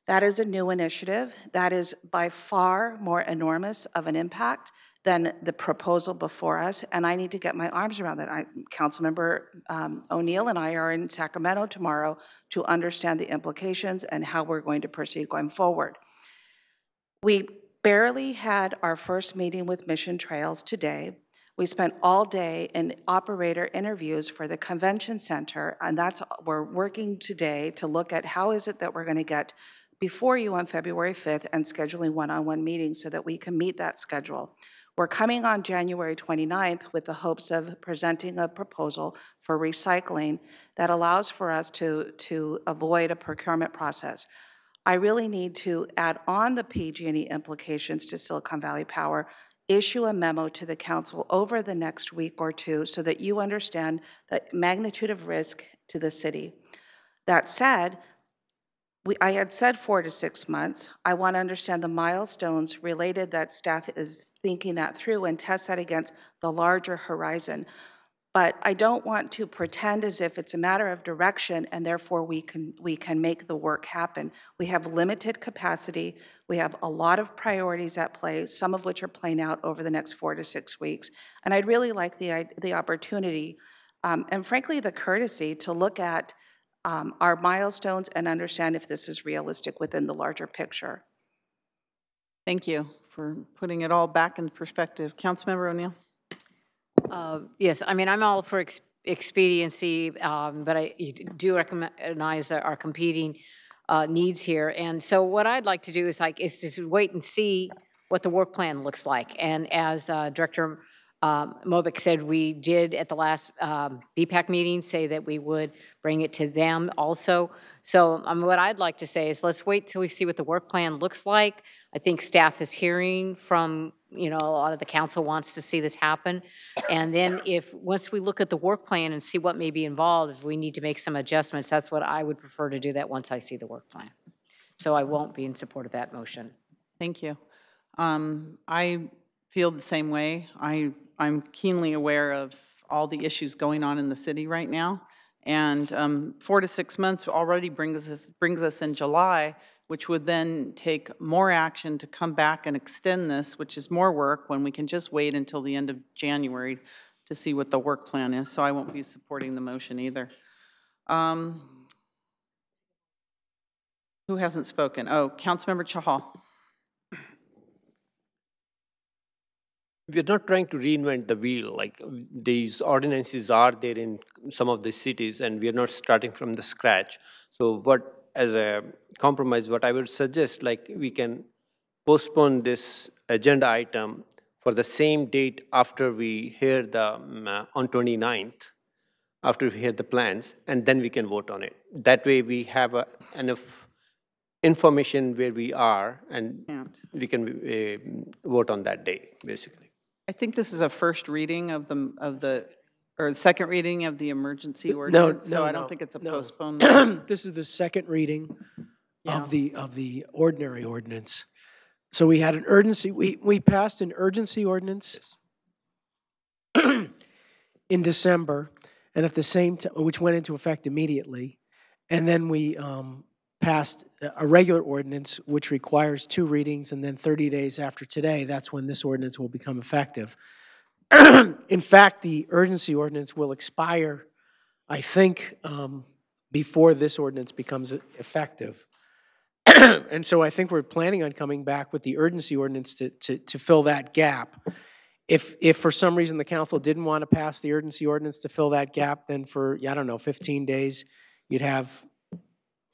That is a new initiative. That is by far more enormous of an impact than the proposal before us, and I need to get my arms around that. Councilmember O'Neill and I are in Sacramento tomorrow to understand the implications and how we're going to proceed going forward. We barely had our first meeting with Mission Trails today. We spent all day in operator interviews for the convention center, and we're working today to look at how is it that we're going to get before you on February 5th and scheduling one-on-one meetings so that we can meet that schedule. We're coming on January 29th with the hopes of presenting a proposal for recycling that allows for us to avoid a procurement process. I really need to add on the PG&E implications to Silicon Valley Power, issue a memo to the council over the next week or two so that you understand the magnitude of risk to the city. That said, I had said 4 to 6 months. I want to understand the milestones related that staff is thinking that through and test that against the larger horizon. But I don't want to pretend as if it's a matter of direction and therefore we can make the work happen. We have limited capacity. We have a lot of priorities at play, some of which are playing out over the next 4 to 6 weeks. And I'd really like the opportunity and frankly the courtesy to look at our milestones and understand if this is realistic within the larger picture. Thank you for putting it all back in perspective. Councilmember O'Neill. Yes, I mean, I'm all for expediency, but I do recognize our competing needs here. And so what I'd like to do is to wait and see what the work plan looks like. And as Director Mobic said we did at the last BPAC meeting say that we would bring it to them also. So what I'd like to say is let's wait till we see what the work plan looks like. I think staff is hearing from, a lot of the council wants to see this happen. And then once we look at the work plan and see what may be involved, if we need to make some adjustments, that's what I would prefer to do that once I see the work plan. So I won't be in support of that motion. Thank you. I feel the same way. I'm keenly aware of all the issues going on in the city right now. And 4 to 6 months already brings us in July, which would then take more action to come back and extend this, which is more work when we can just wait until the end of January to see what the work plan is. So I won't be supporting the motion either. Who hasn't spoken? Oh, Councilmember Chahal. We're not trying to reinvent the wheel. Like these ordinances are there in some of the cities, and we're not starting from the scratch. So as a compromise, what I would suggest, like we can postpone this agenda item for the same date after we hear on 29th, after we hear the plans, and then we can vote on it. That way we have enough information where we are, and we can vote on that day, basically. I think this is a first reading of the or second reading of the emergency ordinance. So I don't think it's a postponement. This is the second reading of the ordinary ordinance. So we had an urgency. We passed an urgency ordinance in December, and at the same time, which went into effect immediately, and then we passed a regular ordinance which requires 2 readings, and then 30 days after today, that's when this ordinance will become effective. In fact, the urgency ordinance will expire, I think, before this ordinance becomes effective. And so I think we're planning on coming back with the urgency ordinance to fill that gap. If for some reason the council didn't want to pass the urgency ordinance to fill that gap, then for, I don't know, 15 days, you'd have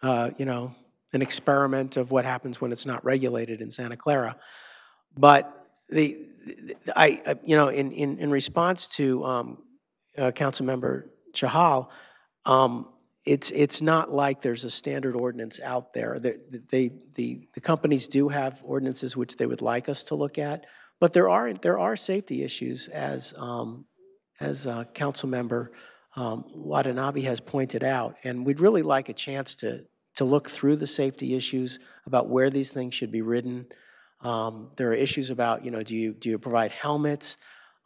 an experiment of what happens when it's not regulated in Santa Clara. But in response to Councilmember Chahal, it's not like there's a standard ordinance out there. The companies do have ordinances which they would like us to look at, but there are safety issues, as Councilmember Watanabe has pointed out, and we'd really like a chance to look through the safety issues about where these things should be ridden. There are issues about, do you provide helmets?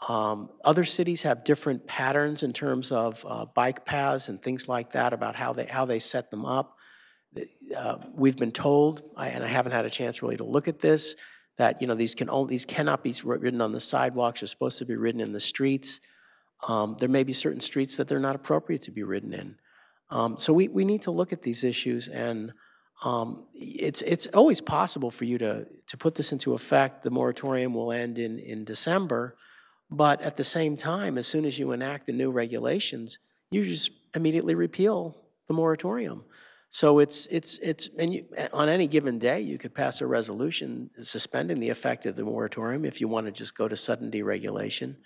Other cities have different patterns in terms of bike paths and things like that about how they set them up. We've been told, and I haven't had a chance really to look at this, that these cannot be ridden on the sidewalks. They're supposed to be ridden in the streets. There may be certain streets that they're not appropriate to be ridden in. So we need to look at these issues, and it's always possible for you to put this into effect. The moratorium will end in December, but at the same time, as soon as you enact the new regulations, you just immediately repeal the moratorium. So on any given day, you could pass a resolution suspending the effect of the moratorium if you want to just go to sudden deregulation.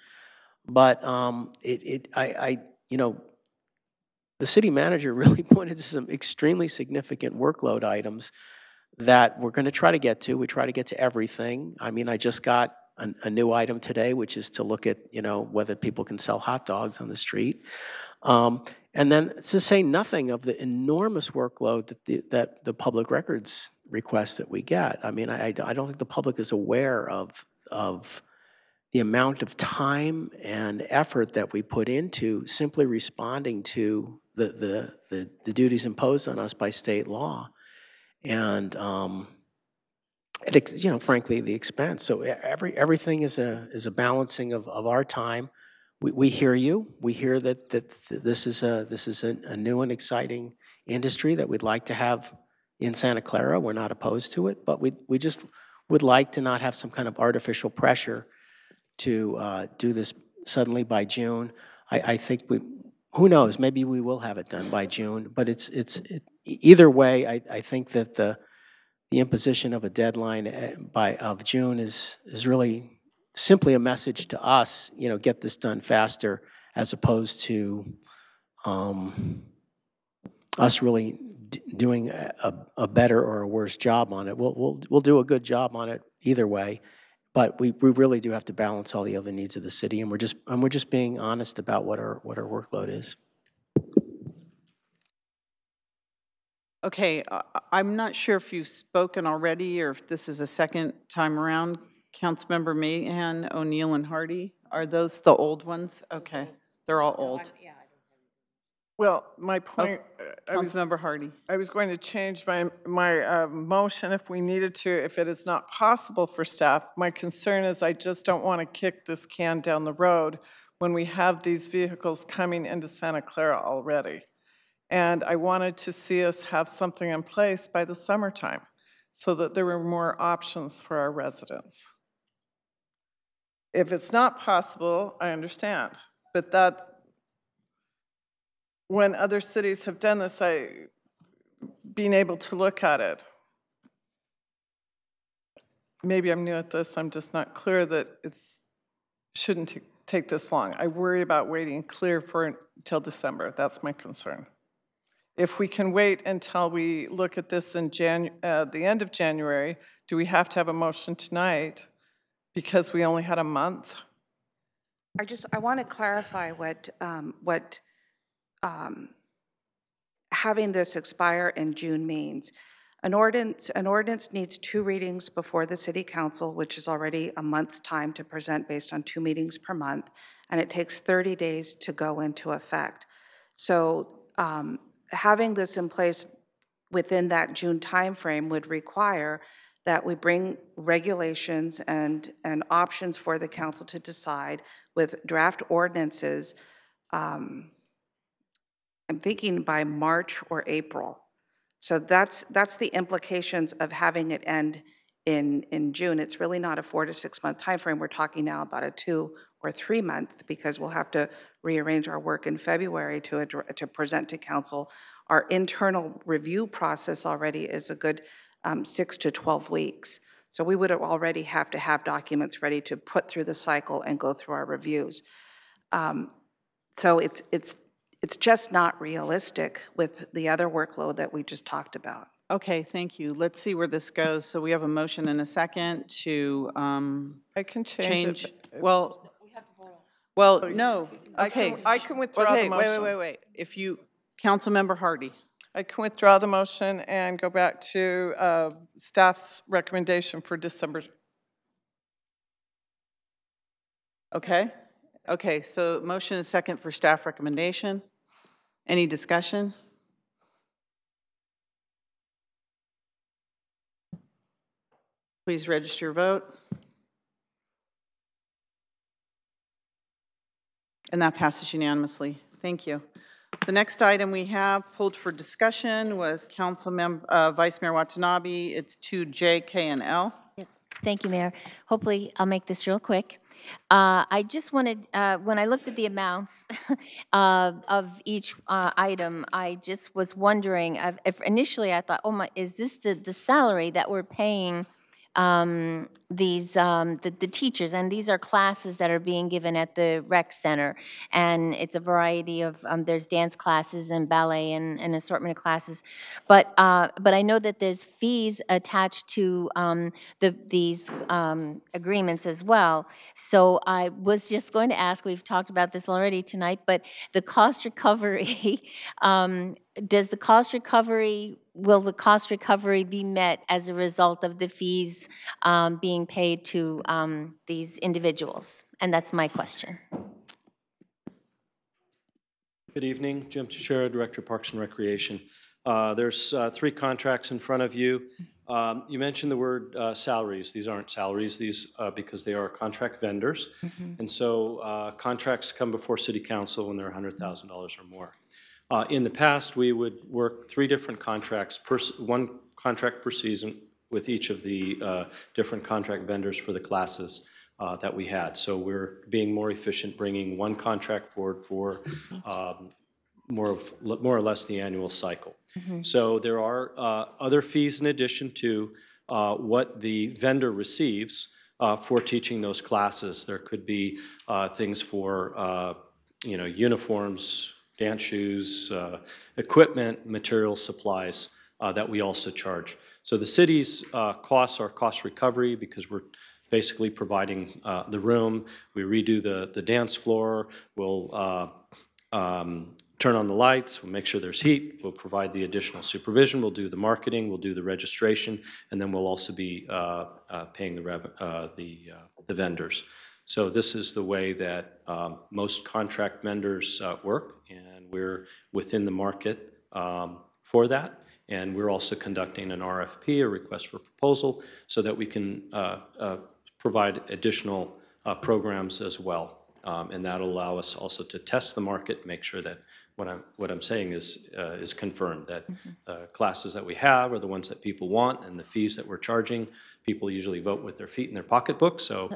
But the city manager really pointed to some extremely significant workload items that we're going to try to get to. We try to get to everything. I mean, I just got a new item today, which is to look at, whether people can sell hot dogs on the street. And then to say nothing of the enormous workload that the public records requests that we get. I mean, I don't think the public is aware of the amount of time and effort that we put into simply responding to the duties imposed on us by state law, and frankly, the expense. So everything is a balancing of our time. We hear you. We hear that this is a new and exciting industry that we'd like to have in Santa Clara. We're not opposed to it, but we just would like to not have some kind of artificial pressure to do this suddenly by June. I think who knows, maybe we will have it done by June, but either way, I think that the imposition of a deadline of June is really simply a message to us, you know, get this done faster, as opposed to us really doing a better or a worse job on it. We'll do a good job on it either way, but we really do have to balance all the other needs of the city, and we're just being honest about what our workload is. Okay, I'm not sure if you've spoken already or if this is a second time around. Councilmember Mahan, O'Neill, and Hardy, are those the old ones? Okay, they're all old. Well, my point, Councilmember Hardy. I was going to change my motion if we needed to, if it is not possible for staff. My concern is I just don't want to kick this can down the road when we have these vehicles coming into Santa Clara already. And I wanted to see us have something in place by the summertime so that there were more options for our residents. If it's not possible, I understand, but when other cities have done this, being able to look at it. Maybe I'm new at this, I'm just not clear that it shouldn't take this long. I worry about waiting clear until December, that's my concern. If we can wait until we look at this in the end of January, do we have to have a motion tonight because we only had a month? I want to clarify what having this expire in June means. An ordinance needs 2 readings before the City Council, which is already a month's time to present based on 2 meetings per month, and it takes 30 days to go into effect. So having this in place within that June timeframe would require that we bring regulations and options for the council to decide with draft ordinances, I'm thinking by March or April. So that's the implications of having it end in June. It's really not a 4 to 6 month time frame. We're talking now about a 2 or 3 month, because we'll have to rearrange our work in February to present to council. Our internal review process already is a good 6 to 12 weeks. So we would already have to have documents ready to put through the cycle and go through our reviews. So it's just not realistic with the other workload that we just talked about. Okay, thank you. Let's see where this goes. So we have a motion and a second to I can change it. Well, no. Okay. I can withdraw the motion. Wait. If you, Councilmember Hardy. I can withdraw the motion and go back to staff's recommendation for December. Okay. Okay, so motion is second for staff recommendation. Any discussion? Please register your vote. And that passes unanimously. Thank you. The next item we have pulled for discussion was Vice Mayor Watanabe. It's 2J, K, and L. Yes, thank you, Mayor. Hopefully, I'll make this real quick. I just wanted, when I looked at the amounts of each item, I just was wondering, if initially I thought, oh my, is this the salary that we're paying the teachers? And these are classes that are being given at the rec center, and it's a variety of there's dance classes and ballet and an assortment of classes, but I know that there's fees attached to these agreements as well. So I was just going to ask, we've talked about this already tonight, but the cost recovery, will the cost recovery be met as a result of the fees being paid to these individuals? And that's my question. Good evening, Jim Teixeira, Director of Parks and Recreation. There's 3 contracts in front of you. You mentioned the word salaries. These aren't salaries, these because they are contract vendors. Mm-hmm. And so contracts come before City Council when they're $100,000 or more. In the past, we would work 3 different contracts, 1 contract per season with each of the different contract vendors for the classes that we had. So we're being more efficient, bringing 1 contract forward for more or less the annual cycle. Mm-hmm. So there are other fees in addition to what the vendor receives. for teaching those classes. There could be things for uniforms, dance shoes, equipment, materials, supplies that we also charge. So the city's costs are cost recovery because we're basically providing the room. We redo the dance floor. We'll turn on the lights. We'll make sure there's heat. We'll provide the additional supervision. We'll do the marketing. We'll do the registration, and then we'll also be paying the vendors. So this is the way that most contract vendors work, and we're within the market for that. And we're also conducting an RFP, a request for proposal, so that we can provide additional programs as well. And that'll allow us also to test the market, make sure that what I'm saying is confirmed, that classes that we have are the ones that people want, and the fees that we're charging, people usually vote with their feet in their pocketbook. So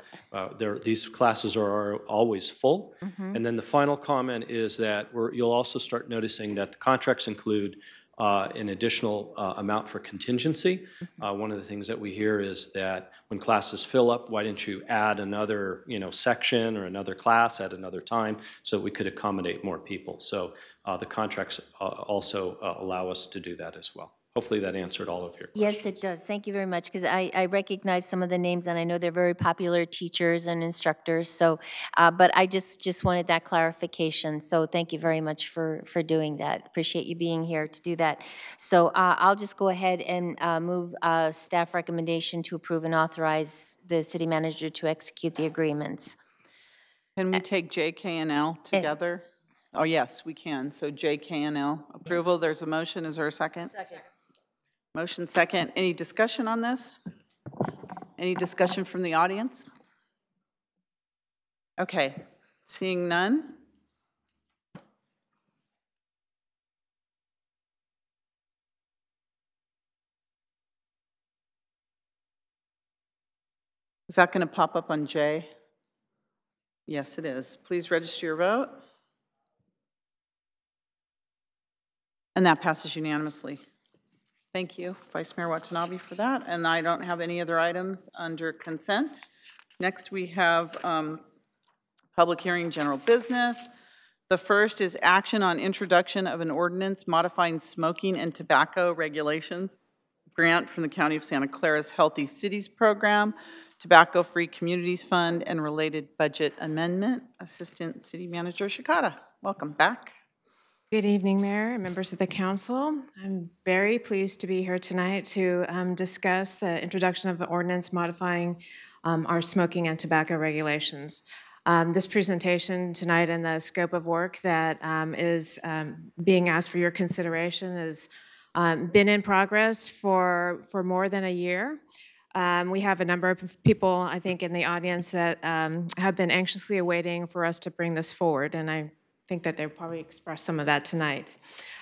these classes are always full. And then the final comment is that you'll also start noticing that the contracts include an additional amount for contingency. One of the things that we hear is that when classes fill up, why didn't you add another section or another class at another time so we could accommodate more people? So the contracts also allow us to do that as well. Hopefully that answered all of your questions. Yes, it does. Thank you very much, because I recognize some of the names, and I know they're very popular teachers and instructors. So, but I just wanted that clarification. So thank you very much for doing that. Appreciate you being here to do that. So I'll just go ahead and move staff recommendation to approve and authorize the city manager to execute the agreements. Can we take J, K, and L together? Oh, yes, we can. So J, K, and L approval. There's a motion. Is there a second? Second. Motion second. Any discussion on this? Any discussion from the audience? Okay, seeing none. Is that going to pop up on J? Yes, it is. Please register your vote. And that passes unanimously. Thank you, Vice Mayor Watanabe, for that. And I don't have any other items under consent. Next, we have public hearing, general business. The first is action on introduction of an ordinance modifying smoking and tobacco regulations, grant from the County of Santa Clara's Healthy Cities Program, Tobacco-Free Communities Fund, and related budget amendment. Assistant City Manager Shikata, welcome back. Good evening, Mayor and members of the council. I'm very pleased to be here tonight to discuss the introduction of the ordinance modifying our smoking and tobacco regulations. This presentation tonight and the scope of work that is being asked for your consideration has been in progress for more than a year. We have a number of people, I think, in the audience that have been anxiously awaiting for us to bring this forward, and I think that they'll probably express some of that tonight.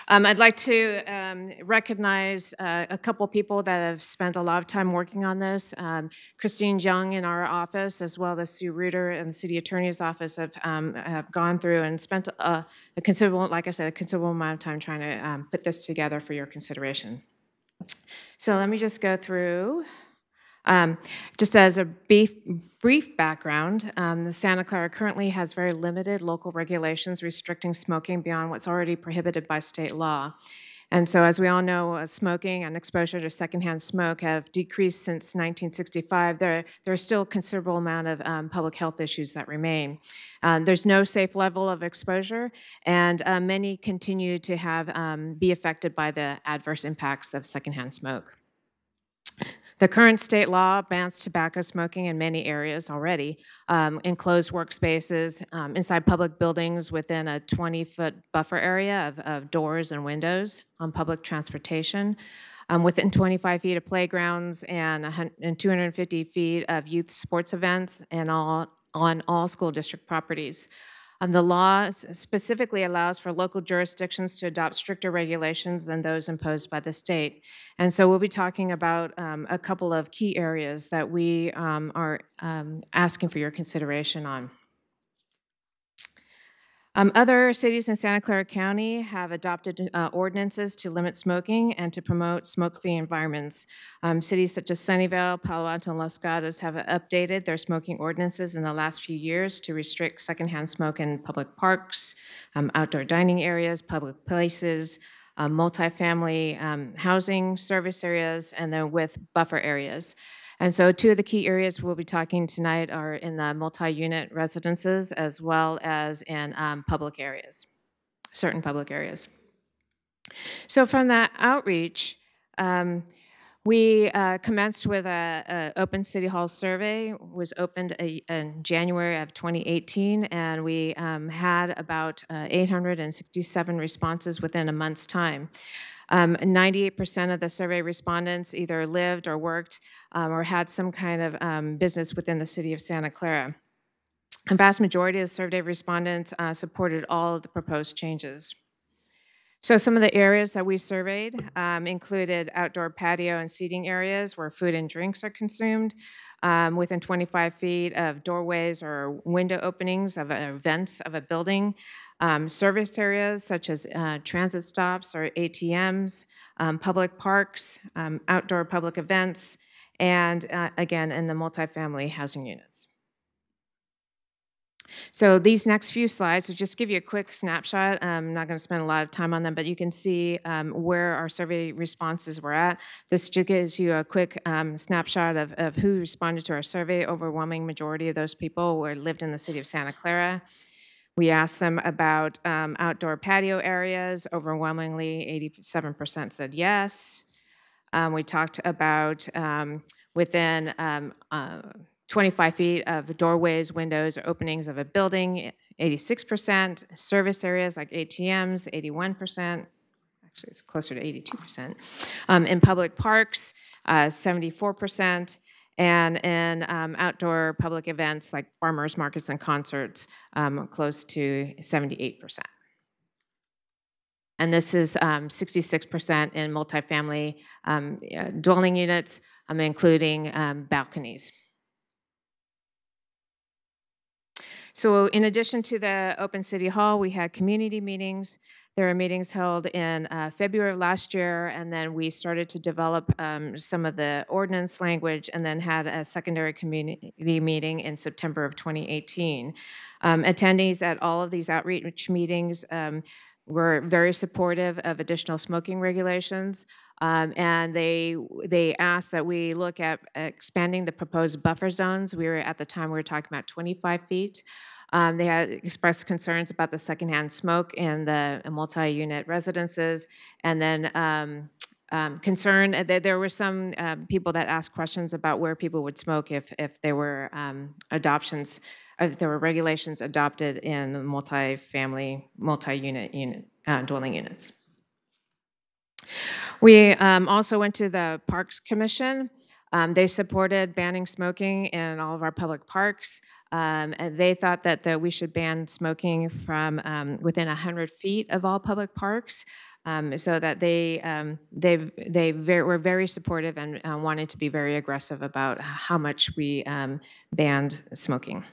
I'd like to recognize a couple people that have spent a lot of time working on this. Christine Young in our office, as well as Sue Reuter in the City Attorney's Office, have gone through and spent a considerable, like I said, a considerable amount of time trying to put this together for your consideration. So let me just go through. Just as a brief background, the Santa Clara currently has very limited local regulations restricting smoking beyond what's already prohibited by state law. And so as we all know, smoking and exposure to secondhand smoke have decreased since 1965. There are still a considerable amount of public health issues that remain. There's no safe level of exposure, and many continue to be affected by the adverse impacts of secondhand smoke. The current state law bans tobacco smoking in many areas already, enclosed workspaces, inside public buildings within a 20-foot buffer area of doors and windows, on public transportation, within 25 feet of playgrounds, and 250 feet of youth sports events, and on all school district properties. The law specifically allows for local jurisdictions to adopt stricter regulations than those imposed by the state. And so we'll be talking about a couple of key areas that we are asking for your consideration on. Other cities in Santa Clara County have adopted ordinances to limit smoking and to promote smoke-free environments. Cities such as Sunnyvale, Palo Alto, and Los Gatos have updated their smoking ordinances in the last few years to restrict secondhand smoke in public parks, outdoor dining areas, public places, multifamily housing, service areas, and then with buffer areas. And so two of the key areas we'll be talking tonight are in the multi-unit residences as well as in public areas, certain public areas. So from that outreach, we commenced with an open City Hall survey, was opened in January of 2018, and we had about 867 responses within a month's time. 98% of the survey respondents either lived or worked or had some kind of business within the city of Santa Clara. A vast majority of the survey respondents supported all of the proposed changes. So some of the areas that we surveyed included outdoor patio and seating areas where food and drinks are consumed, within 25 feet of doorways or window openings of vents of a building, service areas such as transit stops or ATMs, public parks, outdoor public events, and again, in the multifamily housing units. So these next few slides will just give you a quick snapshot. I'm not going to spend a lot of time on them, but you can see where our survey responses were at. This just gives you a quick snapshot of who responded to our survey. Overwhelming majority of those people lived in the city of Santa Clara. We asked them about outdoor patio areas. Overwhelmingly, 87% said yes. We talked about within 25 feet of doorways, windows, or openings of a building, 86%. Service areas like ATMs, 81%. Actually, it's closer to 82%. In public parks, 74%. And in outdoor public events like farmers markets and concerts, close to 78%. And this is 66% in multifamily dwelling units, including balconies. So in addition to the open City Hall, we had community meetings. There were meetings held in February of last year, and then we started to develop some of the ordinance language and then had a secondary community meeting in September of 2018. Attendees at all of these outreach meetings were very supportive of additional smoking regulations, and they asked that we look at expanding the proposed buffer zones. At the time we were talking about 25 feet. They had expressed concerns about the secondhand smoke in the multi-unit residences, and then concern that there were some people that asked questions about where people would smoke if there were if there were regulations adopted in multi-family, multi-unit dwelling units. We also went to the Parks Commission. They supported banning smoking in all of our public parks. And they thought that we should ban smoking from within 100 feet of all public parks, so that they were very supportive and wanted to be very aggressive about how much we banned smoking.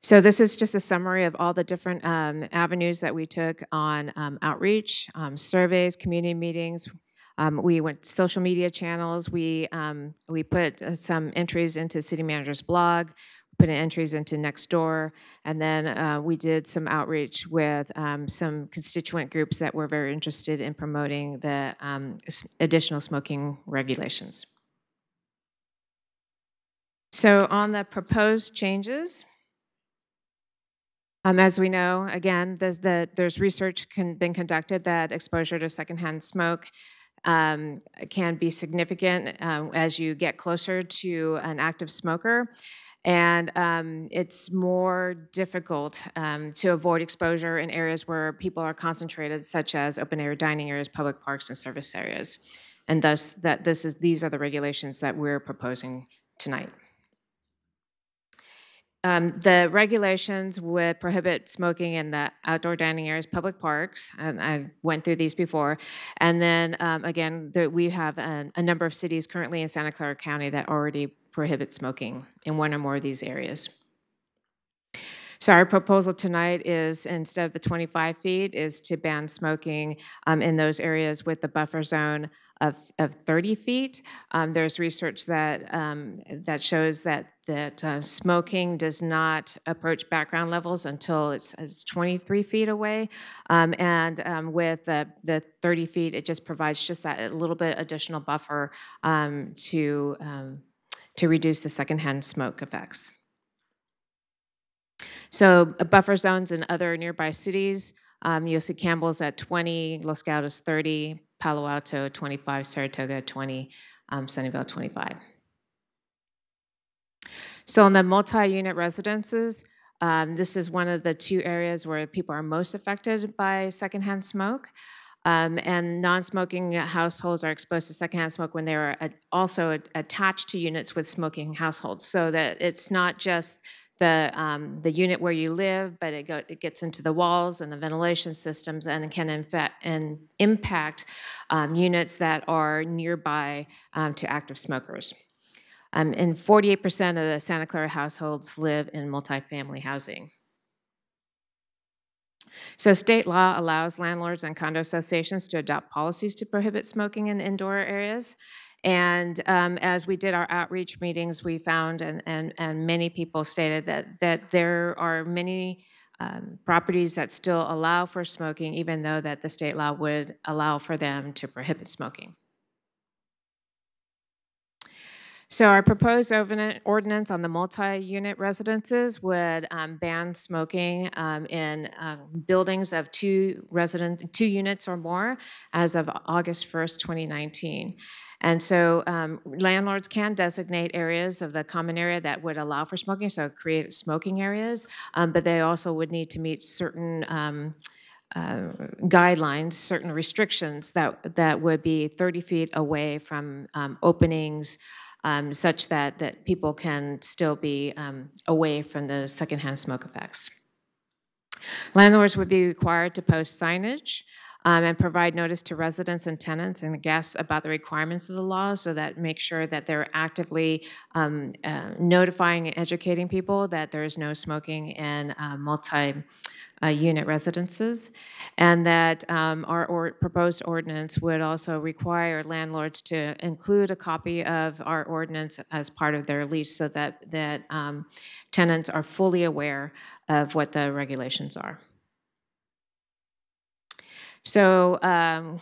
So this is just a summary of all the different avenues that we took on outreach, surveys, community meetings. We went social media channels. We put some entries into city manager's blog, put entries into Nextdoor, and then we did some outreach with some constituent groups that were very interested in promoting the additional smoking regulations. So on the proposed changes, as we know, again, there's research been conducted that exposure to secondhand smoke can be significant as you get closer to an active smoker. And it's more difficult to avoid exposure in areas where people are concentrated, such as open air dining areas, public parks, and service areas. And thus, these are the regulations that we're proposing tonight. The regulations would prohibit smoking in the outdoor dining areas, public parks, and I went through these before. And then again, we have a number of cities currently in Santa Clara County that already prohibit smoking in one or more of these areas. So our proposal tonight is, instead of the 25 feet, is to ban smoking in those areas with the buffer zone of 30 feet. There's research that shows that smoking does not approach background levels until it's 23 feet away. With the 30 feet, it just provides just that a little bit additional buffer to reduce the secondhand smoke effects. So buffer zones in other nearby cities, you'll see Campbell's at 20, Los Gatos 30, Palo Alto 25, Saratoga 20, Sunnyvale 25. So in the multi-unit residences, this is one of the two areas where people are most affected by secondhand smoke. And non-smoking households are exposed to secondhand smoke when they are also attached to units with smoking households, so that it's not just the unit where you live, but it gets into the walls and the ventilation systems, and it can impact units that are nearby to active smokers. And 48% of the Santa Clara households live in multifamily housing. So state law allows landlords and condo associations to adopt policies to prohibit smoking in indoor areas. And as we did our outreach meetings, we found, and many people stated that there are many properties that still allow for smoking, even though that the state law would allow for them to prohibit smoking. So our proposed ordinance on the multi-unit residences would ban smoking in buildings of two units or more as of August 1st, 2019. And so landlords can designate areas of the common area that would allow for smoking, so create smoking areas, but they also would need to meet certain guidelines, certain restrictions that would be 30 feet away from openings, such that people can still be away from the secondhand smoke effects. Landlords would be required to post signage and provide notice to residents and tenants and guests about the requirements of the law, so that make sure that they're actively notifying and educating people that there is no smoking in multi-unit residences, and that our proposed ordinance would also require landlords to include a copy of our ordinance as part of their lease, so that tenants are fully aware of what the regulations are. So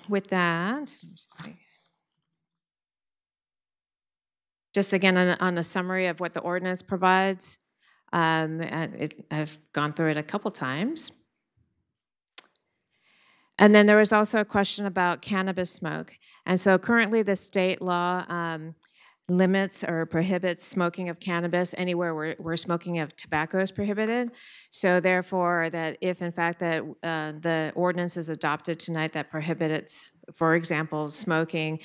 with that, just again on a summary of what the ordinance provides, I've gone through it a couple times. And then there was also a question about cannabis smoke. And so currently the state law limits or prohibits smoking of cannabis anywhere where smoking of tobacco is prohibited. So therefore, that if in fact that the ordinance is adopted tonight that prohibits, for example, smoking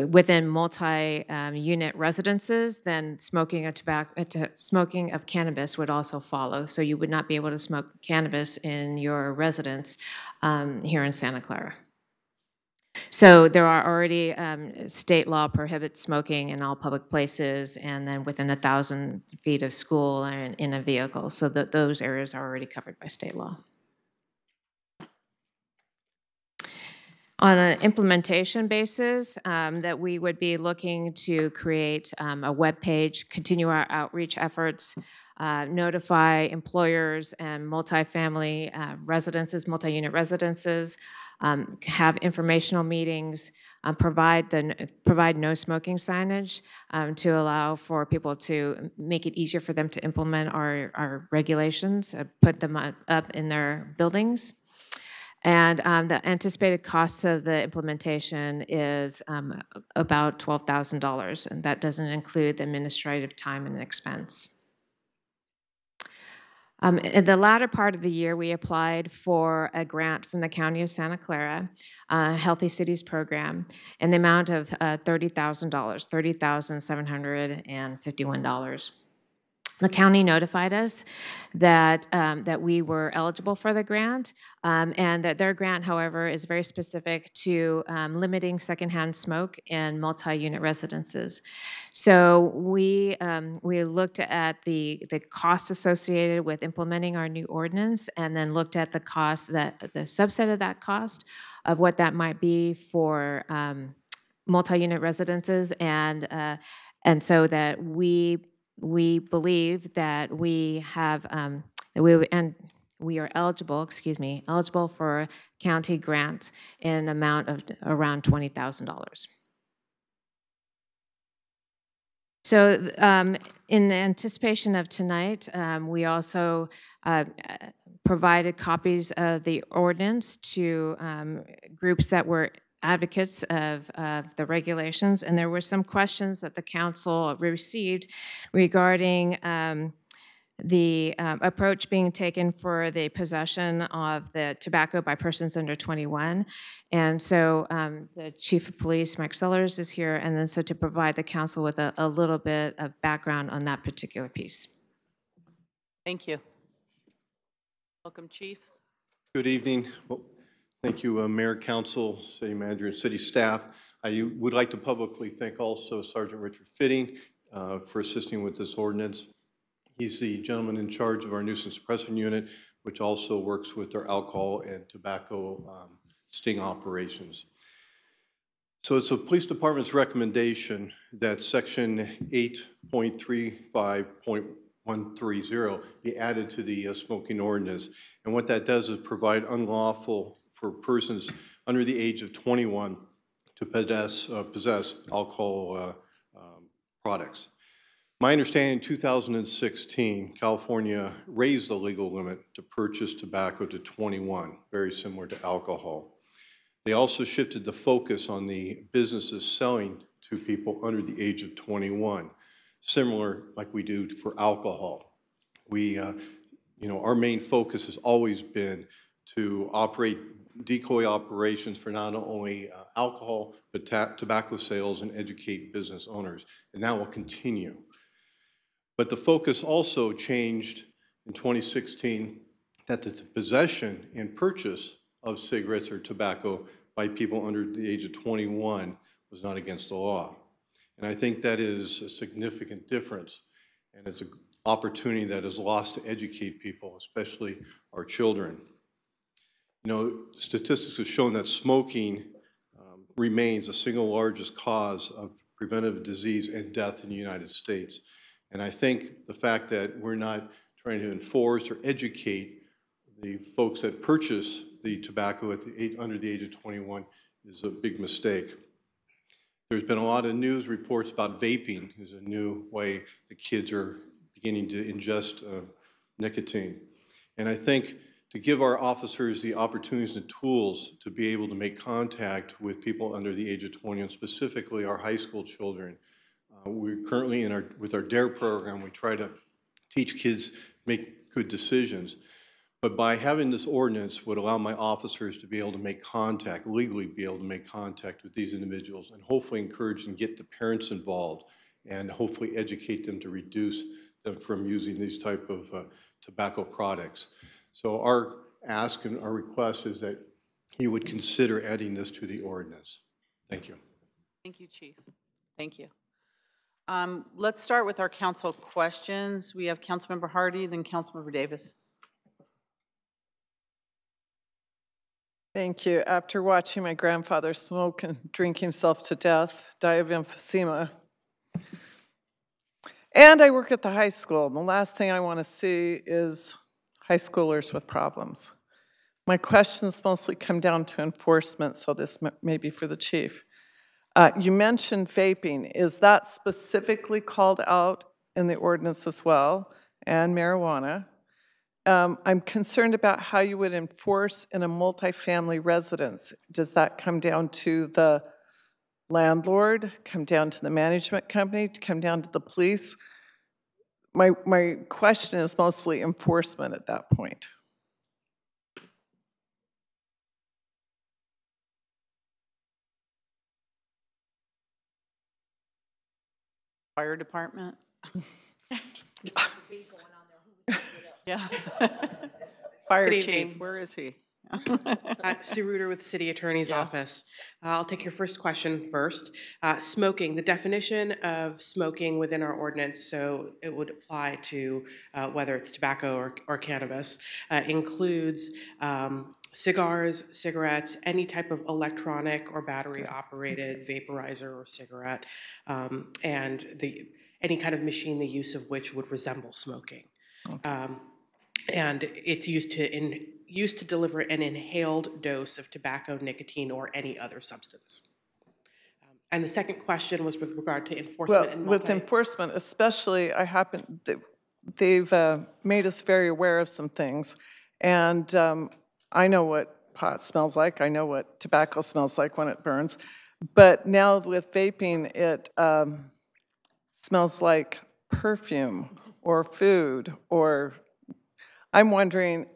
within multi-unit residences, then smoking of cannabis would also follow. So you would not be able to smoke cannabis in your residence here in Santa Clara. So there are already state law prohibits smoking in all public places, and then within 1,000 feet of school and in a vehicle. So those areas are already covered by state law. On an implementation basis, that we would be looking to create a web page, continue our outreach efforts, notify employers and multifamily residences, multi-unit residences, have informational meetings, provide no smoking signage to allow for people to make it easier for them to implement our regulations, put them up in their buildings. And the anticipated cost of the implementation is about $12,000, and that doesn't include the administrative time and expense. In the latter part of the year, we applied for a grant from the County of Santa Clara, Healthy Cities Program, in the amount of $30,000, $30,751. The county notified us that, that we were eligible for the grant, and that their grant, however, is very specific to limiting secondhand smoke in multi-unit residences. So we looked at the cost associated with implementing our new ordinance, and then looked at the cost, that the subset of that cost of what that might be for multi-unit residences, and so that we believe that we have we are eligible, eligible for a county grant in an amount of around $20,000. So in anticipation of tonight, we also provided copies of the ordinance to groups that were advocates of the regulations, and there were some questions that the council received regarding the approach being taken for the possession of the tobacco by persons under 21. And so the Chief of Police, Mike Sellers, is here, and then so to provide the council with a little bit of background on that particular piece. Thank you. Welcome, Chief. Good evening. Well, thank you, Mayor, Council, City Manager, and City staff. I would like to publicly thank also Sergeant Richard Fitting for assisting with this ordinance. He's the gentleman in charge of our nuisance suppression unit, which also works with our alcohol and tobacco sting operations. So it's the police department's recommendation that section 8.35.130 be added to the smoking ordinance. And what that does is provide unlawful for persons under the age of 21 to possess alcohol products. My understanding, in 2016, California raised the legal limit to purchase tobacco to 21, very similar to alcohol. They also shifted the focus on the businesses selling to people under the age of 21, similar like we do for alcohol. We, our main focus has always been to operate decoy operations for not only alcohol, but tobacco sales and educate business owners, and that will continue. But the focus also changed in 2016 that the possession and purchase of cigarettes or tobacco by people under the age of 21 was not against the law. And I think that is a significant difference, and it's an opportunity that is lost to educate people, especially our children. You know, statistics have shown that smoking remains the single largest cause of preventable disease and death in the United States. And I think the fact that we're not trying to enforce or educate the folks that purchase the tobacco at under the age of 21 is a big mistake. There's been a lot of news reports about vaping is a new way the kids are beginning to ingest nicotine. And I think to give our officers the opportunities and tools to be able to make contact with people under the age of 20, and specifically our high school children, we're currently with our DARE program, we try to teach kids make good decisions. But by having this ordinance would allow my officers to be able to make contact, legally be able to make contact with these individuals, and hopefully encourage and get the parents involved, and hopefully educate them to reduce them from using these type of tobacco products. So our ask and our request is that you would consider adding this to the ordinance. Thank you. Thank you, Chief. Thank you. Let's start with our council questions. We have Councilmember Hardy, then Councilmember Davis. Thank you. After watching my grandfather smoke and drink himself to death, die of emphysema, and I work at the high school, the last thing I want to see is high schoolers with problems. My questions mostly come down to enforcement, so this may be for the chief. You mentioned vaping. Is that specifically called out in the ordinance as well, and marijuana? I'm concerned about how you would enforce in a multifamily residence. Does that come down to the landlord, come down to the management company, come down to the police? My question is mostly enforcement at that point. Fire department? Yeah. Fire Good chief, evening. where is he? Sue Reuter with the City Attorney's Yeah. Office. I'll take your first question first. Smoking, the definition of smoking within our ordinance, so it would apply to whether it's tobacco or cannabis, includes cigars, cigarettes, any type of electronic or battery-operated vaporizer or cigarette, and any kind of machine, the use of which would resemble smoking. And it's used to deliver an inhaled dose of tobacco, nicotine, or any other substance. And the second question was with regard to enforcement and with enforcement, especially, they've made us very aware of some things, and I know what pot smells like. I know what tobacco smells like when it burns, but now with vaping, it smells like perfume or food. Or I'm wondering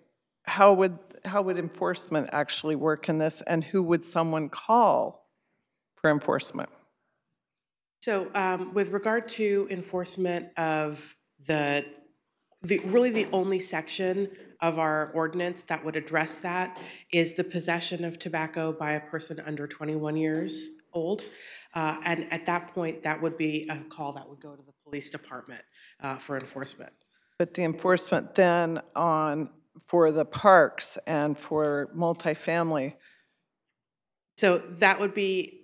how would enforcement actually work in this, and who would someone call for enforcement? So with regard to enforcement of really the only section of our ordinance that would address that is the possession of tobacco by a person under 21 years old. And at that point, that would be a call that would go to the police department for enforcement. But the enforcement then for the parks and for multifamily? So that would be,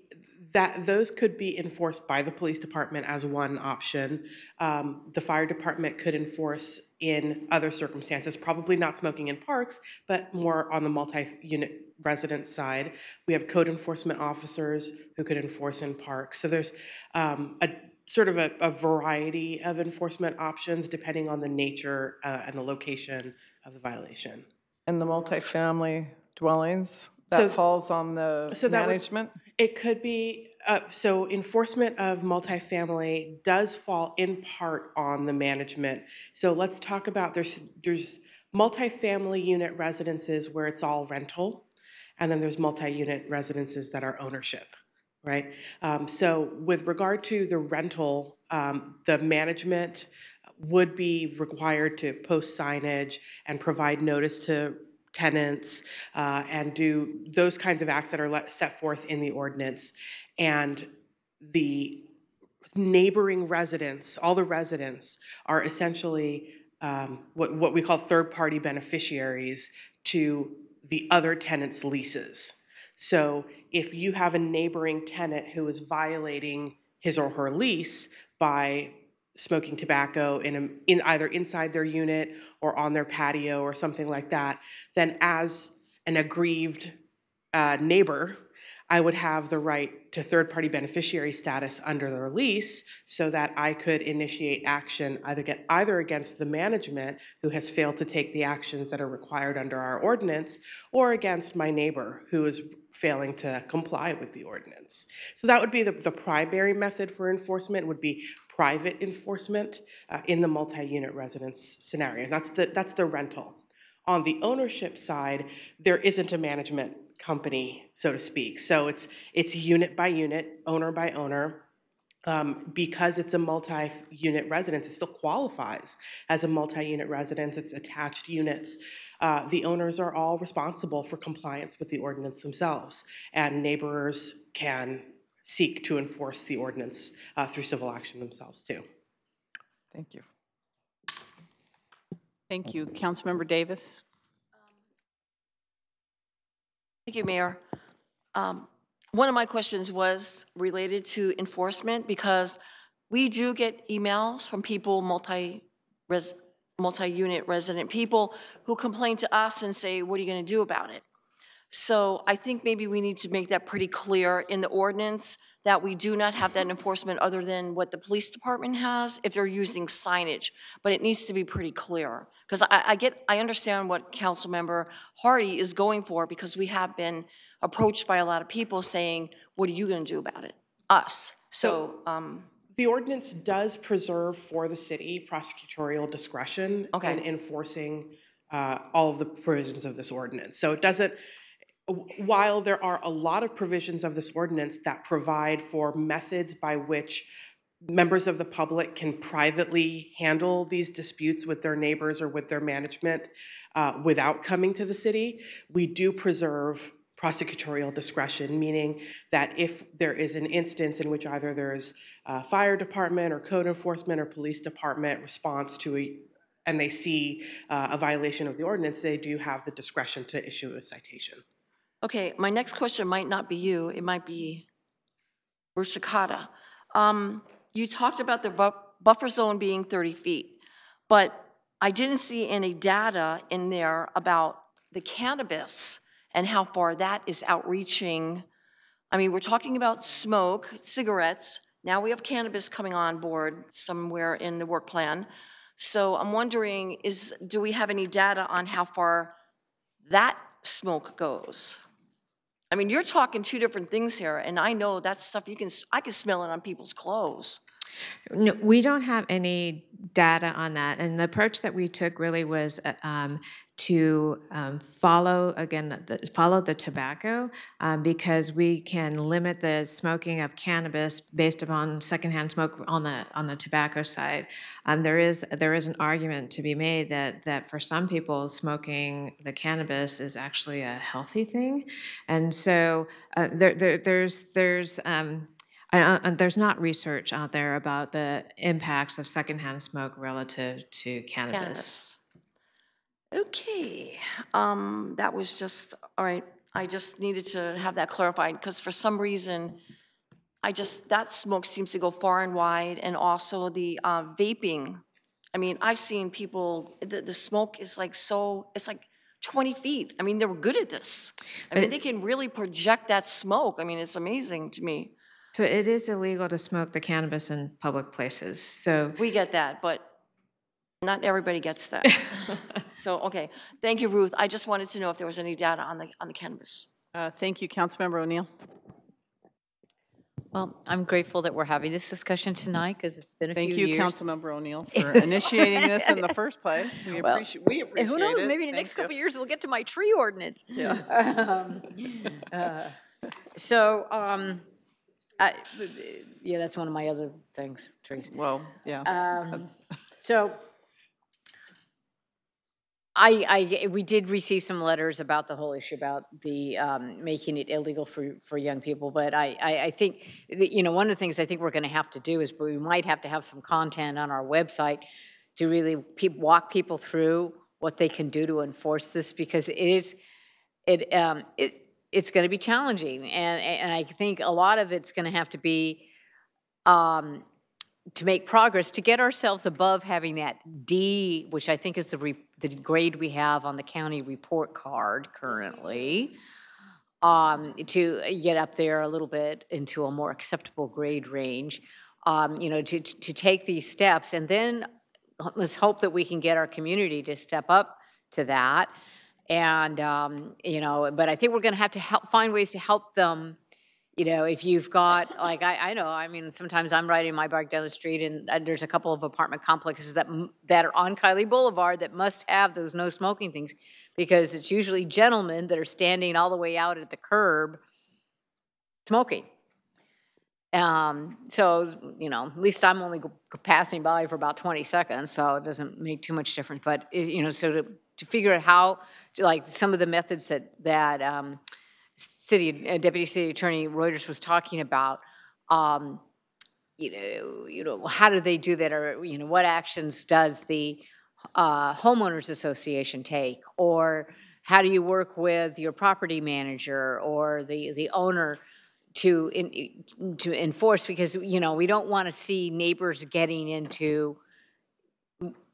those could be enforced by the police department as one option. The fire department could enforce in other circumstances, probably not smoking in parks, but more on the multi-unit residence side. We have code enforcement officers who could enforce in parks. So there's sort of a variety of enforcement options depending on the nature and the location of the violation. And the multifamily dwellings, that falls on the management? It could be, so enforcement of multifamily does fall in part on the management. So let's talk about, there's multifamily unit residences where it's all rental, and then there's multi-unit residences that are ownership, right? So with regard to the rental, the management would be required to post signage and provide notice to tenants and do those kinds of acts that are set forth in the ordinance. And the neighboring residents, all the residents, are essentially what we call third-party beneficiaries to the other tenants' leases. So if you have a neighboring tenant who is violating his or her lease by smoking tobacco in either inside their unit or on their patio or something like that, then as an aggrieved neighbor, I would have the right to third-party beneficiary status under their lease so that I could initiate action either against the management who has failed to take the actions that are required under our ordinance, or against my neighbor who is failing to comply with the ordinance. So that would be the primary method for enforcement, would be private enforcement in the multi-unit residence scenario. That's the rental. On the ownership side, there isn't a management company, so to speak. So it's unit by unit, owner by owner. Because it's a multi-unit residence, it still qualifies as a multi-unit residence. It's attached units. The owners are all responsible for compliance with the ordinance themselves, and neighbors can seek to enforce the ordinance through civil action themselves too. Thank you. Thank you. Councilmember Davis? Thank you, Mayor. One of my questions was related to enforcement, because we do get emails from people, multi-unit resident people, who complain to us and say, what are you going to do about it? So I think maybe we need to make that pretty clear in the ordinance that we do not have that enforcement other than what the police department has if they're using signage, but it needs to be pretty clear. Because I understand what Councilmember Hardy is going for, because we have been approached by a lot of people saying, what are you going to do about it? Us. So the ordinance does preserve for the city prosecutorial discretion in enforcing all of the provisions of this ordinance. So it doesn't, while there are a lot of provisions of this ordinance that provide for methods by which members of the public can privately handle these disputes with their neighbors or with their management without coming to the city. We do preserve prosecutorial discretion, meaning that if there is an instance in which either there is a fire department or code enforcement or police department response to and they see a violation of the ordinance, they do have the discretion to issue a citation. Okay, my next question might not be you, it might be Ruchikata. You talked about the buffer zone being 30 feet, but I didn't see any data in there about the cannabis and how far that is outreaching. I mean, we're talking about smoke, cigarettes. Now we have cannabis coming on board somewhere in the work plan. So I'm wondering, do we have any data on how far that smoke goes? I mean, you're talking two different things here, and I know that's stuff I can smell it on people's clothes. No, we don't have any data on that. And the approach that we took really was to follow, again, follow the tobacco because we can limit the smoking of cannabis based upon secondhand smoke on the tobacco side. There is an argument to be made that for some people, smoking the cannabis is actually a healthy thing. And so there's not research out there about the impacts of secondhand smoke relative to cannabis. Okay, that was just, all right. I just needed to have that clarified because for some reason, that smoke seems to go far and wide, and also the vaping. I mean, I've seen people, the smoke is like it's like 20 feet. I mean, they were good at this. I mean, they can really project that smoke. I mean, it's amazing to me. So it is illegal to smoke the cannabis in public places. So we get that, but not everybody gets that. So, okay. Thank you, Ruth. I just wanted to know if there was any data on the cannabis. Thank you, Councilmember O'Neill. Well, I'm grateful that we're having this discussion tonight because it's been a few years. Thank you, Councilmember O'Neill, for initiating this in the first place. We appreciate it. Who knows, maybe in the next couple of years we'll get to my tree ordinance. Yeah. Yeah, that's one of my other things, trees. Well, yeah. So we did receive some letters about the whole issue about the making it illegal for young people, but I think that, one of the things I think we're going to have to do is we might have to have some content on our website to really walk people through what they can do to enforce this, because it's going to be challenging, and I think a lot of it's going to have to be to make progress to get ourselves above having that D, which I think is the grade we have on the county report card currently, to get up there a little bit into a more acceptable grade range, to take these steps, and then let's hope that we can get our community to step up to that. And, but I think we're going to have to find ways to help them. If you've got, like, I know, I mean, sometimes I'm riding my bike down the street and there's a couple of apartment complexes that are on Kylie Boulevard that must have those no smoking things, because it's usually gentlemen that are standing all the way out at the curb smoking. So, at least I'm only passing by for about 20 seconds, so it doesn't make too much difference. But, so to figure out how, like some of the methods that Deputy City Attorney Reuters was talking about, how do they do that, or what actions does the homeowners association take, or how do you work with your property manager or the owner to enforce, because we don't want to see neighbors getting into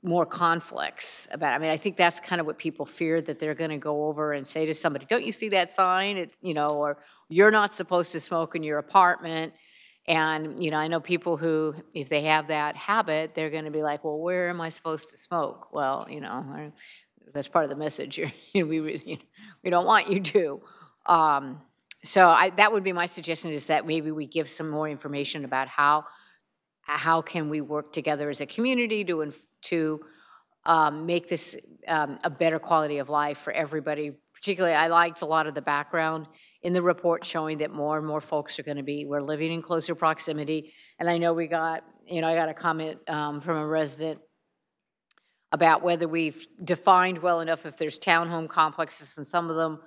more conflicts about. I mean, I think that's kind of what people fear, that they're going to go over and say to somebody, "Don't you see that sign? It's or you're not supposed to smoke in your apartment." And I know people who, if they have that habit, they're going to be like, "Well, where am I supposed to smoke?" Well, that's part of the message. We don't want you to. So that would be my suggestion, is that maybe we give some more information about how can we work together as a community to make this a better quality of life for everybody. Particularly, I liked a lot of the background in the report showing that more and more folks we're living in closer proximity. And I know we got I got a comment from a resident about whether we've defined well enough if there's townhome complexes, and some of them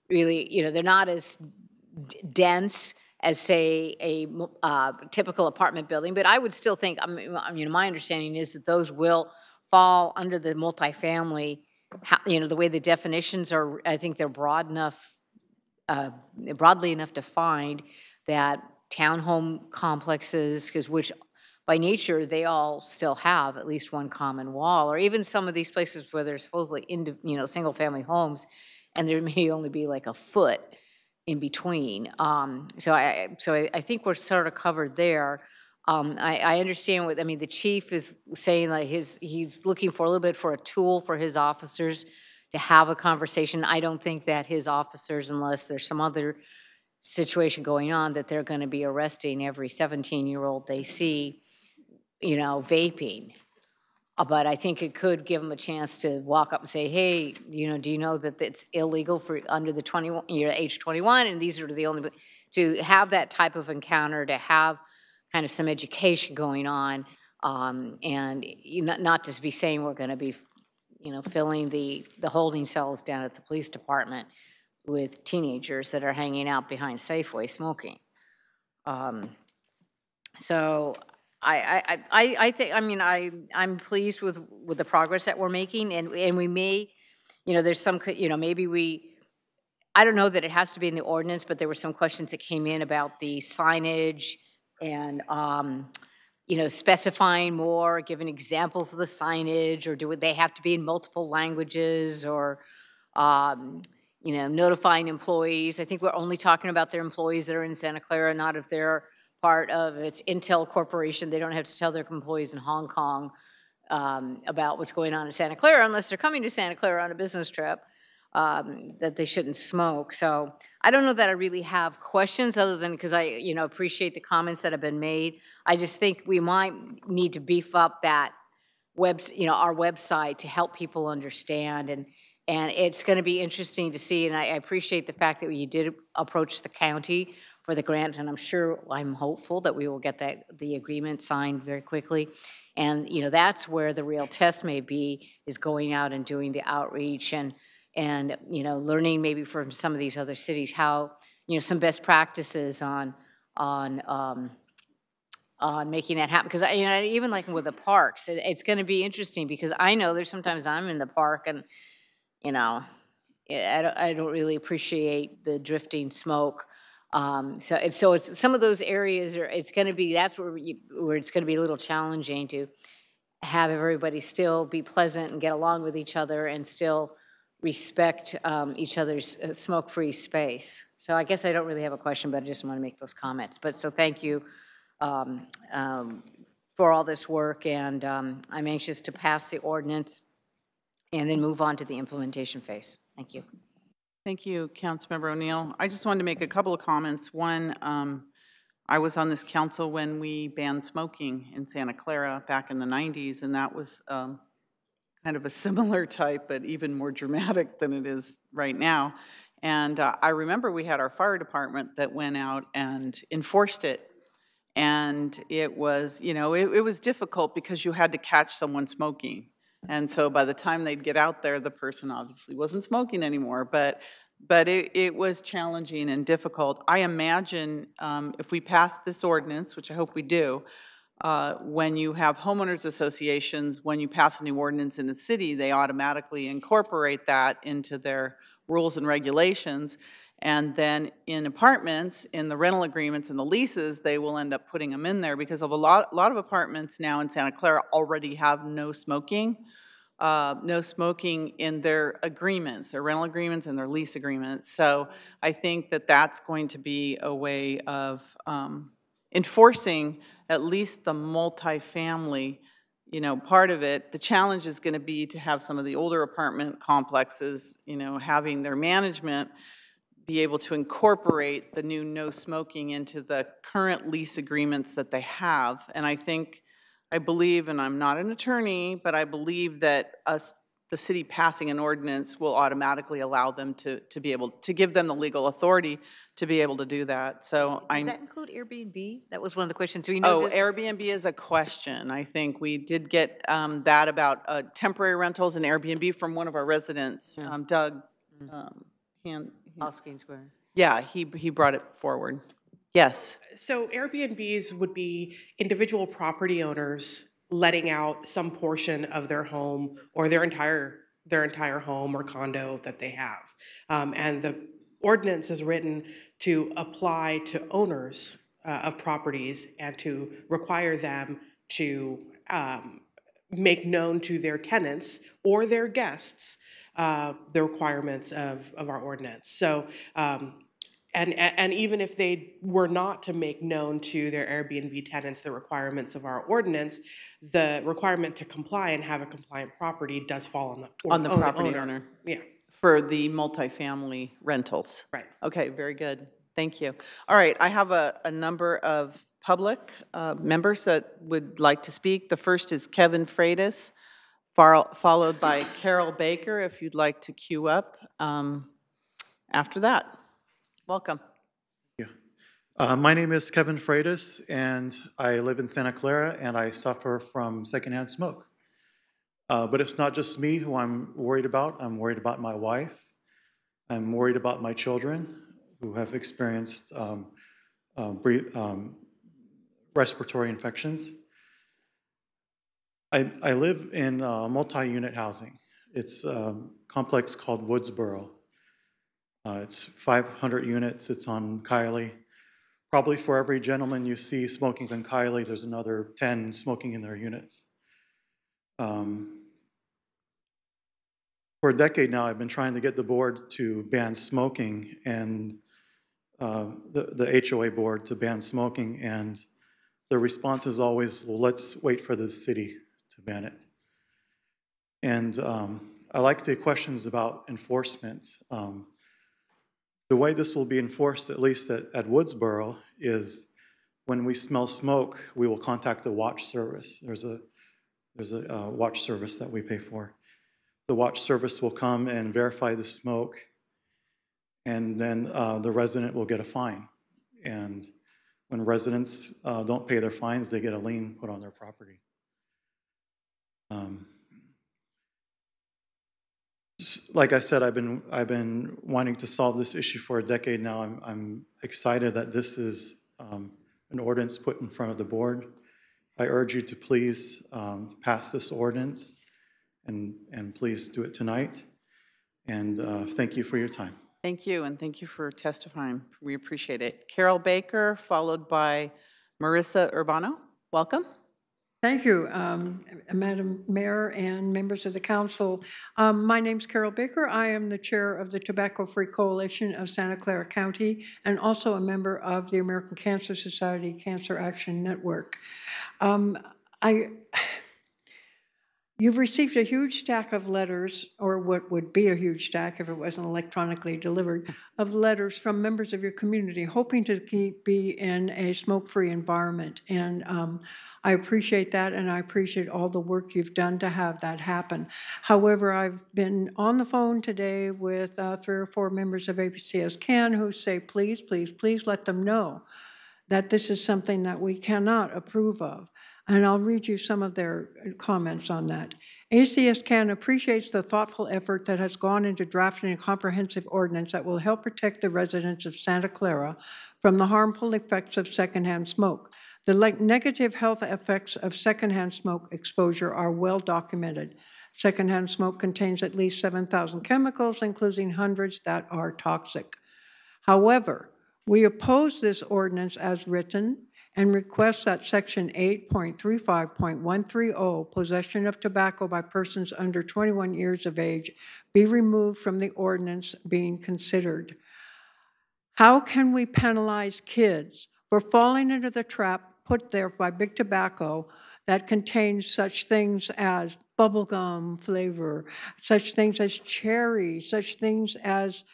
really, they're not as dense as, say, a typical apartment building. But I would still think, my understanding is that those will fall under the multifamily, the way the definitions are, I think they're broadly enough defined that townhome complexes, which by nature, they all still have at least one common wall, or even some of these places where there's supposedly single-family homes, and there may only be like a foot in between. So I think we're sort of covered there. I understand what, the chief is saying, like he's looking for a little bit for a tool for his officers to have a conversation. I don't think that his officers, unless there's some other situation going on, that they're going to be arresting every 17-year-old they see, vaping. But I think it could give them a chance to walk up and say, hey, do you know that it's illegal for under the 21, age 21, and these are the only, to have that type of encounter, to have kind of some education going on, and not to be saying we're going to be, filling the holding cells down at the police department with teenagers that are hanging out behind Safeway smoking. So I think, I'm pleased with the progress that we're making, and we may, there's some, maybe I don't know that it has to be in the ordinance, but there were some questions that came in about the signage and, specifying more, giving examples of the signage, or do they have to be in multiple languages, or, notifying employees. I think we're only talking about their employees that are in Santa Clara, not if they're part of its Intel Corporation. They don't have to tell their employees in Hong Kong about what's going on in Santa Clara, unless they're coming to Santa Clara on a business trip, that they shouldn't smoke. So I don't know that I really have questions, other than because I appreciate the comments that have been made. I just think we might need to beef up that our website to help people understand, and it's going to be interesting to see. And I appreciate the fact that you did approach the county for the grant, and I'm hopeful that we will get the agreement signed very quickly. And that's where the real test may be, is going out and doing the outreach, and learning maybe from some of these other cities how some best practices on making that happen. Because even like with the parks, it's going to be interesting, because I know there's sometimes I'm in the park and I don't really appreciate the drifting smoke. So it's some of those areas that's where it's going to be a little challenging to have everybody still be pleasant and get along with each other and still respect each other's smoke-free space. So I guess I don't really have a question, but I just want to make those comments. But so thank you for all this work, and I'm anxious to pass the ordinance and then move on to the implementation phase. Thank you. Thank you, Councilmember O'Neill. I just wanted to make a couple of comments. One, I was on this council when we banned smoking in Santa Clara back in the 90s, and that was kind of a similar type, but even more dramatic than it is right now. And I remember we had our fire department that went out and enforced it. And it was, it was difficult because you had to catch someone smoking. And so by the time they'd get out there, the person obviously wasn't smoking anymore. But it was challenging and difficult. I imagine if we pass this ordinance, which I hope we do, when you have homeowners associations, when you pass a new ordinance in the city, they automatically incorporate that into their rules and regulations. And then in apartments, in the rental agreements and the leases, they will end up putting them in there, because of a lot of apartments now in Santa Clara already have no smoking in their agreements, their rental agreements and their lease agreements. So I think that that's going to be a way of enforcing at least the multifamily, part of it. The challenge is going to be to have some of the older apartment complexes, having their management be able to incorporate the new no smoking into the current lease agreements that they have. And I believe, and I'm not an attorney, but I believe that us the city passing an ordinance will automatically allow them to be able, to give them the legal authority to be able to do that. So Does that include Airbnb? That was one of the questions. Do we know? Oh, Airbnb is a question. I think we did get that about temporary rentals and Airbnb from one of our residents, Doug. Hosking Square. Yeah, he brought it forward. Yes. So Airbnbs would be individual property owners letting out some portion of their home or their entire home or condo that they have. And the ordinance is written to apply to owners of properties and to require them to make known to their tenants or their guests the requirements of our ordinance. So and even if they were not to make known to their Airbnb tenants the requirements of our ordinance, the requirement to comply and have a compliant property does fall on the property owner. Yeah. For the multifamily rentals. Right. Okay, very good. Thank you. All right, I have a number of public members that would like to speak. The first is Kevin Freitas, followed by Carol Baker, if you'd like to queue up after that. Welcome. Yeah. My name is Kevin Freitas, and I live in Santa Clara, and I suffer from secondhand smoke. But it's not just me who I'm worried about. I'm worried about my wife. I'm worried about my children who have experienced respiratory infections. I live in multi-unit housing. It's a complex called Woodsboro. It's 500 units. It's on Kiley. Probably for every gentleman you see smoking in Kiley, there's another 10 smoking in their units. For a decade now, I've been trying to get the board to ban smoking and the HOA board to ban smoking, and the response is always, well, let's wait for the city to ban it. And I like the questions about enforcement. The way this will be enforced, at least at Woodsboro, is when we smell smoke, we will contact the watch service. There's a watch service that we pay for. The watch service will come and verify the smoke, and then the resident will get a fine. And when residents don't pay their fines, they get a lien put on their property. Like I said, I've been wanting to solve this issue for a decade now. I'm excited that this is an ordinance put in front of the board. I urge you to please pass this ordinance, and please do it tonight. And thank you for your time. Thank you, and thank you for testifying. We appreciate it. Carol Baker, followed by Marissa Urbano. Welcome. Thank you, Madam Mayor and members of the council. My name's Carol Baker. I am the chair of the Tobacco Free Coalition of Santa Clara County and also a member of the American Cancer Society Cancer Action Network. You've received a huge stack of letters, or what would be a huge stack if it wasn't electronically delivered, of letters from members of your community hoping to be in a smoke-free environment. And I appreciate that, and I appreciate all the work you've done to have that happen. However, I've been on the phone today with 3 or 4 members of APCS CAN who say, please, please, please let them know that this is something that we cannot approve of. And I'll read you some of their comments on that. ACS CAN appreciates the thoughtful effort that has gone into drafting a comprehensive ordinance that will help protect the residents of Santa Clara from the harmful effects of secondhand smoke. The negative health effects of secondhand smoke exposure are well documented. Secondhand smoke contains at least 7,000 chemicals, including hundreds that are toxic. However, we oppose this ordinance as written and request that Section 8.35.130, possession of tobacco by persons under 21 years of age, be removed from the ordinance being considered. How can we penalize kids for falling into the trap put there by Big Tobacco that contains such things as bubblegum flavor, such things as cherry, such things as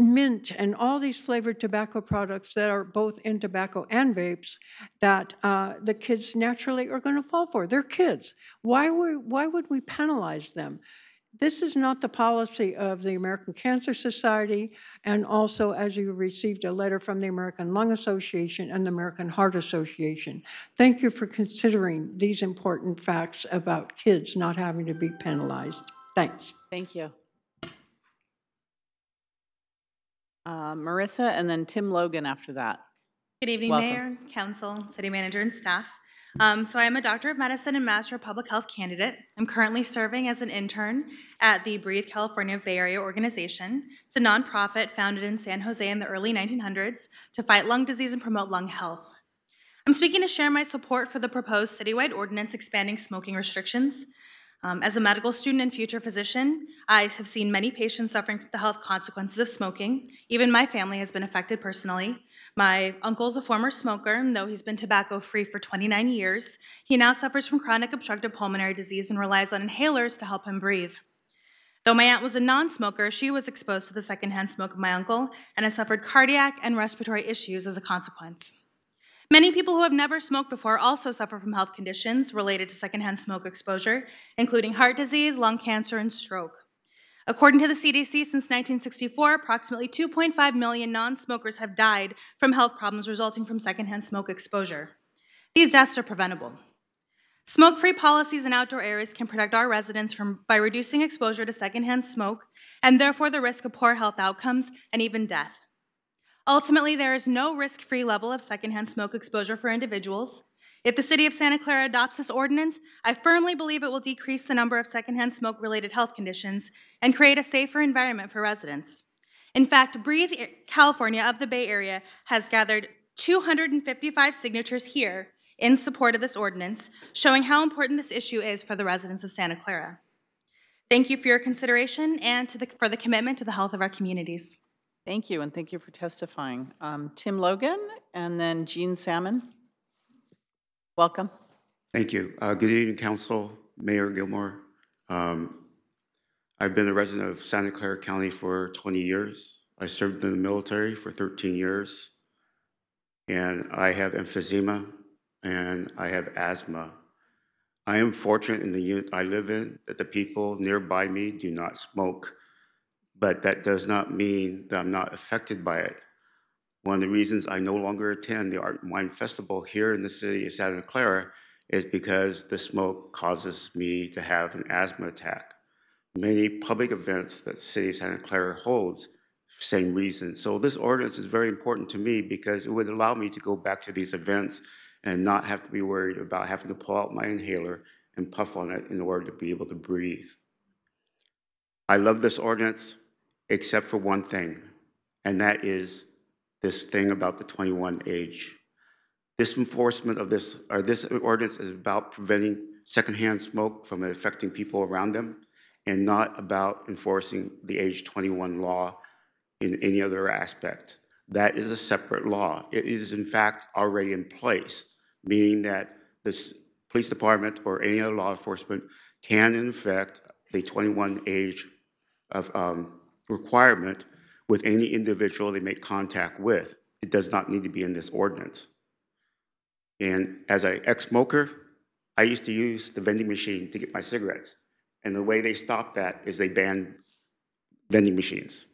mint, and all these flavored tobacco products that are both in tobacco and vapes that the kids naturally are going to fall for? They're kids. Why would we penalize them? This is not the policy of the American Cancer Society, and also as you received a letter from the American Lung Association and the American Heart Association. Thank you for considering these important facts about kids not having to be penalized. Thanks. Thank you. Marissa, and then Tim Logan after that. Good evening, Welcome. Mayor, Council, City Manager, and staff. So I am a Doctor of Medicine and Master of Public Health candidate. I'm currently serving as an intern at the Breathe California Bay Area organization. It's a nonprofit founded in San Jose in the early 1900s to fight lung disease and promote lung health. I'm speaking to share my support for the proposed citywide ordinance expanding smoking restrictions. As a medical student and future physician, I have seen many patients suffering from the health consequences of smoking. Even my family has been affected personally. My uncle is a former smoker, and though he's been tobacco-free for 29 years, he now suffers from chronic obstructive pulmonary disease and relies on inhalers to help him breathe. Though my aunt was a non-smoker, she was exposed to the secondhand smoke of my uncle and has suffered cardiac and respiratory issues as a consequence. Many people who have never smoked before also suffer from health conditions related to secondhand smoke exposure, including heart disease, lung cancer, and stroke. According to the CDC, since 1964, approximately 2.5 million non-smokers have died from health problems resulting from secondhand smoke exposure. These deaths are preventable. Smoke-free policies in outdoor areas can protect our residents by reducing exposure to secondhand smoke and therefore the risk of poor health outcomes and even death. Ultimately, there is no risk-free level of secondhand smoke exposure for individuals. If the City of Santa Clara adopts this ordinance, I firmly believe it will decrease the number of secondhand smoke-related health conditions and create a safer environment for residents. In fact, Breathe California of the Bay Area has gathered 255 signatures here in support of this ordinance, showing how important this issue is for the residents of Santa Clara. Thank you for your consideration and for the commitment to the health of our communities. Thank you, and thank you for testifying. Tim Logan, and then Jean Salmon. Welcome. Thank you. Good evening, Council, Mayor Gilmore. I've been a resident of Santa Clara County for 20 years. I served in the military for 13 years, and I have emphysema, and I have asthma. I am fortunate in the unit I live in that the people nearby me do not smoke, but that does not mean that I'm not affected by it. One of the reasons I no longer attend the Art and Wine Festival here in the city of Santa Clara is because the smoke causes me to have an asthma attack. Many public events that the city of Santa Clara holds, same reason. So this ordinance is very important to me because it would allow me to go back to these events and not have to be worried about having to pull out my inhaler and puff on it in order to be able to breathe. I love this ordinance except for one thing, and that is this thing about the 21 age. This enforcement of this ordinance is about preventing secondhand smoke from affecting people around them and not about enforcing the age 21 law in any other aspect. That is a separate law. It is in fact already in place, meaning that the police department or any other law enforcement can in fact the 21 age of requirement with any individual they make contact with. It does not need to be in this ordinance. And as an ex-smoker, I used to use the vending machine to get my cigarettes. And the way they stopped that is they banned vending machines.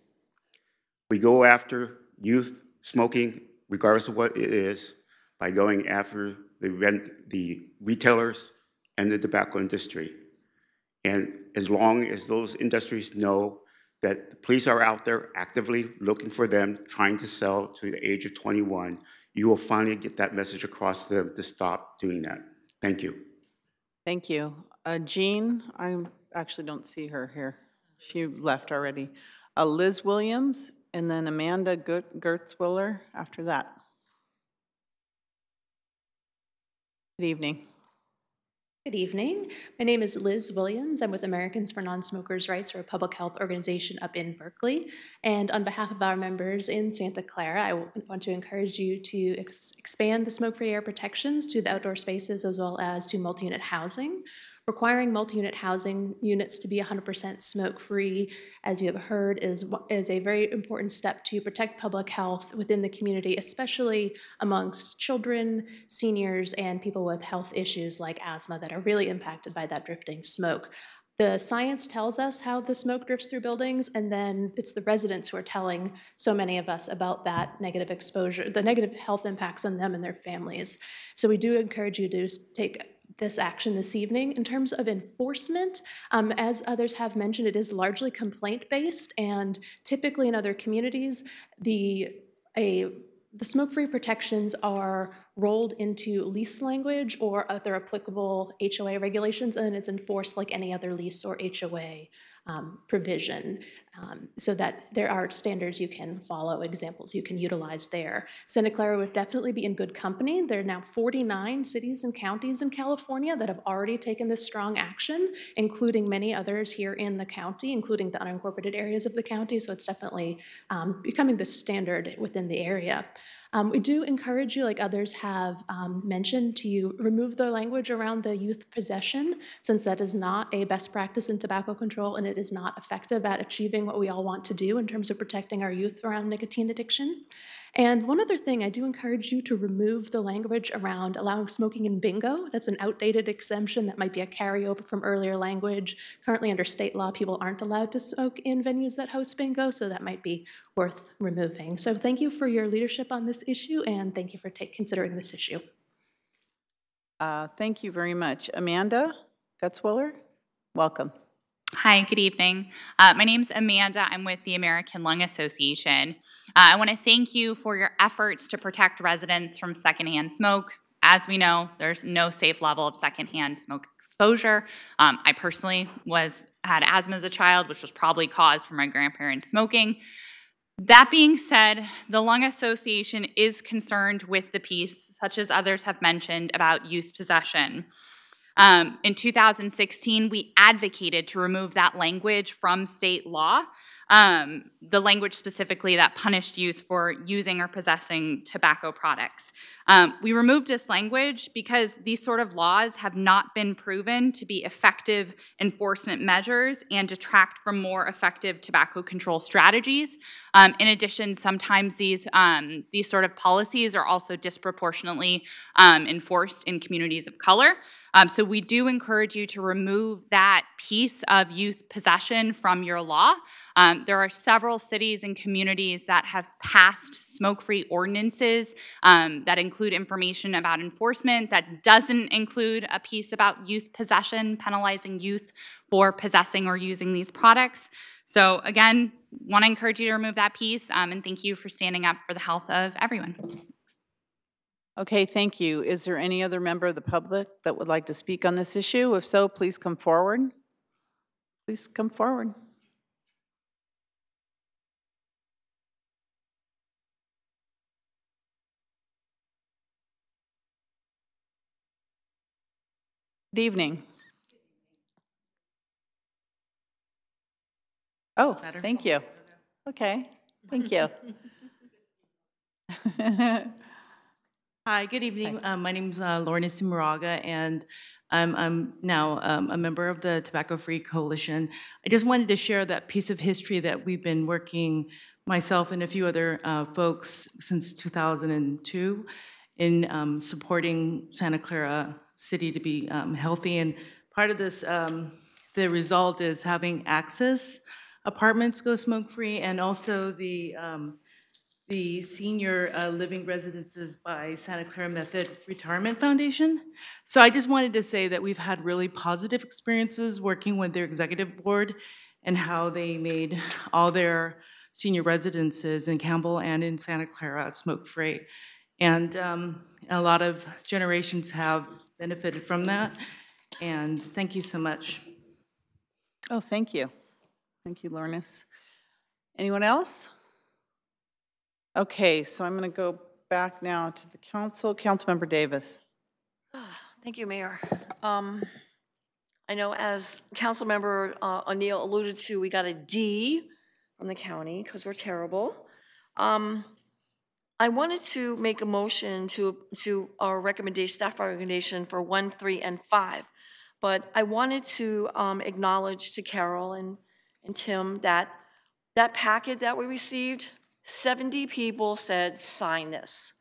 We go after youth smoking, regardless of what it is, by going after the retailers and the tobacco industry. And as long as those industries know that the police are out there actively looking for them, trying to sell to the age of 21, you will finally get that message across to them to stop doing that. Thank you. Thank you. Jean, I actually don't see her here. She left already. Liz Williams, and then Amanda Gertzwiller after that. Good evening. Good evening. My name is Liz Williams. I'm with Americans for Non-Smokers' Rights, or a public health organization up in Berkeley. And on behalf of our members in Santa Clara, I want to encourage you to expand the smoke-free air protections to the outdoor spaces as well as to multi-unit housing. Requiring multi-unit housing units to be 100% smoke-free, as you have heard, is a very important step to protect public health within the community, especially amongst children, seniors, and people with health issues like asthma that are really impacted by that drifting smoke. the science tells us how the smoke drifts through buildings, and then it's the residents who are telling so many of us about that negative exposure, the negative health impacts on them and their families. So we do encourage you to take this action this evening. In terms of enforcement, as others have mentioned, it is largely complaint-based, and typically in other communities, the smoke-free protections are rolled into lease language or other applicable HOA regulations, and it's enforced like any other lease or HOA provision, so that there are standards you can follow, examples you can utilize there. Santa Clara would definitely be in good company. There are now 49 cities and counties in California that have already taken this strong action, including many others here in the county, including the unincorporated areas of the county, so it's definitely becoming the standard within the area. We do encourage you, like others have mentioned, to remove the language around the youth possession, since that is not a best practice in tobacco control and it is not effective at achieving what we all want to do in terms of protecting our youth around nicotine addiction. And one other thing, I do encourage you to remove the language around allowing smoking in bingo. That's an outdated exemption that might be a carryover from earlier language. Currently under state law, people aren't allowed to smoke in venues that host bingo, so that might be worth removing. So thank you for your leadership on this issue, and thank you for considering this issue. Thank you very much. Amanda Gutzwiller, welcome. Hi, good evening. My name's Amanda. I'm with the American Lung Association. I want to thank you for your efforts to protect residents from secondhand smoke. As we know, there's no safe level of secondhand smoke exposure. I personally had asthma as a child, which was probably caused from my grandparents smoking. That being said, the Lung Association is concerned with the piece, such as others have mentioned, about youth possession. In 2016, we advocated to remove that language from state law, the language specifically that punished youth for using or possessing tobacco products. We removed this language because these sort of laws have not been proven to be effective enforcement measures and detract from more effective tobacco control strategies. In addition, sometimes these sort of policies are also disproportionately enforced in communities of color. So we do encourage you to remove that piece of youth possession from your law. There are several cities and communities that have passed smoke-free ordinances that include information about enforcement that doesn't include a piece about youth possession, penalizing youth for possessing or using these products. So again, want to encourage you to remove that piece, and thank you for standing up for the health of everyone. Okay, thank you. Is there any other member of the public that would like to speak on this issue? If so, please come forward. Please come forward. Good evening. Oh, thank you. Okay, thank you. Hi, good evening. My name is Lorna Sumaraga, and I'm now a member of the Tobacco Free Coalition. I just wanted to share that piece of history that we've been working, myself and a few other folks, since 2002 in supporting Santa Clara City to be healthy. And part of this, the result is having access apartments go smoke-free, and also the senior living residences by Santa Clara Method Retirement Foundation. So I just wanted to say that we've had really positive experiences working with their executive board and how they made all their senior residences in Campbell and in Santa Clara smoke-free. And a lot of generations have benefited from that. And thank you so much. Oh, thank you. Thank you, Lornis. Anyone else? Okay, so I'm going to go back now to the council. Councilmember Davis. Thank you, Mayor. I know as Councilmember O'Neill alluded to, we got a D from the county because we're terrible. I wanted to make a motion to our recommendation, staff recommendation for 1, 3, and 5, but I wanted to acknowledge to Carol and Tim that that packet that we received, 70 people said, sign this.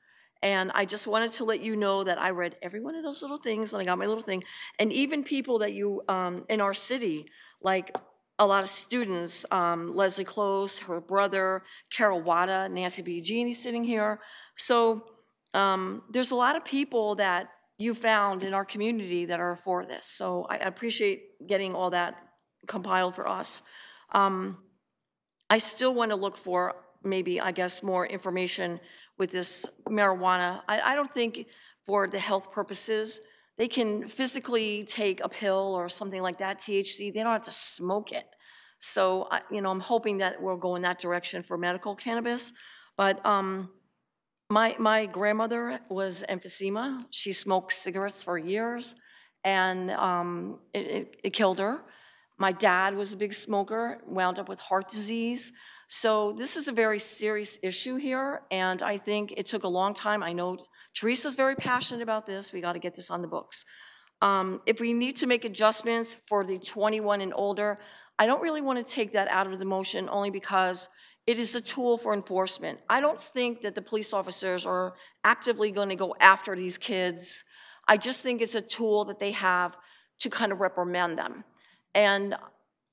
And I just wanted to let you know that I read every one of those little things, and I got my little thing. And even people that you, in our city, like a lot of students, Leslie Close, her brother, Carol Wada, Nancy B. Genie sitting here. So there's a lot of people that you found in our community that are for this. So I appreciate getting all that compiled for us. I still want to look for maybe, I guess, more information with this marijuana. I don't think for the health purposes, they can physically take a pill or something like that, THC, they don't have to smoke it. So, I'm hoping that we'll go in that direction for medical cannabis. But my grandmother was emphysema. She smoked cigarettes for years, and it killed her. My dad was a big smoker, wound up with heart disease. So this is a very serious issue here, and I think it took a long time. I know Teresa's very passionate about this. We got to get this on the books. If we need to make adjustments for the 21 and older, I don't really want to take that out of the motion, only because it is a tool for enforcement. I don't think that the police officers are actively going to go after these kids. I just think it's a tool that they have to kind of reprimand them. And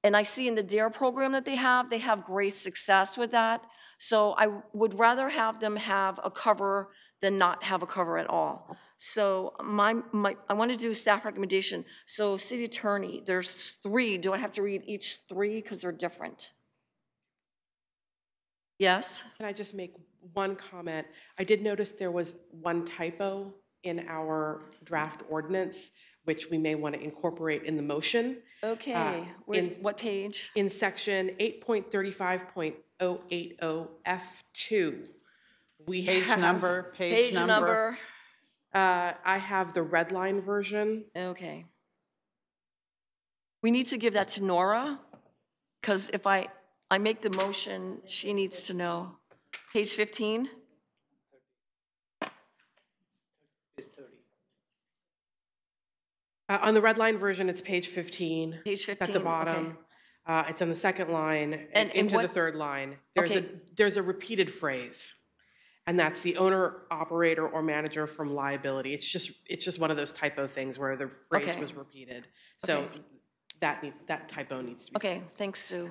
I see in the DARE program that they have great success with that. So I would rather have them have a cover than not have a cover at all. So I want to do a staff recommendation. So city attorney, there's 3. Do I have to read each 3 because they're different? Yes? Can I just make one comment? I did notice there was one typo in our draft ordinance, which we may want to incorporate in the motion. Okay, what page? In section 8.35.080F2. Page number. I have the red line version. Okay. We need to give that to Nora, because if I make the motion, she needs to know. Page 15? On the red line version, it's page 15. Page 15, It's at the bottom. okay. It's on the second line and into the third line. Okay. There's a repeated phrase, and that's the owner, operator, or manager from liability. It's just one of those typo things where the phrase was repeated. So that typo needs to be fixed. Thanks, Sue.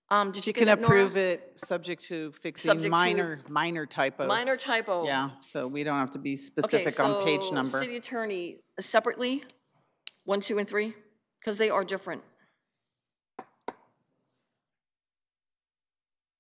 Did You get can that, Nora? approve it subject to fixing minor typos. Minor typo. Yeah, so we don't have to be specific on page number. City attorney, separately, 1, 2, and 3, because they are different.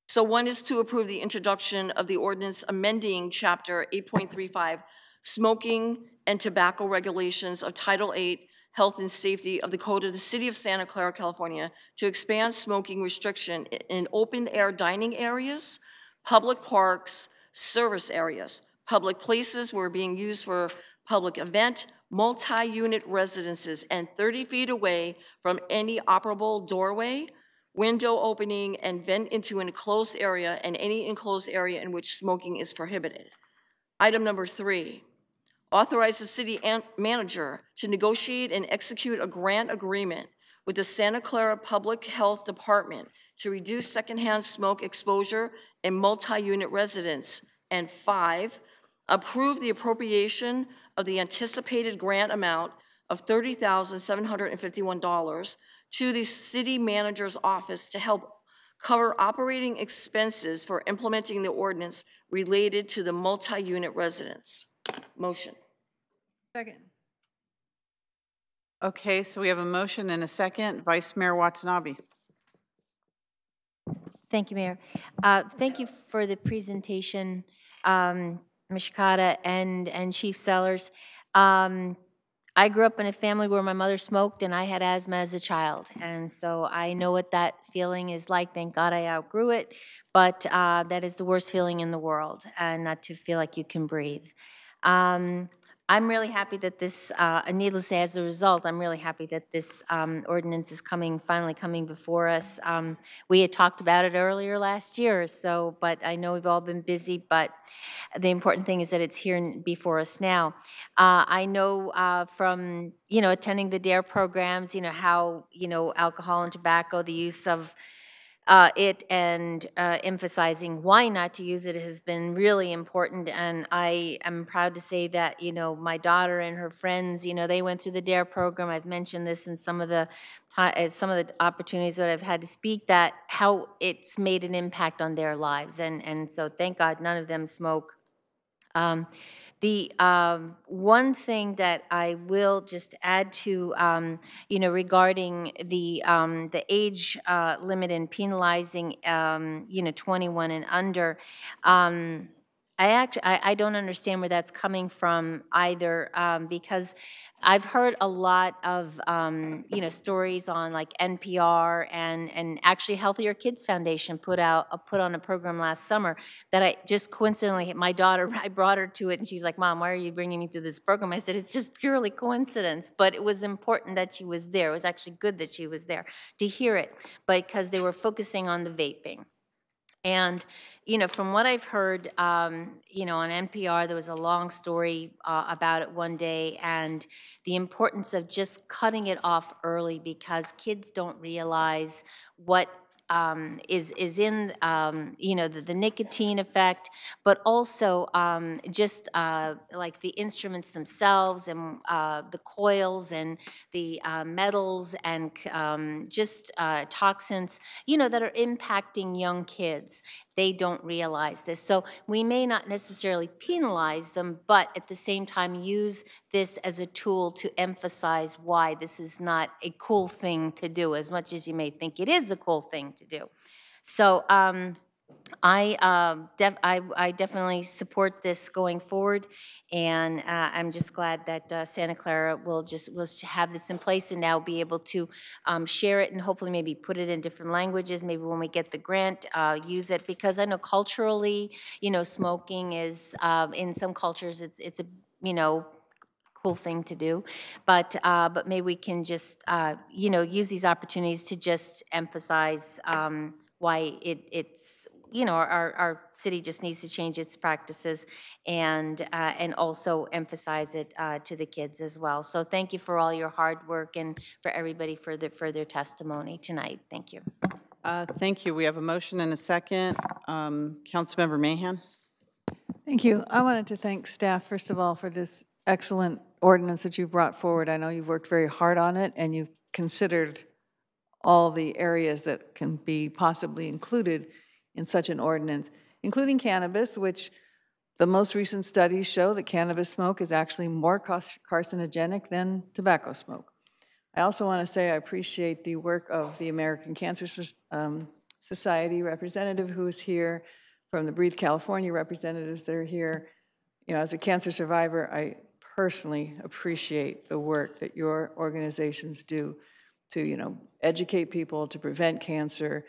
So 1 is to approve the introduction of the ordinance amending Chapter 8.35, Smoking and Tobacco Regulations of Title 8, Health and Safety of the Code of the City of Santa Clara, California, to expand smoking restriction in open-air dining areas, public parks, service areas, public places where being used for public event, multi-unit residences, and 30 feet away from any operable doorway, window opening, and vent into an enclosed area, and any enclosed area in which smoking is prohibited. Item number 3. Authorize the city manager to negotiate and execute a grant agreement with the Santa Clara Public Health Department to reduce secondhand smoke exposure in multi-unit residents. And 5, approve the appropriation of the anticipated grant amount of $30,751 to the city manager's office to help cover operating expenses for implementing the ordinance related to the multi-unit residents. Motion. Second. Okay, so we have a motion and a second. Vice Mayor Watanabe. Thank you, Mayor. Thank you for the presentation, Mishkata and Chief Sellers. I grew up in a family where my mother smoked and I had asthma as a child. And so I know what that feeling is like. Thank God I outgrew it. But that is the worst feeling in the world, and not to feel like you can breathe. I'm really happy that this, needless to say, as a result, I'm really happy that this ordinance is finally coming before us. We had talked about it earlier last year, but I know we've all been busy, but the important thing is that it's here before us now. I know from, attending the DARE programs, how, alcohol and tobacco, the use of it and emphasizing why not to use it has been really important. And I am proud to say that, you know, my daughter and her friends, you know, they went through the DARE program. I've mentioned this in some of the opportunities that I've had to speak, that how it's made an impact on their lives. And so thank God none of them smoke. The one thing that I will just add to, you know, regarding the age limit and penalizing, you know, 21 and under, I don't understand where that's coming from either, because I've heard a lot of, you know, stories on like NPR and actually Healthier Kids Foundation put on a program last summer that I just coincidentally, my daughter, I brought her to it and she's like, Mom, why are you bringing me to this program? I said, it's just purely coincidence, but it was important that she was there. It was actually good that she was there to hear it, because they were focusing on the vaping. And, you know, from what I've heard, you know, on NPR, there was a long story about it one day, and the importance of just cutting it off early, because kids don't realize what is in, you know, the nicotine effect, but also just like the instruments themselves and the coils and the metals and just toxins, you know, that are impacting young kids. They don't realize this. So we may not necessarily penalize them, but at the same time use this as a tool to emphasize why this is not a cool thing to do, as much as you may think it is a cool thing to do. So I definitely support this going forward, and I'm just glad that Santa Clara will have this in place and now be able to share it and hopefully maybe put it in different languages. Maybe when we get the grant, use it, because I know culturally, you know, smoking is in some cultures it's a, you know, cool thing to do, but maybe we can just you know, use these opportunities to just emphasize why it's, you know, our city just needs to change its practices, and also emphasize it to the kids as well. So thank you for all your hard work and for everybody for their testimony tonight. Thank you. Thank you. We have a motion and a second. Councilmember Mahan. Thank you. I wanted to thank staff, first of all, for this excellent ordinance that you brought forward. I know you've worked very hard on it, and you've considered all the areas that can be possibly included in such an ordinance, including cannabis, which the most recent studies show that cannabis smoke is actually more carcinogenic than tobacco smoke. I also want to say I appreciate the work of the American Cancer Society representative who is here, from the Breathe California representatives that are here. You know, as a cancer survivor, I personally appreciate the work that your organizations do to, you know, educate people to prevent cancer,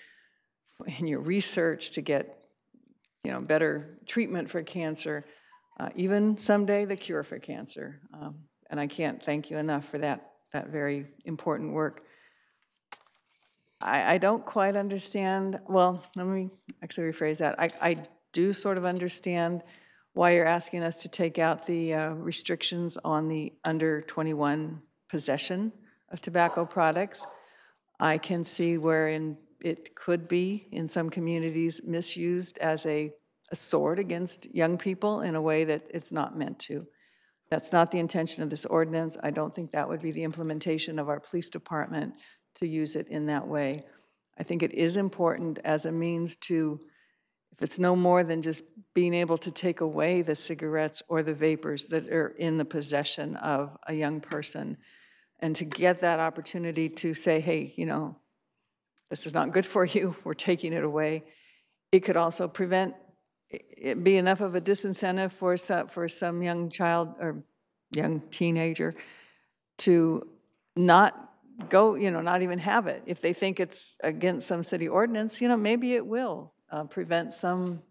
in your research to get, you know, better treatment for cancer, even someday the cure for cancer. And I can't thank you enough for that very important work. I don't quite understand, well, let me actually rephrase that. I do sort of understand why you're asking us to take out the restrictions on the under 21 possession of tobacco products. I can see wherein it could be, in some communities, misused as a sword against young people in a way that it's not meant to. That's not the intention of this ordinance. I don't think that would be the implementation of our police department to use it in that way. I think it is important as a means to, if it's no more than just being able to take away the cigarettes or the vapors that are in the possession of a young person, and to get that opportunity to say, hey, you know, this is not good for you, we're taking it away. It could also prevent, it be enough of a disincentive for some young child or young teenager to not go, you know, not even have it. If they think it's against some city ordinance, you know, maybe it will prevent some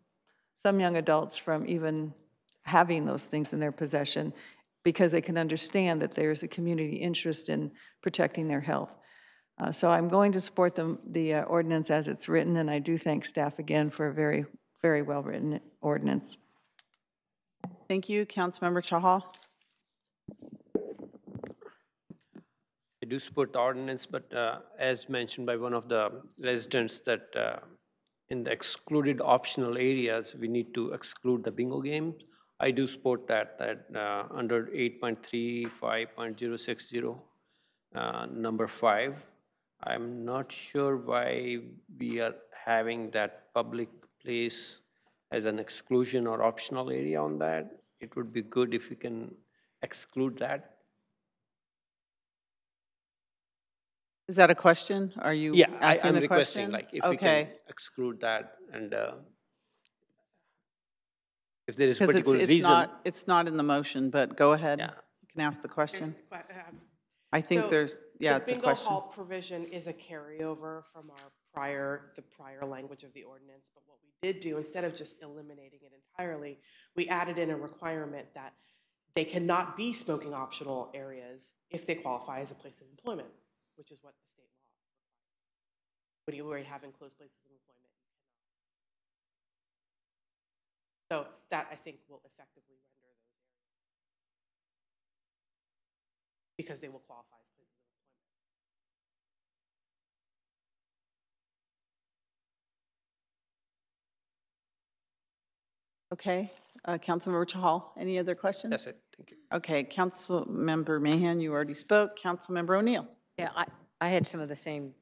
young adults from even having those things in their possession, because they can understand that there's a community interest in protecting their health. So I'm going to support the ordinance as it's written, and I do thank staff again for a very, very well-written ordinance. Thank you. Councilmember Chahal. I do support the ordinance, but as mentioned by one of the residents that in the excluded optional areas, we need to exclude the bingo games. I do support that under 8.35.060, number 5. I'm not sure why we are having that public place as an exclusion or optional area on that. It would be good if we can exclude that. Is that a question? Are you Yeah, asking I'm the requesting, question? like, if we Okay. can exclude that, and if there is a Because particular reason. it's not in the motion, but go ahead. Yeah. You can ask the question. I So think it's a the bingo question. hall provision is a carryover from the prior language of the ordinance, but what we did do, instead of just eliminating it entirely, we added in a requirement that they cannot be smoking optional areas if they qualify as a place of employment, which is what the state law requires. When you already have enclosed places of employment, you cannot. So that, I think, will effectively render those areas, because they will qualify as places of employment. Okay. Councilmember Chahal, any other questions? That's it. Thank you. Okay. Councilmember Mahan, you already spoke. Councilmember O'Neill. Yeah, I had some of the same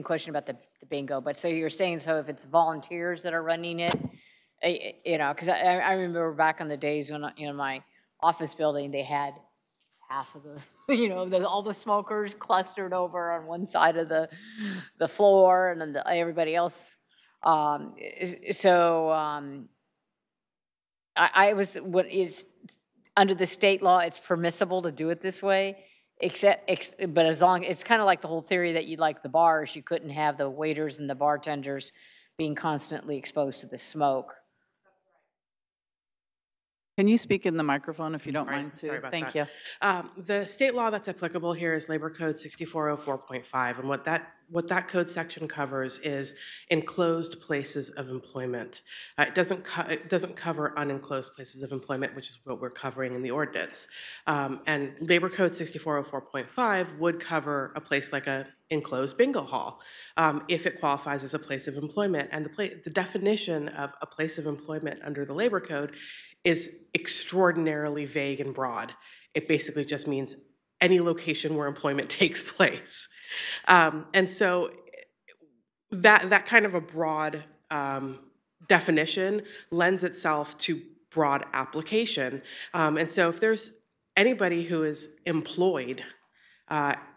question about the bingo, but so you're saying, so if it's volunteers that are running it, you know, because I remember back in the days when, you know, my office building, they had half of the, you know, all the smokers clustered over on one side of the floor, and then everybody else. I was, what is, under the state law, it's permissible to do it this way, but as long, it's kind of like the whole theory that you like the bars, you couldn't have the waiters and the bartenders being constantly exposed to the smoke. Can you speak in the microphone if you don't mind, Sue? Sorry about Thank that. you. The state law that's applicable here is Labor Code 6404.5, and what that code section covers is enclosed places of employment. It doesn't cover unenclosed places of employment, which is what we're covering in the ordinance. And Labor Code 6404.5 would cover a place like a enclosed bingo hall if it qualifies as a place of employment. And the definition of a place of employment under the Labor Code is extraordinarily vague and broad. It basically just means any location where employment takes place. And so that kind of a broad definition lends itself to broad application. And so if there's anybody who is employed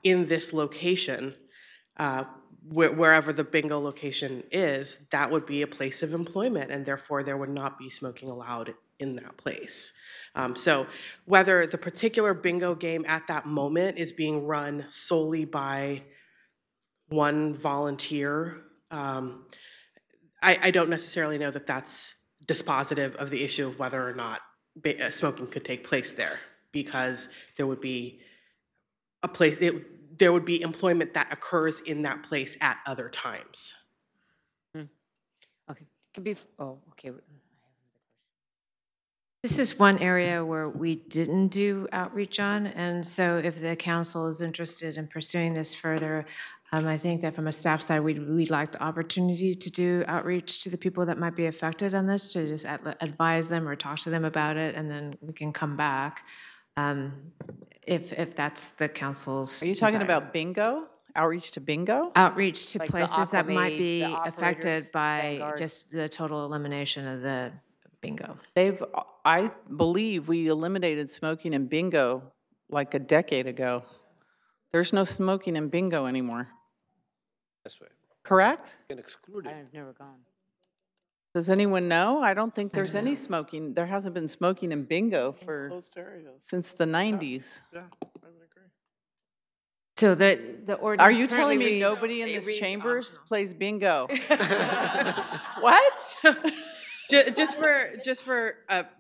in this location, wherever the bingo location is, that would be a place of employment, and therefore there would not be smoking allowed in that place. So whether the particular bingo game at that moment is being run solely by one volunteer, I don't necessarily know that that's dispositive of the issue of whether or not smoking could take place there, because there would be a place, there would be employment that occurs in that place at other times. Okay, could be, oh, okay. This is one area where we didn't do outreach on, and so if the council is interested in pursuing this further, I think that from a staff side, we'd like the opportunity to do outreach to the people that might be affected on this, to just advise them or talk to them about it, and then we can come back if that's the council's Are you talking desire. about bingo? Outreach to bingo? Outreach to Like the places that might Aquamaids, be the operators, affected by Vanguard. just the total elimination of the bingo. I believe we eliminated smoking in bingo like a decade ago. There's no smoking in bingo anymore. That's right. Correct? You can exclude it. I've never gone. Does anyone know? I don't think there's any smoking. There hasn't been smoking in bingo since the 90s. Yeah, I would agree. So the ordinance. Are you telling currently me reads- nobody in it this reads chambers plays bingo? What? Just for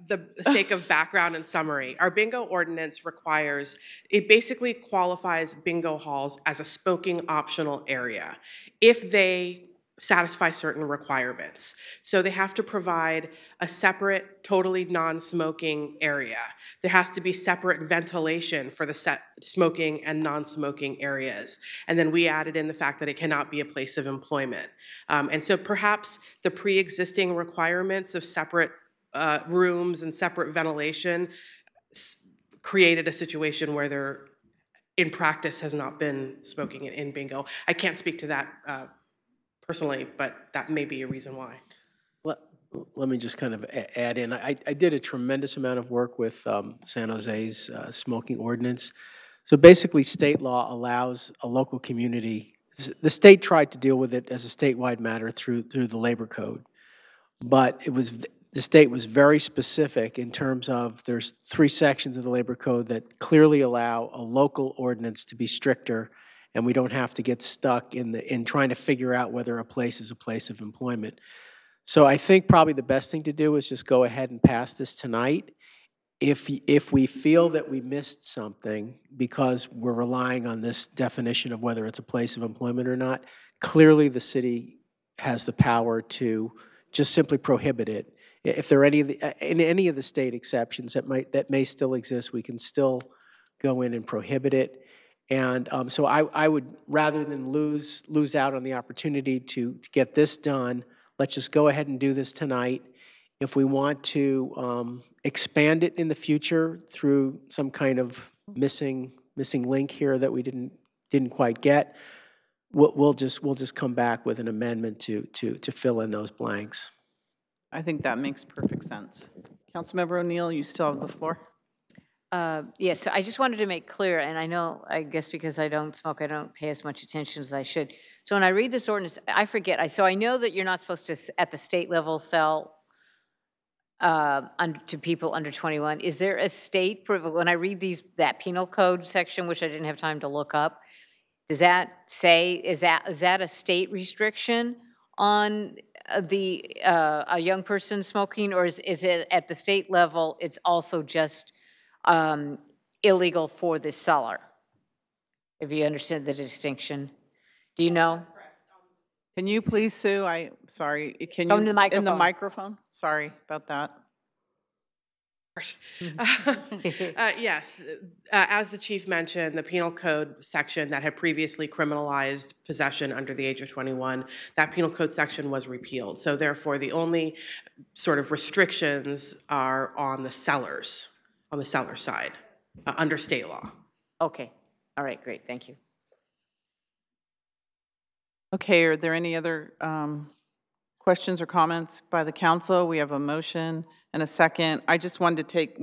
the sake of background and summary, our bingo ordinance requires, it basically qualifies bingo halls as a smoking optional area. If they satisfy certain requirements. So they have to provide a separate, totally non-smoking area. There has to be separate ventilation for the smoking and non-smoking areas. And then we added in the fact that it cannot be a place of employment. And so perhaps the pre-existing requirements of separate rooms and separate ventilation created a situation where there, in practice, has not been smoking in bingo. I can't speak to that personally, but that may be a reason why. Let me just kind of add in. I did a tremendous amount of work with San Jose's smoking ordinance. So basically, state law allows a local community. The state tried to deal with it as a statewide matter through the labor code, but the state was very specific in terms of there's 3 sections of the labor code that clearly allow a local ordinance to be stricter, and we don't have to get stuck in trying to figure out whether a place is a place of employment. So I think probably the best thing to do is just go ahead and pass this tonight. If we feel that we missed something because we're relying on this definition of whether it's a place of employment or not, clearly the city has the power to just simply prohibit it. If there are any of the state exceptions that may still exist, we can still go in and prohibit it. And so I would, rather than lose out on the opportunity to get this done, let's just go ahead and do this tonight. If we want to expand it in the future through some kind of missing link here that we didn't quite get, we'll just come back with an amendment to fill in those blanks. I think that makes perfect sense. Councilmember O'Neill, you still have the floor. Yes, so I just wanted to make clear, and I know, I guess because I don't smoke, I don't pay as much attention as I should. So when I read this ordinance, I forget. So I know that you're not supposed to, at the state level, sell to people under 21. Is there a state, when I read that penal code section, which I didn't have time to look up, does that say, is that a state restriction on a young person smoking, or is it at the state level, it's also just illegal for the seller? If you understand the distinction. Do you know? Can you please, Sue? Sorry. Can you Come to the microphone. in the microphone? Sorry about that. Yes, as the chief mentioned, the penal code section that had previously criminalized possession under the age of 21, that penal code section was repealed. So therefore, the only sort of restrictions are on the sellers, on the seller side, under state law. Okay. All right, great. Thank you. Okay, are there any other questions or comments by the council? We have a motion and a second. I just wanted to take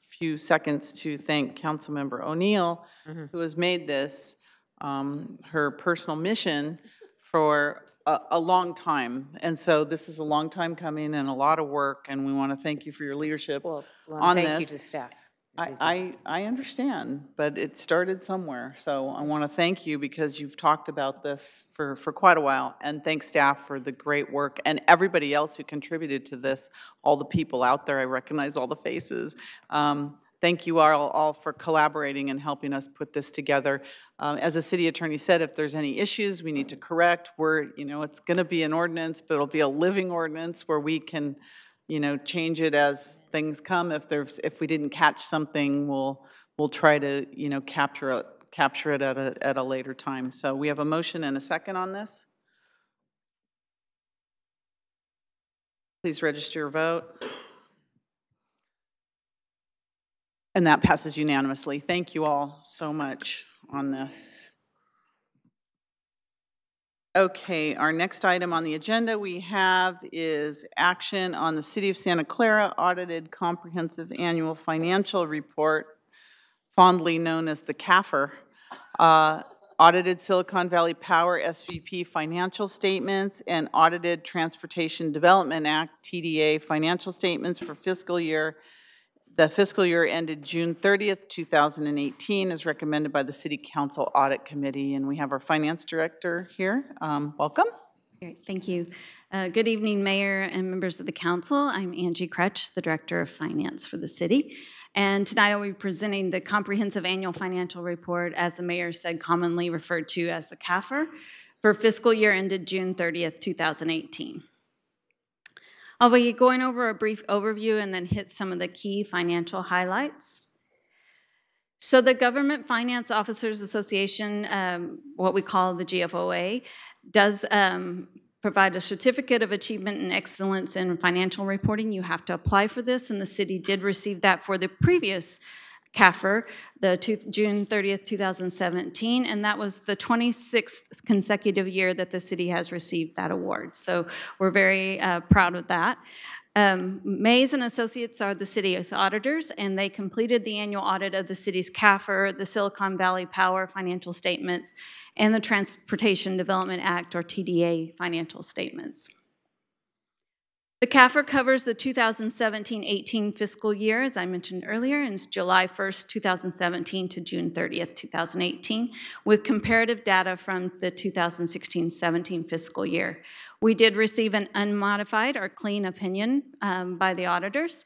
few seconds to thank Councilmember O'Neill, who has made this her personal mission for a long time. And so this is a long time coming and a lot of work, and we want to thank you for your leadership on this. Thank you to staff. I understand, but it started somewhere. So I want to thank you because you've talked about this for quite a while. And thank staff for the great work and everybody else who contributed to this, all the people out there. I recognize all the faces. Thank you all for collaborating and helping us put this together. As the city attorney said, if there's any issues we need to correct, it's going to be an ordinance, but it'll be a living ordinance where we can change it as things come. If we didn't catch something, we'll try to, capture it at a later time. So we have a motion and a second on this. Please register your vote. And that passes unanimously. Thank you all so much on this. Okay, our next item on the agenda we have is action on the City of Santa Clara Audited Comprehensive Annual Financial Report, fondly known as the CAFR. Audited Silicon Valley Power SVP financial statements and audited Transportation Development Act TDA financial statements for the fiscal year ended June 30th, 2018, as recommended by the City Council Audit Committee. And we have our Finance Director here. Welcome. Great, thank you. Good evening, Mayor and members of the Council. I'm Angie Crutch, the Director of Finance for the City. And tonight I'll be presenting the Comprehensive Annual Financial Report, as the Mayor said, commonly referred to as the CAFR. for fiscal year ended June 30th, 2018. I'll be going over a brief overview and then hit some of the key financial highlights. So the Government Finance Officers Association, what we call the GFOA, does provide a certificate of achievement and excellence in financial reporting. You have to apply for this, and the city did receive that for the previous CAFR, June 30th, 2017, and that was the 26th consecutive year that the city has received that award. So we're very proud of that. Mays and Associates are the city's auditors, and they completed the annual audit of the city's CAFR, the Silicon Valley Power financial statements, and the Transportation Development Act, or TDA, financial statements. The CAFR covers the 2017-18 fiscal year, as I mentioned earlier, and it's July 1st, 2017 to June 30th, 2018, with comparative data from the 2016-17 fiscal year. We did receive an unmodified or clean opinion by the auditors,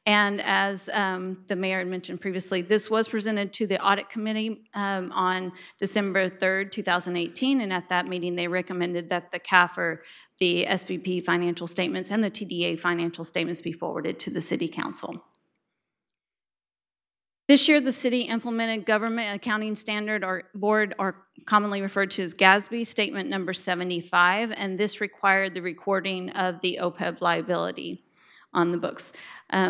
and as the mayor had mentioned previously, this was presented to the audit committee on December 3rd, 2018, and at that meeting they recommended that the CAFR, the SVP financial statements, and the TDA financial statements be forwarded to the City Council. This year, the city implemented Government Accounting Standard Board, or commonly referred to as GASB, statement number 75, and this required the recording of the OPEB liability on the books.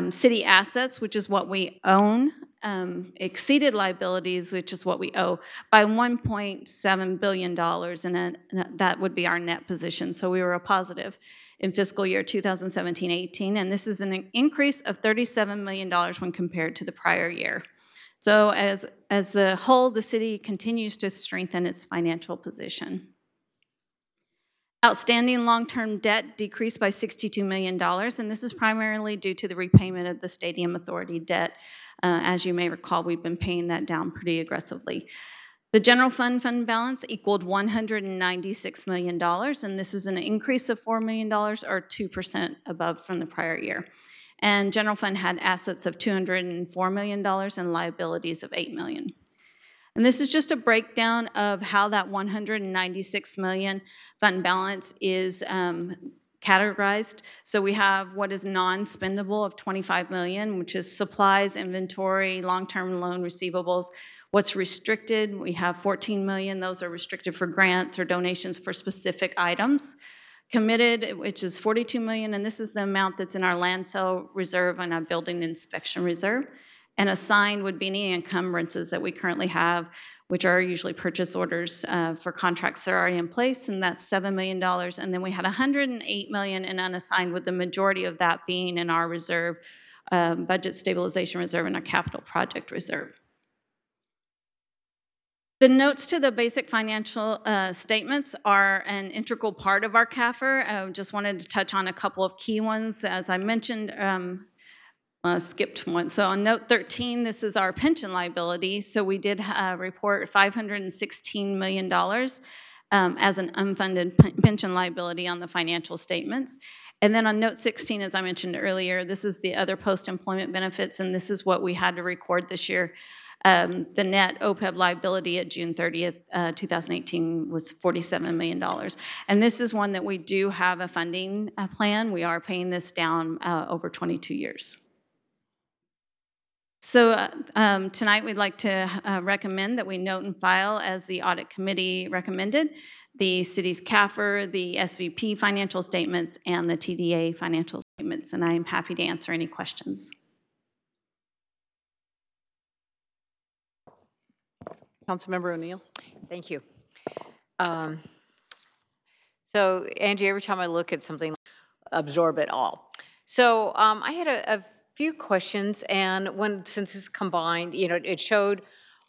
City assets, which is what we own, exceeded liabilities, which is what we owe, by $1.7 billion, and that would be our net position. So we were a positive in fiscal year 2017-18, and this is an increase of $37 million when compared to the prior year. So as a whole, the city continues to strengthen its financial position. Outstanding long-term debt decreased by $62 million, and this is primarily due to the repayment of the Stadium Authority debt. As you may recall, we've been paying that down pretty aggressively. The general fund balance equaled $196 million, and this is an increase of $4 million, or 2% above from the prior year. And general fund had assets of $204 million and liabilities of $8 million. And this is just a breakdown of how that $196 million fund balance is categorized. So we have what is non-spendable of $25 million, which is supplies, inventory, long-term loan receivables. What's restricted, we have $14 million. Those are restricted for grants or donations for specific items. Committed, which is $42 million, and this is the amount that's in our land sale reserve and our building inspection reserve. And assigned would be any encumbrances that we currently have, which are usually purchase orders for contracts that are already in place, and that's $7 million. And then we had $108 million in unassigned, with the majority of that being in our reserve, budget stabilization reserve, and our capital project reserve. The notes to the basic financial statements are an integral part of our CAFR. I just wanted to touch on a couple of key ones. As I mentioned, skipped one. So on note 13, this is our pension liability. So we did report $516 million as an unfunded pension liability on the financial statements. And then on note 16, as I mentioned earlier, this is the other post-employment benefits, and this is what we had to record this year. The net OPEB liability at June 30th, 2018 was $47 million. And this is one that we do have a funding plan. We are paying this down over 22 years. So tonight we'd like to recommend that we note and file, as the audit committee recommended, the city's CAFR, the SVP financial statements, and the TDA financial statements. And I am happy to answer any questions. Councilmember O'Neill. Thank you. So Angie, every time I look at something, absorb it all. So I had a few questions, and since it's combined, it showed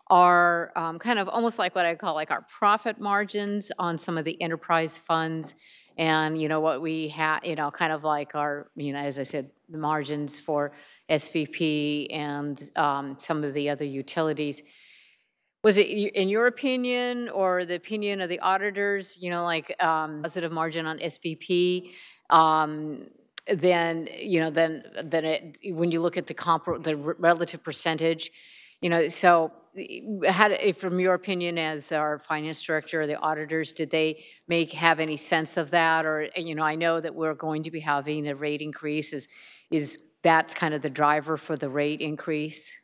our kind of almost like what I call like our profit margins on some of the enterprise funds, and what we had, kind of like our, as I said, the margins for SVP and some of the other utilities. Was it, in your opinion, or the opinion of the auditors, like positive margin on SVP? Then when you look at the relative percentage, You know, so from your opinion as our finance director or the auditors, did they have any sense of that? Or, you know, I know that we're going to be having a rate increase. Is that's kind of the driver for the rate increase?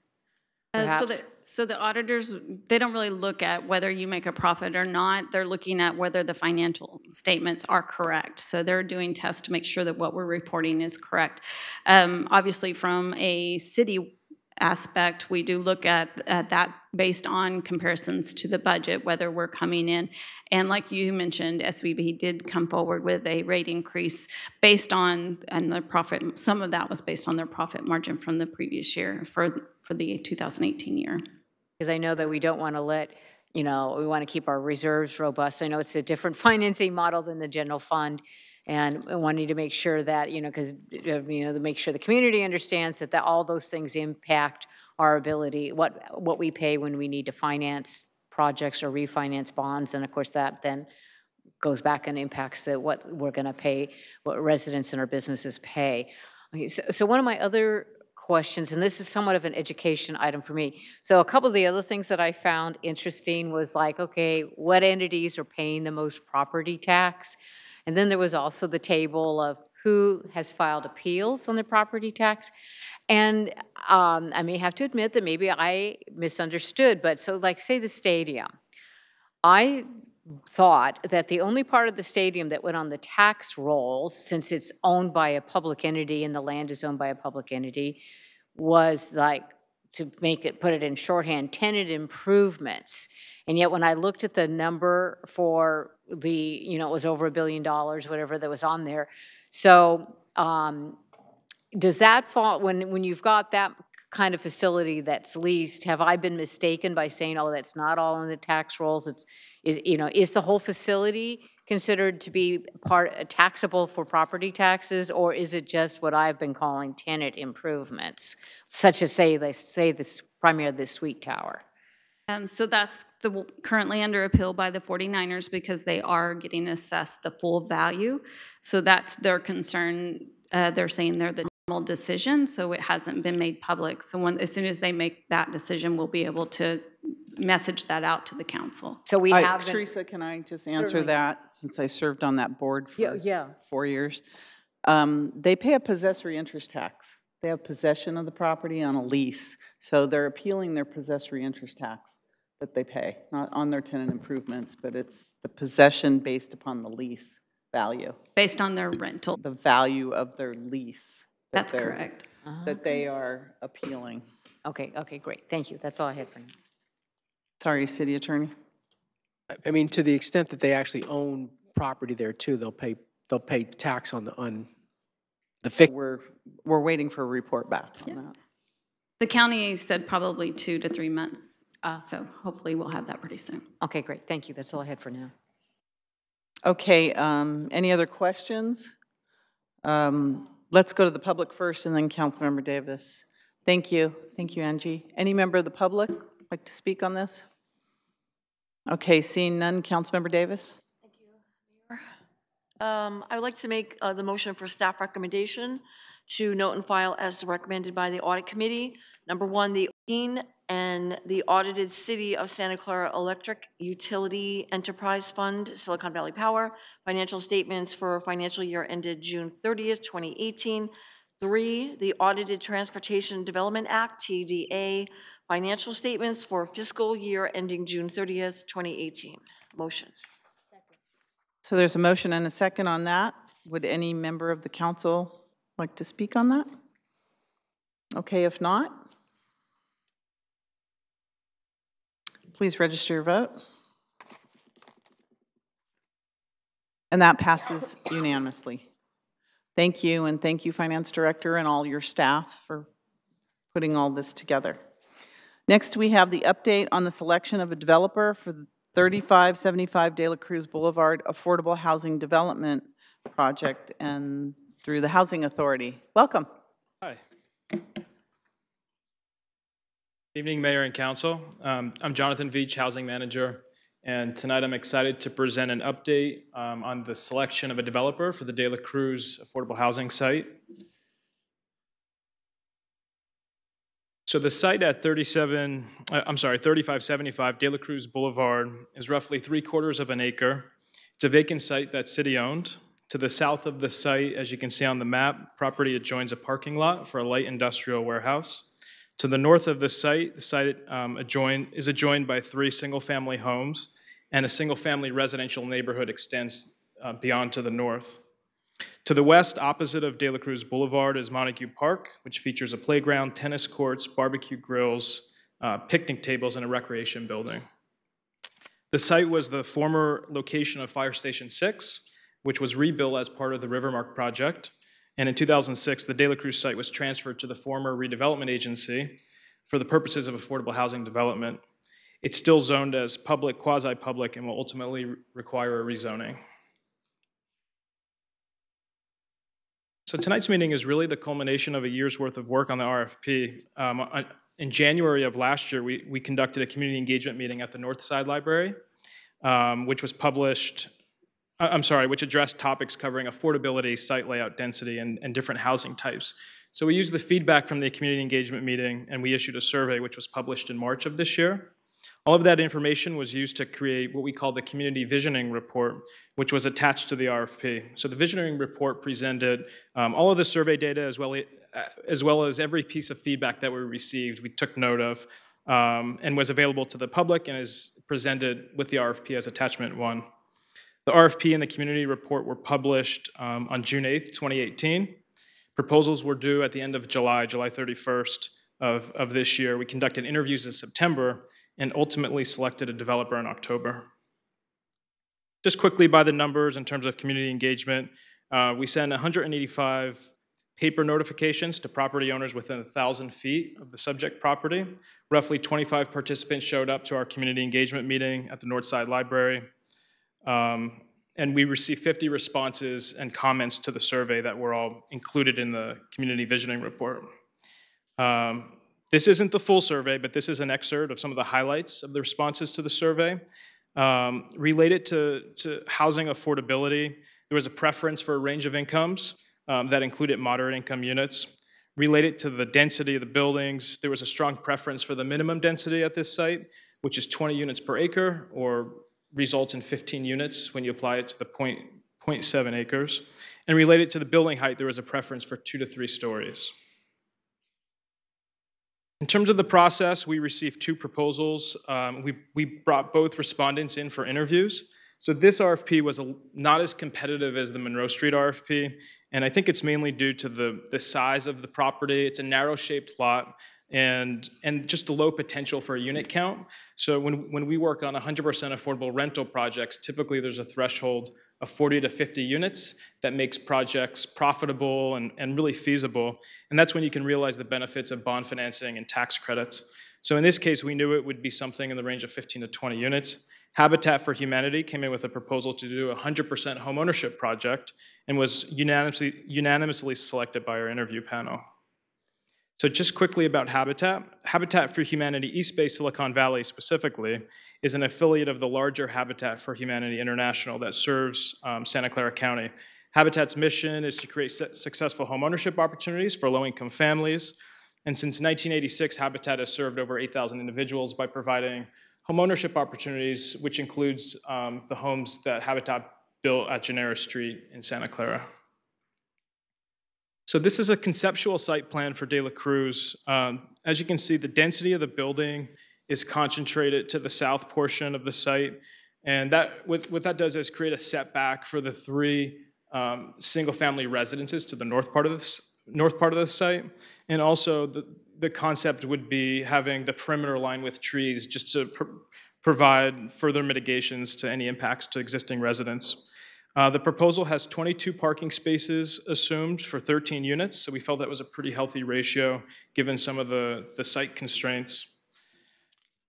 So the auditors, they don't really look at whether you make a profit or not. They're looking at whether the financial statements are correct. So they're doing tests to make sure that what we're reporting is correct. Obviously, from a city aspect, we do look at that based on comparisons to the budget, whether we're coming in. And like you mentioned, SVB did come forward with a rate increase based on, and the profit, some of that was based on their profit margin from the previous year for the 2018 year. Because I know that we don't want to let, you know, we want to keep our reserves robust. I know it's a different financing model than the general fund, and wanting to make sure that, you know, because, you know, to make sure the community understands that all those things impact our ability, what we pay when we need to finance projects or refinance bonds, and of course that then goes back and impacts what we're going to pay, what residents and our businesses pay. Okay, so one of my other questions, and this is somewhat of an education item for me. So a couple of the other things that I found interesting was like, okay, what entities are paying the most property tax? And then there was also the table of who has filed appeals on the property tax. And I may have to admit that maybe I misunderstood, but so like say the stadium. I thought that the only part of the stadium that went on the tax rolls, since it's owned by a public entity and the land is owned by a public entity, was like, to put it in shorthand, tenant improvements. And yet when I looked at the number for the, you know, it was over $1 billion, whatever that was on there. So does that fall, when you've got that kind of facility that's leased, have I been mistaken by saying, oh, that's not all in the tax rolls? You know, is the whole facility considered to be taxable for property taxes, or is it just what I've been calling tenant improvements, such as primarily the suite tower? So that's currently under appeal by the 49ers because they are getting assessed the full value. So that's their concern. They're saying they're the normal decision, so it hasn't been made public. So as soon as they make that decision, we'll be able to message that out to the council. So we have Teresa, can I just answer Certainly. that, since I served on that board for Yeah. 4 years? They pay a possessory interest tax. They have possession of the property on a lease, so they're appealing their possessory interest tax that they pay, not on their tenant improvements, but it's the possession based upon the lease value. Based on their rental. The value of their lease. That's correct. That they are appealing. Okay, great. Thank you. That's all I had for now. Sorry, City Attorney. I mean, to the extent that they actually own property there too, they'll pay tax on the fixed. We're waiting for a report back on that. The county said probably 2 to 3 months. So hopefully we'll have that pretty soon. Okay, great. Thank you. That's all I had for now. Okay, any other questions? Let's go to the public first and then Councilmember Davis. Thank you. Thank you, Angie. Any member of the public like to speak on this? Okay, seeing none, Councilmember Davis. Thank you, Mayor. I would like to make the motion for staff recommendation to note and file as recommended by the audit committee. Number one, the and the audited City of Santa Clara Electric Utility Enterprise Fund, Silicon Valley Power, financial statements for financial year ended June 30th, 2018. 3, the audited Transportation Development Act, TDA, financial statements for fiscal year ending June 30th, 2018. Motion. So there's a motion and a second on that. Would any member of the council like to speak on that? Okay, if not, please register your vote. And that passes unanimously. Thank you, and thank you, Finance Director, and all your staff for putting all this together. Next, we have the update on the selection of a developer for the 3575 De La Cruz Boulevard Affordable Housing Development Project and through the Housing Authority. Welcome. Hi. Evening, Mayor and Council. I'm Jonathan Veach, Housing Manager, and tonight I'm excited to present an update on the selection of a developer for the De La Cruz Affordable Housing site. So the site at 3575 De La Cruz Boulevard is roughly 3/4 of an acre. It's a vacant site that's city-owned. To the south of the site, as you can see on the map, property adjoins a parking lot for a light industrial warehouse. To the north of the site is adjoined by 3 single-family homes, and a single-family residential neighborhood extends beyond to the north. To the west, opposite of De La Cruz Boulevard, is Montague Park, which features a playground, tennis courts, barbecue grills, picnic tables, and a recreation building. The site was the former location of Fire Station 6, which was rebuilt as part of the Rivermark project. And in 2006, the De La Cruz site was transferred to the former redevelopment agency for the purposes of affordable housing development. It's still zoned as public, quasi-public, and will ultimately require a rezoning. So tonight's meeting is really the culmination of a year's worth of work on the RFP. In January of last year, we conducted a community engagement meeting at the North Side Library, which addressed topics covering affordability, site layout, density, and different housing types. So we used the feedback from the community engagement meeting, and we issued a survey which was published in March of this year. All of that information was used to create what we call the Community Visioning Report, which was attached to the RFP. So the Visioning Report presented all of the survey data as well as every piece of feedback that we received, we took note of, and was available to the public and is presented with the RFP as Attachment 1. The RFP and the Community Report were published on June 8th, 2018. Proposals were due at the end of July 31st of this year. We conducted interviews in September and ultimately selected a developer in October. Just quickly by the numbers in terms of community engagement, we sent 185 paper notifications to property owners within 1,000 feet of the subject property. Roughly 25 participants showed up to our community engagement meeting at the Northside Library. And we received 50 responses and comments to the survey that were all included in the Community Visioning Report. This isn't the full survey, but this is an excerpt of some of the highlights of the responses to the survey. Related to housing affordability, there was a preference for a range of incomes that included moderate income units. Related to the density of the buildings, there was a strong preference for the minimum density at this site, which is 20 units per acre, or results in 15 units when you apply it to the 0.7 acres. And related to the building height, there was a preference for 2 to 3 stories. In terms of the process, we received 2 proposals. We brought both respondents in for interviews. So this RFP was not as competitive as the Monroe Street RFP, and I think it's mainly due to the size of the property. It's a narrow-shaped lot, and just the low potential for a unit count. So when we work on 100% affordable rental projects, typically there's a threshold of 40 to 50 units that makes projects profitable and really feasible. And that's when you can realize the benefits of bond financing and tax credits. So in this case, we knew it would be something in the range of 15 to 20 units. Habitat for Humanity came in with a proposal to do a 100% homeownership project and was unanimously selected by our interview panel. So just quickly about Habitat. Habitat for Humanity East Bay Silicon Valley specifically is an affiliate of the larger Habitat for Humanity International that serves Santa Clara County. Habitat's mission is to create successful homeownership opportunities for low-income families. And since 1986, Habitat has served over 8,000 individuals by providing homeownership opportunities, which includes the homes that Habitat built at Genera Street in Santa Clara. So this is a conceptual site plan for De La Cruz. As you can see, the density of the building is concentrated to the south portion of the site. And what that does is create a setback for the 3 single-family residences to the north part of the site. And also the concept would be having the perimeter lined with trees just to provide further mitigations to any impacts to existing residents. The proposal has 22 parking spaces assumed for 13 units, so we felt that was a pretty healthy ratio given some of the site constraints.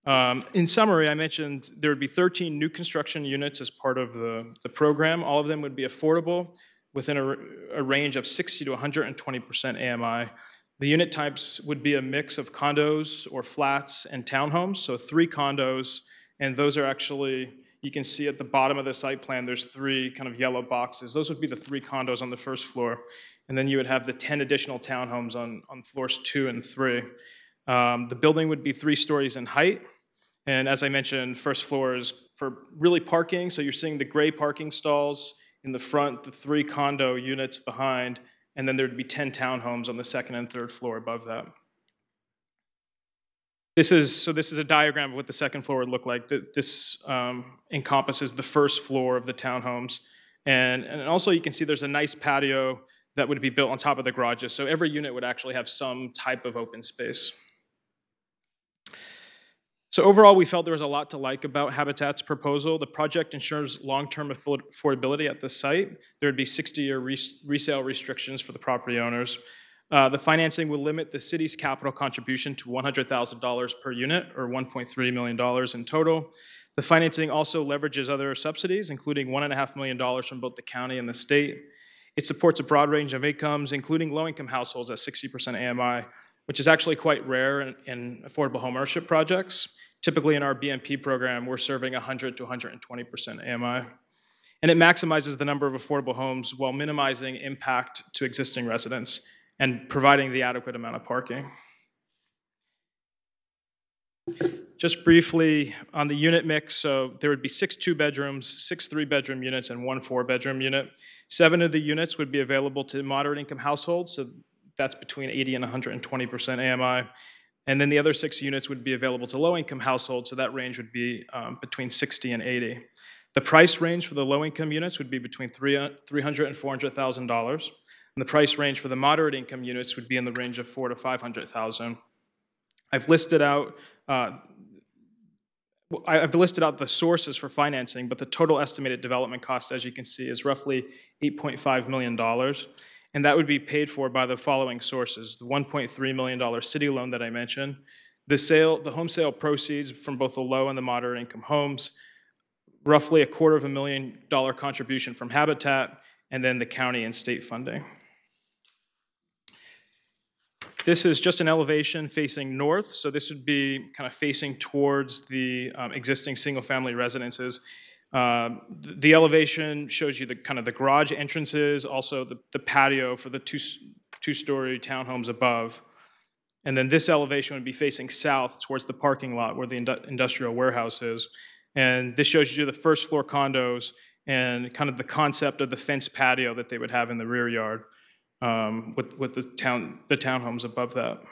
In summary, I mentioned there would be 13 new construction units as part of the program. All of them would be affordable within a range of 60 to 120% AMI. The unit types would be a mix of condos or flats and townhomes, so 3 condos, and those are actually, you can see at the bottom of the site plan, there's 3 kind of yellow boxes. Those would be the 3 condos on the first floor. And then you would have the 10 additional townhomes on floors 2 and 3. The building would be 3 stories in height. And as I mentioned, first floor is for really parking. So you're seeing the gray parking stalls in the front, the 3 condo units behind, and then there'd be 10 townhomes on the 2nd and 3rd floor above that. This is a diagram of what the 2nd floor would look like. This encompasses the 1st floor of the townhomes. And also you can see there's a nice patio that would be built on top of the garages. So every unit would actually have some type of open space. So overall, we felt there was a lot to like about Habitat's proposal. The project ensures long-term affordability at the site. There would be 60-year resale restrictions for the property owners. The financing will limit the city's capital contribution to $100,000 per unit, or $1.3 million in total. The financing also leverages other subsidies, including $1.5 million from both the county and the state. It supports a broad range of incomes, including low-income households at 60% AMI, which is actually quite rare in affordable home ownership projects. Typically in our BMP program, we're serving 100 to 120% AMI. And it maximizes the number of affordable homes while minimizing impact to existing residents and providing the adequate amount of parking. Just briefly on the unit mix, so there would be 6 2-bedrooms, 6 3-bedroom units, and 1 4-bedroom unit. 7 of the units would be available to moderate income households, so that's between 80 and 120% AMI. And then the other 6 units would be available to low-income households, so that range would be between 60 and 80. The price range for the low-income units would be between $300,000 and $400,000, and the price range for the moderate-income units would be in the range of $400,000 to $500,000. I've listed out the sources for financing, but the total estimated development cost, as you can see, is roughly $8.5 million. And that would be paid for by the following sources: the $1.3 million city loan that I mentioned, the home sale proceeds from both the low and the moderate income homes, roughly $250,000 contribution from Habitat, and then the county and state funding. This is just an elevation facing north, so this would be kind of facing towards the existing single-family residences. The elevation shows you the kind of the garage entrances, also the patio for the two-story townhomes above. And then this elevation would be facing south towards the parking lot where the industrial warehouse is. And this shows you the first floor condos and kind of the concept of the fenced patio that they would have in the rear yard with the townhomes above that.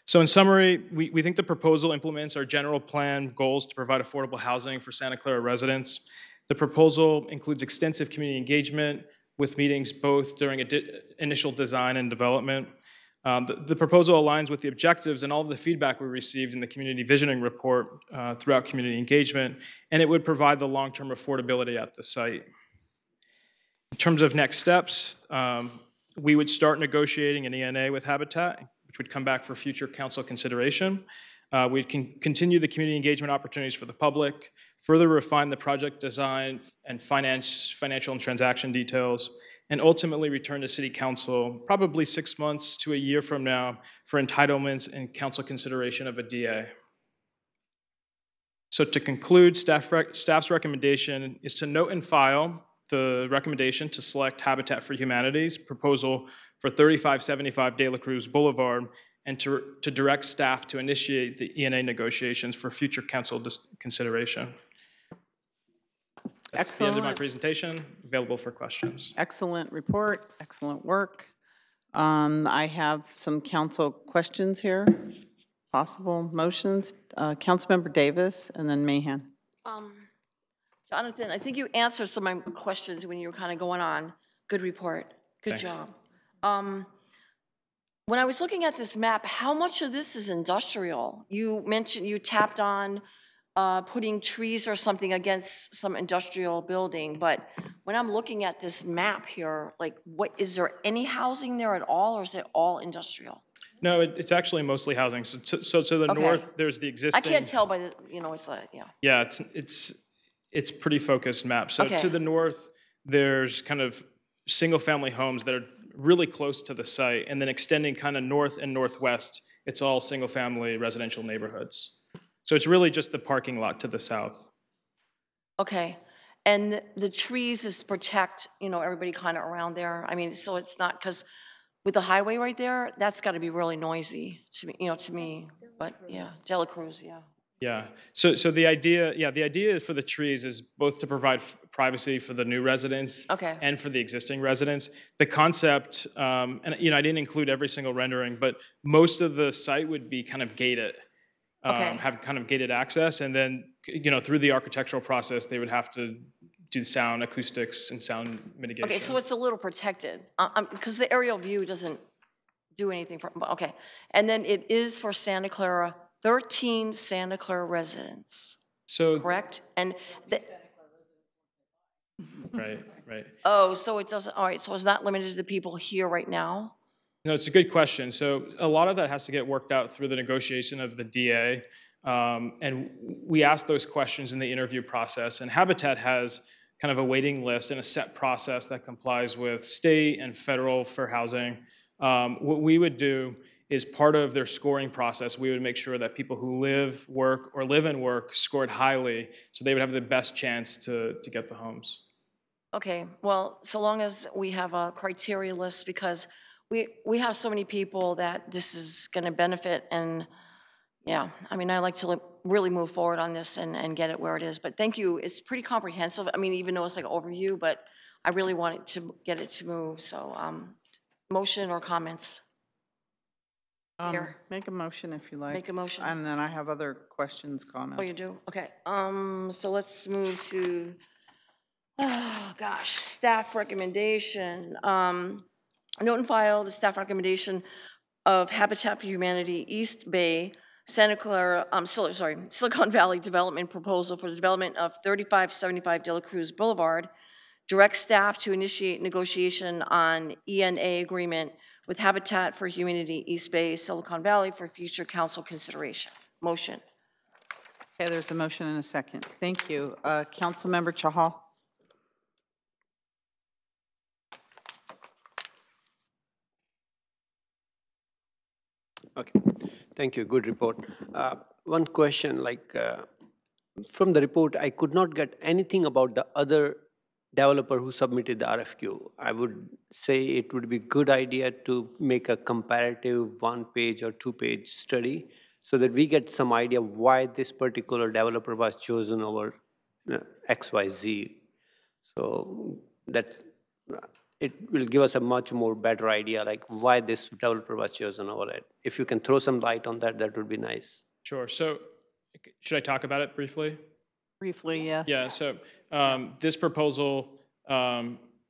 So in summary, we think the proposal implements our general plan goals to provide affordable housing for Santa Clara residents. The proposal includes extensive community engagement with meetings both during initial design and development. The proposal aligns with the objectives and all of the feedback we received in the community visioning report throughout community engagement, and it would provide the long-term affordability at the site. In terms of next steps, we would start negotiating an ENA with Habitat, which would come back for future council consideration. We can continue the community engagement opportunities for the public, further refine the project design and financial and transaction details, and ultimately return to City Council probably 6 months to a year from now for entitlements and council consideration of a DA. So to conclude, staff's recommendation is to note and file the recommendation to select Habitat for Humanity's proposal for 3575 De La Cruz Boulevard and to direct staff to initiate the ENA negotiations for future council consideration. That's the end of my presentation. Available for questions. Excellent report, excellent work. I have some council questions here, possible motions. Councilmember Davis and then Mahan. Jonathan, I think you answered some of my questions when you were kind of going on. Good report. Good Thanks. job. When I was looking at this map, how much of this is industrial? You mentioned you tapped on putting trees or something against some industrial building, but when I'm looking at this map here, like, what is there any housing there at all, or is it all industrial? No, it's actually mostly housing. So to the north, there's the existing. I can't tell by the, it's like, yeah. Yeah, it's pretty focused map. So to the north, there's kind of single-family homes that are really close to the site, and then extending kind of north and northwest, it's all single-family residential neighborhoods. So it's really just the parking lot to the south. Okay, and the trees is to protect, everybody kind of around there. I mean, so it's not, because with the highway right there, that's got to be really noisy to me, to me. but yeah, De La Cruz, yeah. Yeah. So the idea for the trees is both to provide privacy for the new residents Okay. and for the existing residents. The concept, and I didn't include every single rendering, but most of the site would be kind of gated, Okay. have kind of gated access, and then through the architectural process, they would have to do sound acoustics and sound mitigation. Okay, so it's a little protected, because the aerial view doesn't do anything for, okay. And then it is for Santa Clara, 13 Santa Clara residents, so correct? And right. Oh, so it doesn't, all right, so it's not limited to the people here right now? No, it's a good question. So a lot of that has to get worked out through the negotiation of the DA. And we ask those questions in the interview process. And Habitat has kind of a waiting list and a set process that complies with state and federal fair housing. What we would do is part of their scoring process, we would make sure that people who live and work scored highly, so they would have the best chance to get the homes. Okay, well, so long as we have a criteria list, because we have so many people that this is going to benefit, and yeah, I mean, I like to really move forward on this and get it where it is. But thank you. It's pretty comprehensive. I mean, even though it's like an overview, but I really wanted to get it to move. So, motion or comments? Here. Make a motion if you like. Make a motion. And then I have other questions, comments. Oh, you do? Okay. So let's move to, oh gosh, staff recommendation. Note and file the staff recommendation of Habitat for Humanity East Bay Santa Clara, Silicon Valley development proposal for the development of 3575 De La Cruz Boulevard. Direct staff to initiate negotiation on ENA agreement with Habitat for Humanity East Bay Silicon Valley for future council consideration. Motion. Okay, there's a motion and a second. Thank you. Councilmember Chahal. Okay, thank you. Good report. One question, from the report, I could not get anything about the other developer who submitted the RFQ. I would say it would be a good idea to make a comparative 1-page or 2-page study so that we get some idea of why this particular developer was chosen over XYZ. So that it will give us a much more better idea like why this developer was chosen over it. If you can throw some light on that, that would be nice. Sure. So should I talk about it briefly? Briefly, yes. Yeah, so this proposal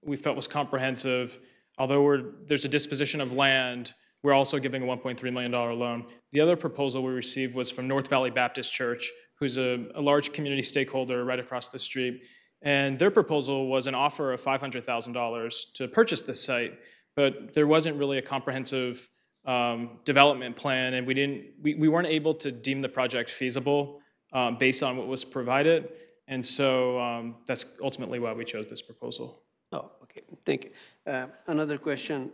we felt was comprehensive. Although there's a disposition of land, we're also giving a $1.3 million loan. The other proposal we received was from North Valley Baptist Church, who's a large community stakeholder right across the street. And their proposal was an offer of $500,000 to purchase this site, but there wasn't really a comprehensive development plan, and we weren't able to deem the project feasible based on what was provided, and so that's ultimately why we chose this proposal. Oh, okay, thank you. Another question,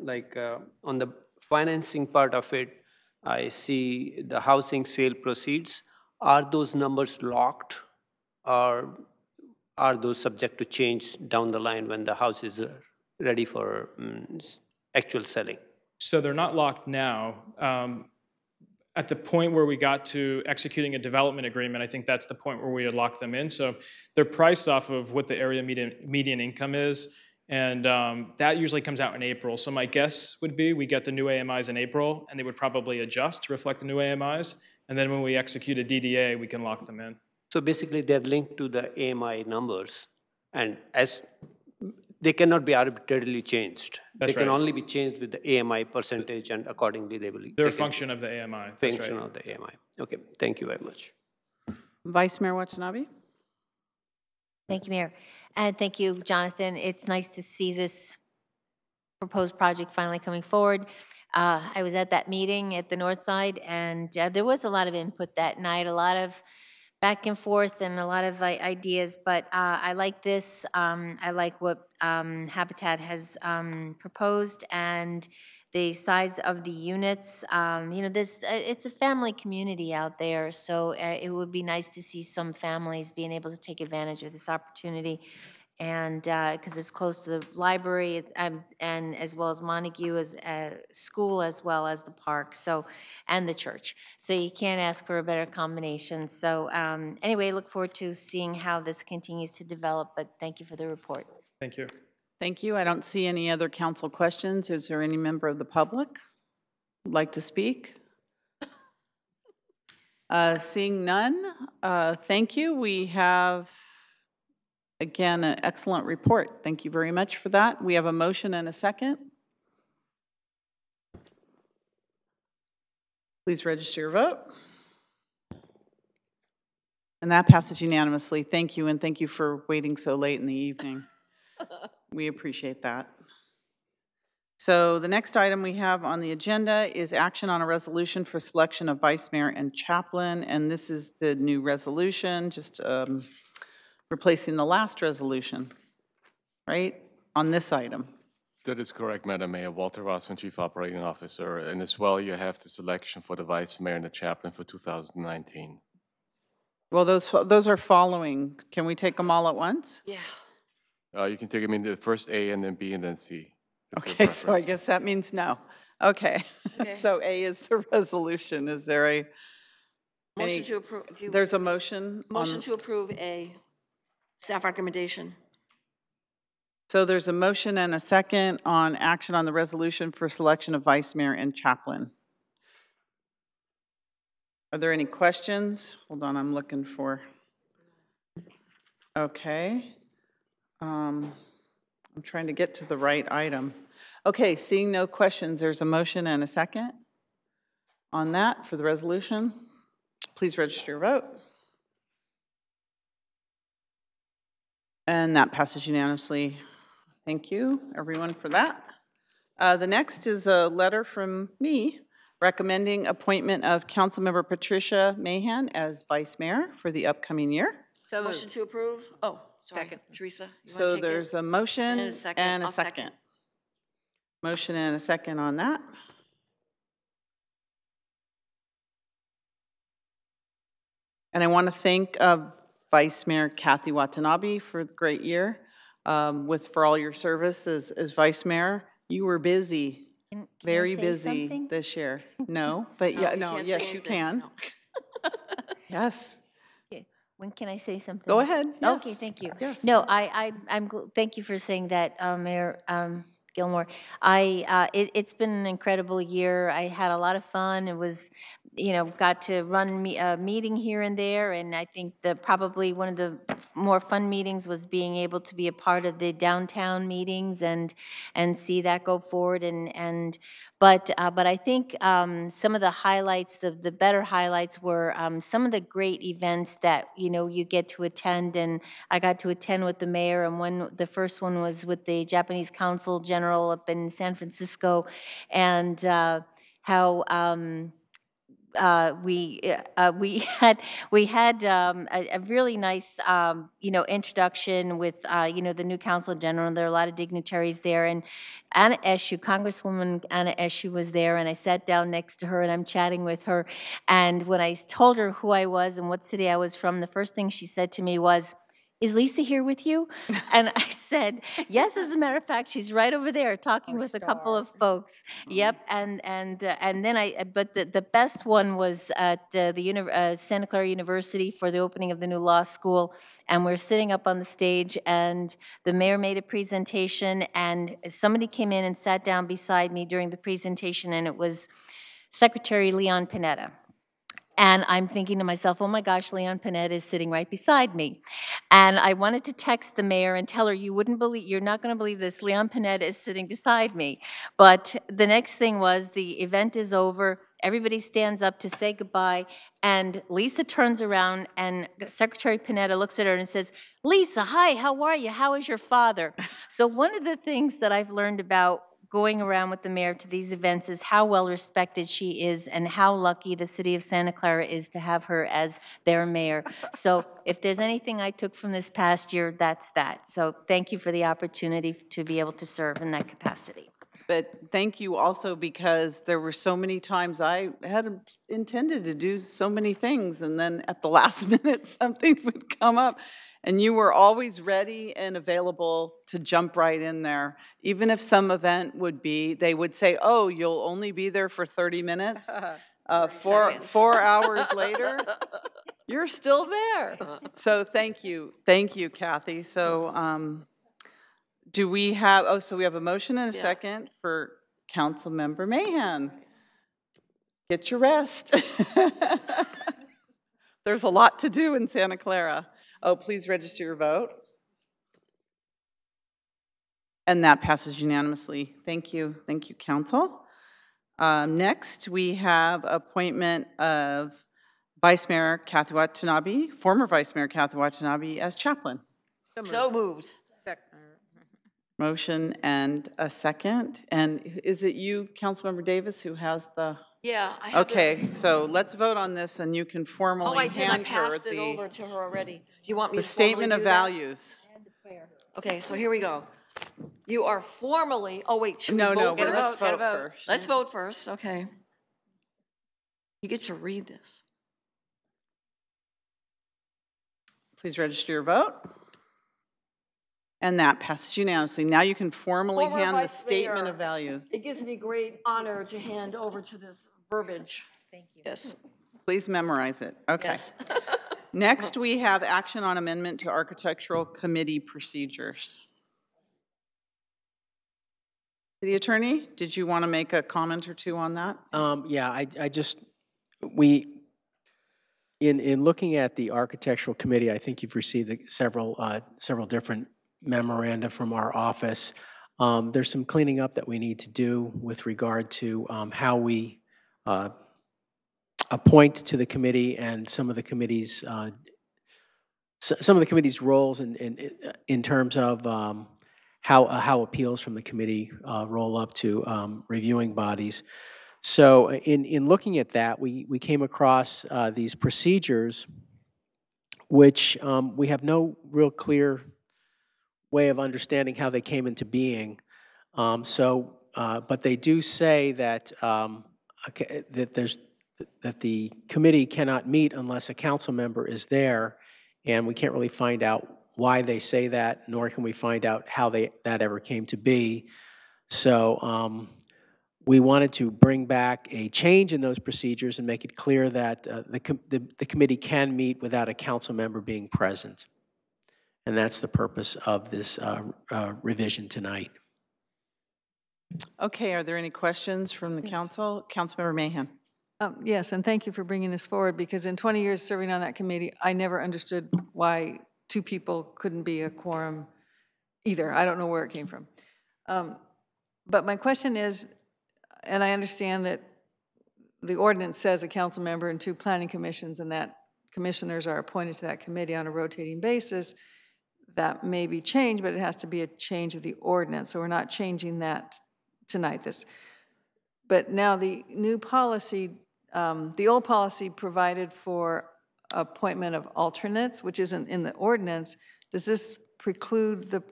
on the financing part of it, I see the housing sale proceeds. Are those numbers locked, or are those subject to change down the line when the house is ready for actual selling? So they're not locked now. At the point where we got to executing a development agreement, I think that's the point where we would lock them in. So they're priced off of what the area median income is, and that usually comes out in April. So my guess would be we get the new AMIs in April, and they would probably adjust to reflect the new AMIs, and then when we execute a DDA, we can lock them in. So basically, they're linked to the AMI numbers, and as they cannot be arbitrarily changed. That's they can right. only be changed with the AMI percentage, and accordingly they will. They're a function of the AMI. That's Function right. of the AMI. Okay, thank you very much. Vice Mayor Watanabe. Thank you, Mayor. And thank you, Jonathan. It's nice to see this proposed project finally coming forward. I was at that meeting at the North Side, and there was a lot of input that night, a lot of back and forth and a lot of ideas, but I like this. I like what Habitat has proposed and the size of the units. It's a family community out there, so it would be nice to see some families being able to take advantage of this opportunity. and because it's close to the library, and as well as Montague as a school, as well as the park, so, and the church. So you can't ask for a better combination. So anyway, look forward to seeing how this continues to develop, but thank you for the report. Thank you. Thank you. I don't see any other council questions. Is there any member of the public who'd like to speak? Seeing none, thank you. We have, again, an excellent report. Thank you very much for that. We have a motion and a second. Please register your vote. And that passes unanimously. Thank you, and thank you for waiting so late in the evening. We appreciate that. So the next item we have on the agenda is action on a resolution for selection of vice mayor and chaplain, and this is the new resolution, just replacing the last resolution, right, on this item. That is correct, Madam Mayor. Walter Rossman, Chief Operating Officer, and as well you have the selection for the vice mayor and the chaplain for 2019. Well, those are following. Can we take them all at once? Yeah. You can take them in the first A and then B and then C. It's your Okay, so I preference. guess that means no. Okay. So A is the resolution. Is there a Motion to approve. There's a motion. Motion to approve a staff recommendation. So there's a motion and a second on action on the resolution for selection of vice mayor and chaplain. Are there any questions? Hold on, I'm looking for. Okay. I'm trying to get to the right item. Okay, seeing no questions, there's a motion and a second on that for the resolution. Please register your vote. And that passes unanimously. Thank you, everyone, for that. The next is a letter from me recommending appointment of Councilmember Patricia Mahan as vice mayor for the upcoming year. So motion to approve. Oh, sorry. Second. Teresa, you want to So take there's it? a motion And a second. and a I'll second. Motion and a second on that. And I want to thank Vice Mayor Kathy Watanabe for the great year for all your service as Vice Mayor. You were busy, very busy something? this year. No, but No, yeah, you no, can't say yes, you anything. can. No. Yes. When can I say something? Go ahead. Okay, Yes. thank you. Yes. No, thank you for saying that, Mayor Gilmore. It's been an incredible year. I had a lot of fun. It was, got to run a meeting here and there, and I think probably one of the more fun meetings was being able to be a part of the downtown meetings and see that go forward. But I think some of the highlights, the better highlights, were some of the great events that you get to attend, and I got to attend with the mayor. And the first one was with the Japanese Consul General up in San Francisco, and how we had a really nice introduction with the new Consul General. There are a lot of dignitaries there, and Anna Eshoo, Congresswoman Anna Eshoo, was there, and I sat down next to her and I'm chatting with her. And when I told her who I was and what city I was from, the first thing she said to me was, "Is Lisa here with you?" And I said, "Yes, as a matter of fact, she's right over there talking with a couple of folks." Yep, and then but the best one was at the Santa Clara University for the opening of the new law school, and we're sitting up on the stage, and the mayor made a presentation, and somebody came in and sat down beside me during the presentation, and it was Secretary Leon Panetta. And I'm thinking to myself, oh my gosh, Leon Panetta is sitting right beside me. And I wanted to text the mayor and tell her, you're not going to believe this, Leon Panetta is sitting beside me. But the next thing was, the event is over, everybody stands up to say goodbye, and Lisa turns around and Secretary Panetta looks at her and says, "Lisa, hi, how are you? How is your father?" So one of the things that I've learned about going around with the mayor to these events is how well respected she is and how lucky the city of Santa Clara is to have her as their mayor. So if there's anything I took from this past year, that's that. So thank you for the opportunity to be able to serve in that capacity. But thank you also, because there were so many times I had intended to do so many things, and then at the last minute something would come up. And you were always ready and available to jump right in there. Even if some event would be, they would say, oh, you'll only be there for 30 minutes. 4 hours later, you're still there. So thank you, Kathy. So do we have, so we have a motion and a second for Councilmember Mahan. Get your rest. There's a lot to do in Santa Clara. Oh, please register your vote. And that passes unanimously. Thank you, Council. Next, we have appointment of Vice Mayor Kathy Watanabe, former Vice Mayor Kathy Watanabe, as chaplain. So moved. Motion and a second. And is it you, Councilmember Davis, who has the? Yeah, I have Okay, so let's vote on this, and you can formally Oh, I did. I hand her passed it over to her already. Do you want me the to formally statement of do that? values. Okay, so here we go. You are formally, oh wait, should we No, vote no, first? let's vote first. Let's vote first, okay. You get to read this. Please register your vote. And that passes unanimously. Now you can formally Former hand the Vice statement Mayor, of values. It gives me great honor to hand over to this verbiage. Thank you. Yes. Please memorize it. Okay. Yes. Next, we have action on amendment to architectural committee procedures. City Attorney, did you want to make a comment or two on that? Yeah, I just, in looking at the architectural committee, I think you've received several different memoranda from our office. There's some cleaning up that we need to do with regard to how we appoint to the committee and some of the committee's roles in terms of how appeals from the committee roll up to reviewing bodies. So in looking at that, we came across these procedures, which we have no real clear way of understanding how they came into being. But they do say that that the committee cannot meet unless a council member is there, and we can't really find out why they say that, nor can we find out how that ever came to be. So we wanted to bring back a change in those procedures and make it clear that the committee can meet without a council member being present. And that's the purpose of this revision tonight. Okay, are there any questions from the council? Councilmember Mahan. Yes, and thank you for bringing this forward, because in 20 years serving on that committee, I never understood why 2 people couldn't be a quorum either. I don't know where it came from. But my question is, and I understand that the ordinance says a council member and 2 planning commissions, and that commissioners are appointed to that committee on a rotating basis. That may be changed, but it has to be a change of the ordinance, so we're not changing that tonight. But now the new policy, the old policy provided for appointment of alternates, which isn't in the ordinance. Does this preclude the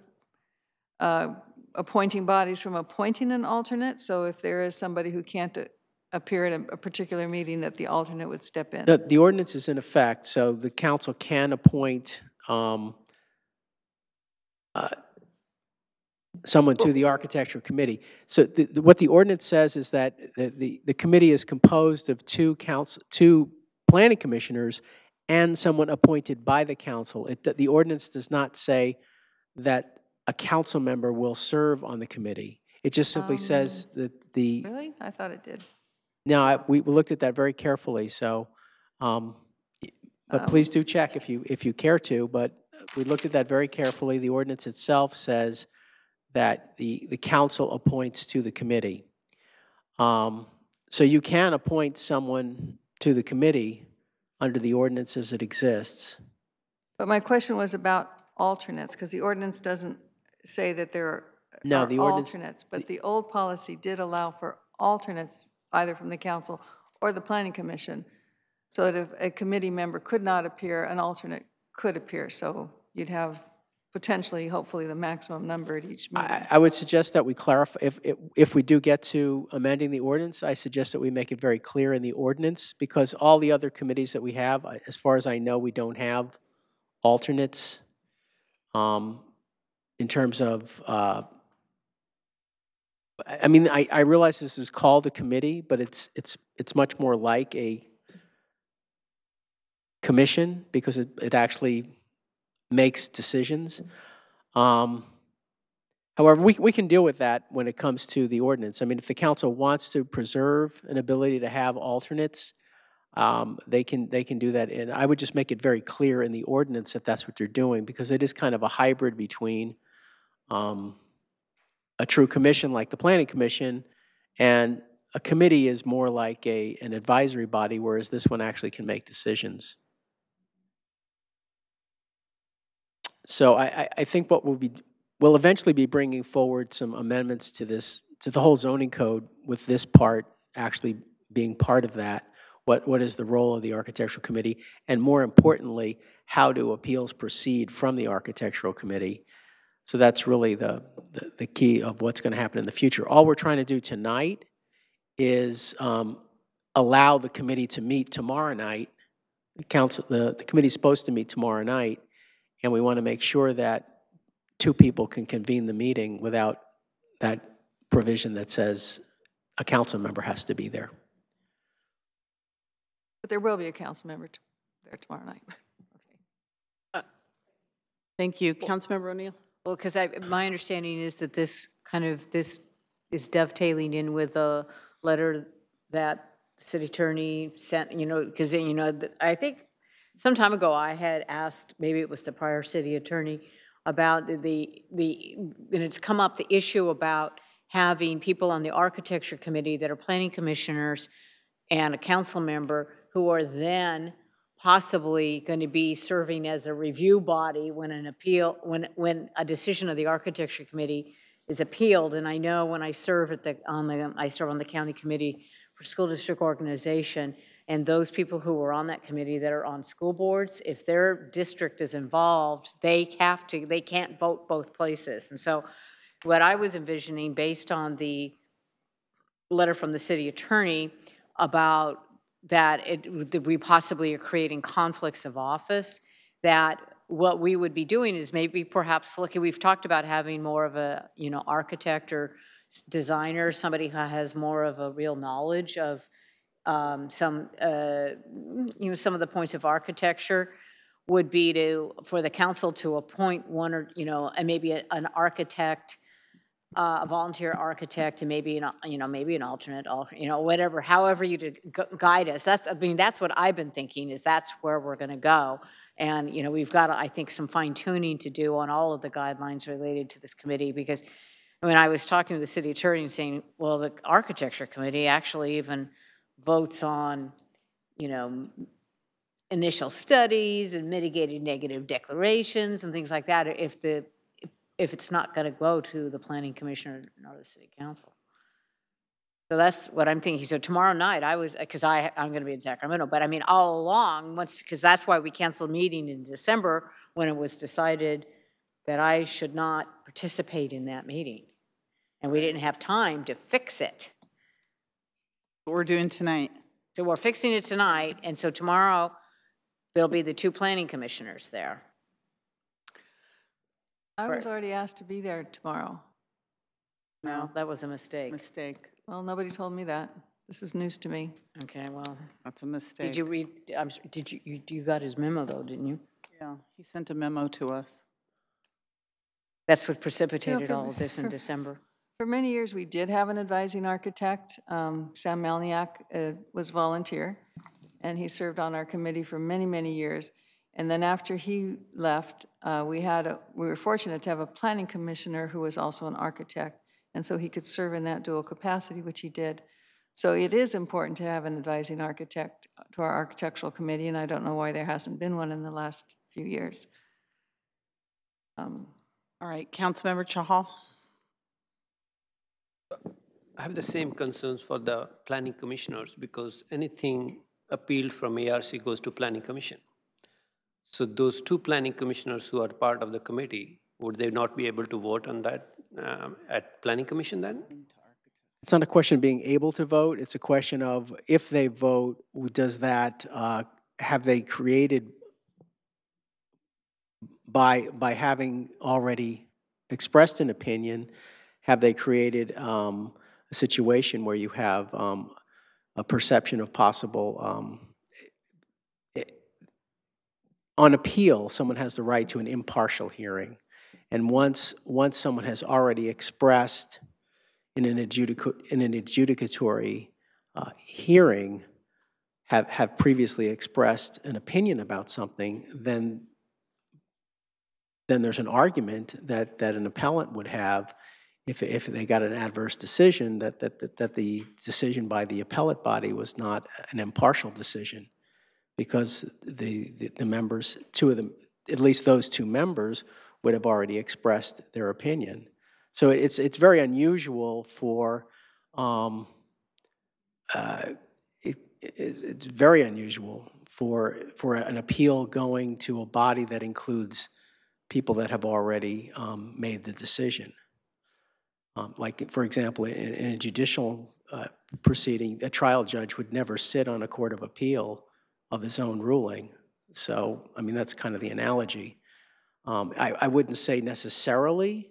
appointing bodies from appointing an alternate? So if there is somebody who can't appear at a particular meeting, that the alternate would step in? The ordinance is in effect, so the council can appoint someone to the architectural committee. So what the ordinance says is that the committee is composed of 2 planning commissioners and someone appointed by the council. The ordinance does not say that a council member will serve on the committee. It just simply says that the... Really? I thought it did. No, we looked at that very carefully, so, but please do check if you care to, but we looked at that very carefully. The ordinance itself says that the council appoints to the committee. So you can appoint someone to the committee under the ordinance as it exists. But my question was about alternates, because the ordinance doesn't say that there are alternates, but the old policy did allow for alternates either from the council or the planning commission, so that if a committee member could not appear, an alternate could appear. So you'd have potentially, hopefully, the maximum number at each meeting. I would suggest that we clarify, if we do get to amending the ordinance, I suggest that we make it very clear in the ordinance, because all the other committees that we have, as far as I know, we don't have alternates in terms of, I mean, I realize this is called a committee, but it's much more like a commission because it actually makes decisions. However, we can deal with that when it comes to the ordinance. I mean, if the council wants to preserve an ability to have alternates, they can do that. And I would just make it very clear in the ordinance that that's what they're doing, because it is kind of a hybrid between a true commission like the Planning Commission, and a committee is more like an advisory body, whereas this one actually can make decisions. So I think what we'll eventually be bringing forward some amendments to the whole zoning code, with this part actually being part of that. What is the role of the architectural committee, and more importantly, how do appeals proceed from the architectural committee? So that's really the key of what's going to happen in the future. All we're trying to do tonight is allow the committee to meet tomorrow night. The committee's supposed to meet tomorrow night, and we want to make sure that two people can convene the meeting without that provision that says a council member has to be there. But there will be a council member there tomorrow night. Thank you. Councilmember O'Neill? Well, because my understanding is that this is dovetailing in with a letter that the city attorney sent, because, I think some time ago I had asked, maybe it was the prior city attorney, about and it's come up, the issue about having people on the architecture committee that are planning commissioners and a council member who are then possibly going to be serving as a review body when an appeal, when a decision of the architecture committee is appealed. And I know when I serve I serve on the county committee for school district organization, and those people who are on that committee that are on school boards, if their district is involved, they can't vote both places. And so what I was envisioning, based on the letter from the city attorney about that we possibly are creating conflicts of office, that what we would be doing is maybe perhaps looking, we've talked about having more of a, architect or designer, somebody who has more of a real knowledge of some of the points of architecture, would be for the council to appoint one or, and maybe an architect, a volunteer architect, and maybe an alternate, whatever, however you to guide us. That's what I've been thinking, is that's where we're going to go. And we've got, I think, some fine tuning to do on all of the guidelines related to this committee, because I was talking to the city attorney and saying, well, the architecture committee actually even votes on, initial studies and mitigated negative declarations and things like that, if it's not going to go to the planning commissioner nor the city council. So that's what I'm thinking. So tomorrow night, because I'm going to be in Sacramento, but all along, because that's why we canceled meeting in December, when it was decided that I should not participate in that meeting. And we didn't have time to fix it. What we're doing tonight. So we're fixing it tonight, and so tomorrow there'll be the two planning commissioners there. I was already asked to be there tomorrow. No, that was a mistake. Well, nobody told me that. This is news to me. Okay, well. That's a mistake. Did you read, you got his memo though, didn't you? Yeah, he sent a memo to us. That's what precipitated all of this in December. For many years, we did have an advising architect. Sam Malniak was volunteer, and he served on our committee for many, many years. And then after he left, we were fortunate to have a planning commissioner who was also an architect, and so he could serve in that dual capacity, which he did. So it is important to have an advising architect to our architectural committee, and I don't know why there hasn't been one in the last few years. All right, Councilmember Chahal. I have the same concerns for the planning commissioners, because anything appealed from ARC goes to planning commission. So those two planning commissioners who are part of the committee, would they not be able to vote on that at planning commission then? It's not a question of being able to vote. It's a question of, if they vote, does that, have they created by having already expressed an opinion, have they created a situation where you have a perception of possible, on appeal, someone has the right to an impartial hearing. And once someone has already expressed in an adjudicatory hearing, have previously expressed an opinion about something, then there's an argument that an appellant would have if they got an adverse decision, that the decision by the appellate body was not an impartial decision, because the members, two of them, at least those two members, would have already expressed their opinion. So it's very unusual for it's very unusual for an appeal going to a body that includes people that have already made the decision. Like, for example, in a judicial proceeding, a trial judge would never sit on a court of appeal of his own ruling. So, I mean, that's kind of the analogy. I wouldn't say necessarily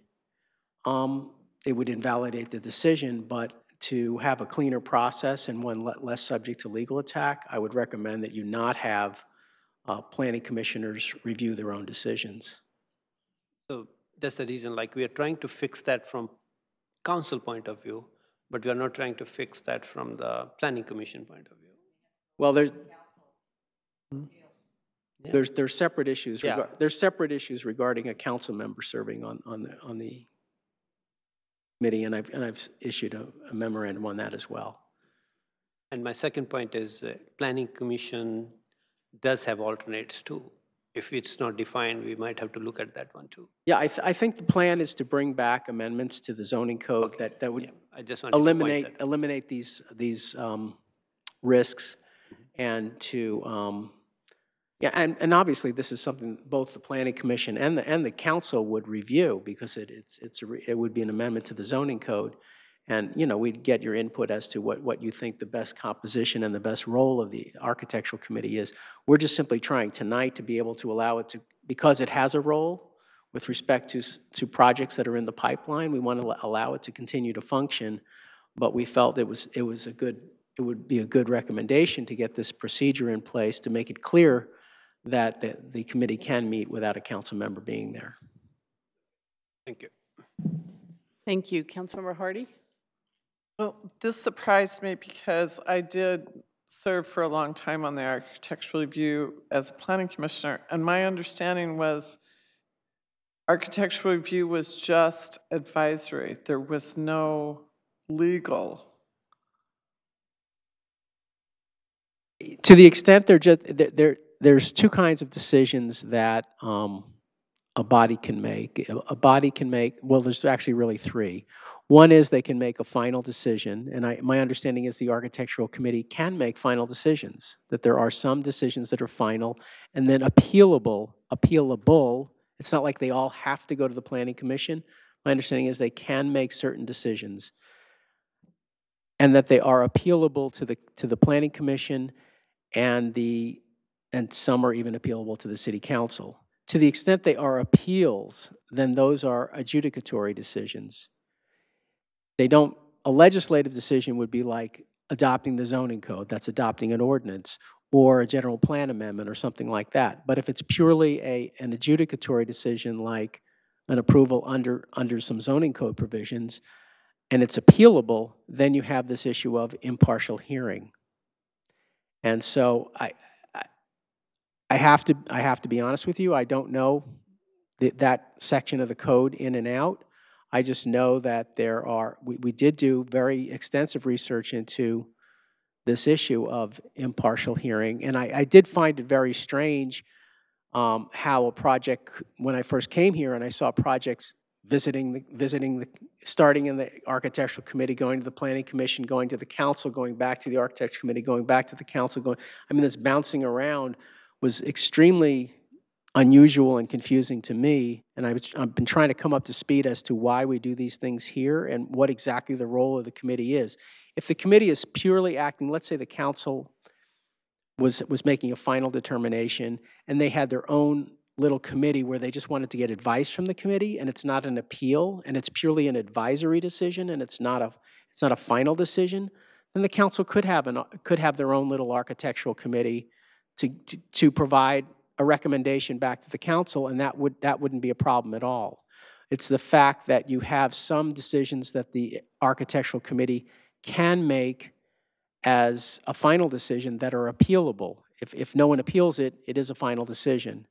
it would invalidate the decision, but to have a cleaner process and one less subject to legal attack, I would recommend that you not have planning commissioners review their own decisions. So that's the reason, like, we are trying to fix that from council point of view, but we are not trying to fix that from the planning commission point of view. Well, there's separate issues. Yeah. There's separate issues regarding a council member serving on the committee, and I've issued a memorandum on that as well. And my second point is planning commission does have alternates too. If it's not defined, we might have to look at that one too. Yeah, I think the plan is to bring back amendments to the zoning code that would I just wanted to point that. eliminate these risks, and to yeah, and obviously this is something both the planning commission and the council would review, because it would be an amendment to the zoning code, and we'd get your input as to what you think the best composition and the best role of the architectural committee is. We're just simply trying tonight to be able to allow it to, because it has a role with respect to projects that are in the pipeline, we want to allow it to continue to function, but we felt it would be a good recommendation to get this procedure in place to make it clear that the committee can meet without a council member being there. Thank you. Thank you. Councilmember Hardy? Well, this surprised me because I did serve for a long time on the architectural review as a planning commissioner, and my understanding was architectural review was just advisory. There was no legal. To the extent there's two kinds of decisions that a body can make. A body can make, well, there's actually really three. One is they can make a final decision, and my understanding is the architectural committee can make final decisions, that there are some decisions that are final, and then appealable. It's not like they all have to go to the planning commission. My understanding is they can make certain decisions, and that they are appealable to the planning commission, and some are even appealable to the city council. To the extent they are appeals, then those are adjudicatory decisions. A legislative decision would be like adopting the zoning code, that's adopting an ordinance, or a general plan amendment or something like that. But if it's purely an adjudicatory decision like an approval under some zoning code provisions, and it's appealable, then you have this issue of impartial hearing. And so I have to be honest with you, I don't know that section of the code in and out. I just know that we did do very extensive research into this issue of impartial hearing, and I did find it very strange how a project, when I first came here and I saw projects starting in the architectural committee, going to the planning commission, going to the council, going back to the architecture committee, going back to the council, this bouncing around was extremely unusual and confusing to me, and I've been trying to come up to speed as to why we do these things here and what exactly the role of the committee is. If the committee is purely acting, let's say the council was making a final determination and they had their own little committee where they just wanted to get advice from the committee, and it's not an appeal, and it's purely an advisory decision, and it's not a final decision, then the council could have their own little architectural committee to provide a recommendation back to the council, and that wouldn't be a problem at all. It's the fact that you have some decisions that the architectural committee can make as a final decision that are appealable. If no one appeals it, it is a final decision.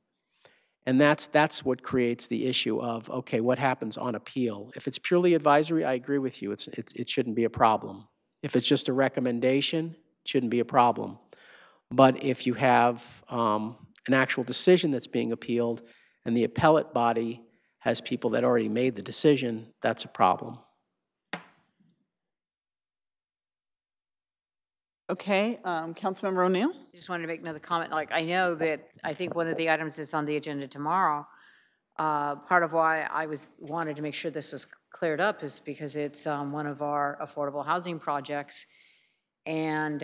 And that's what creates the issue of, okay, what happens on appeal? If it's purely advisory, I agree with you, it shouldn't be a problem. If it's just a recommendation, it shouldn't be a problem. But if you have an actual decision that's being appealed and the appellate body has people that already made the decision, that's a problem. Okay, Councilmember O'Neill? I just wanted to make another comment. Like, I know that I think one of the items that's on the agenda tomorrow, part of why I wanted to make sure this was cleared up is because it's one of our affordable housing projects. And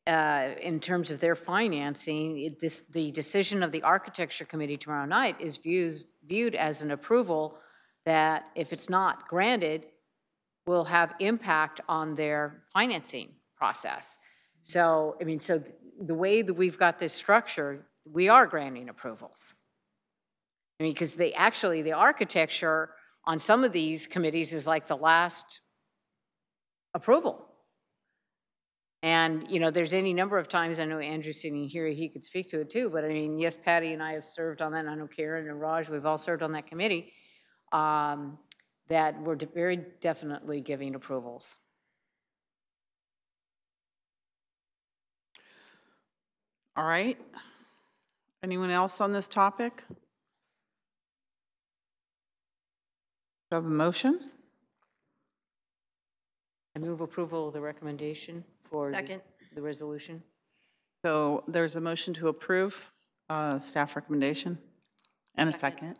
in terms of their financing, the decision of the architecture committee tomorrow night is viewed as an approval that if it's not granted, will have impact on their financing process. So, I mean, so the way that we've got this structure, we are granting approvals. I mean, because the architecture on some of these committees is like the last approval. And, you know, there's any number of times, I know Andrew's sitting here, he could speak to it too, but I mean, yes, Patty and I have served on that, and I know Karen and Raj, we've all served on that committee, that we're very definitely giving approvals. All right. Anyone else on this topic? Do I have a motion? I move approval of the recommendation for the resolution. So there's a motion to approve staff recommendation and a second.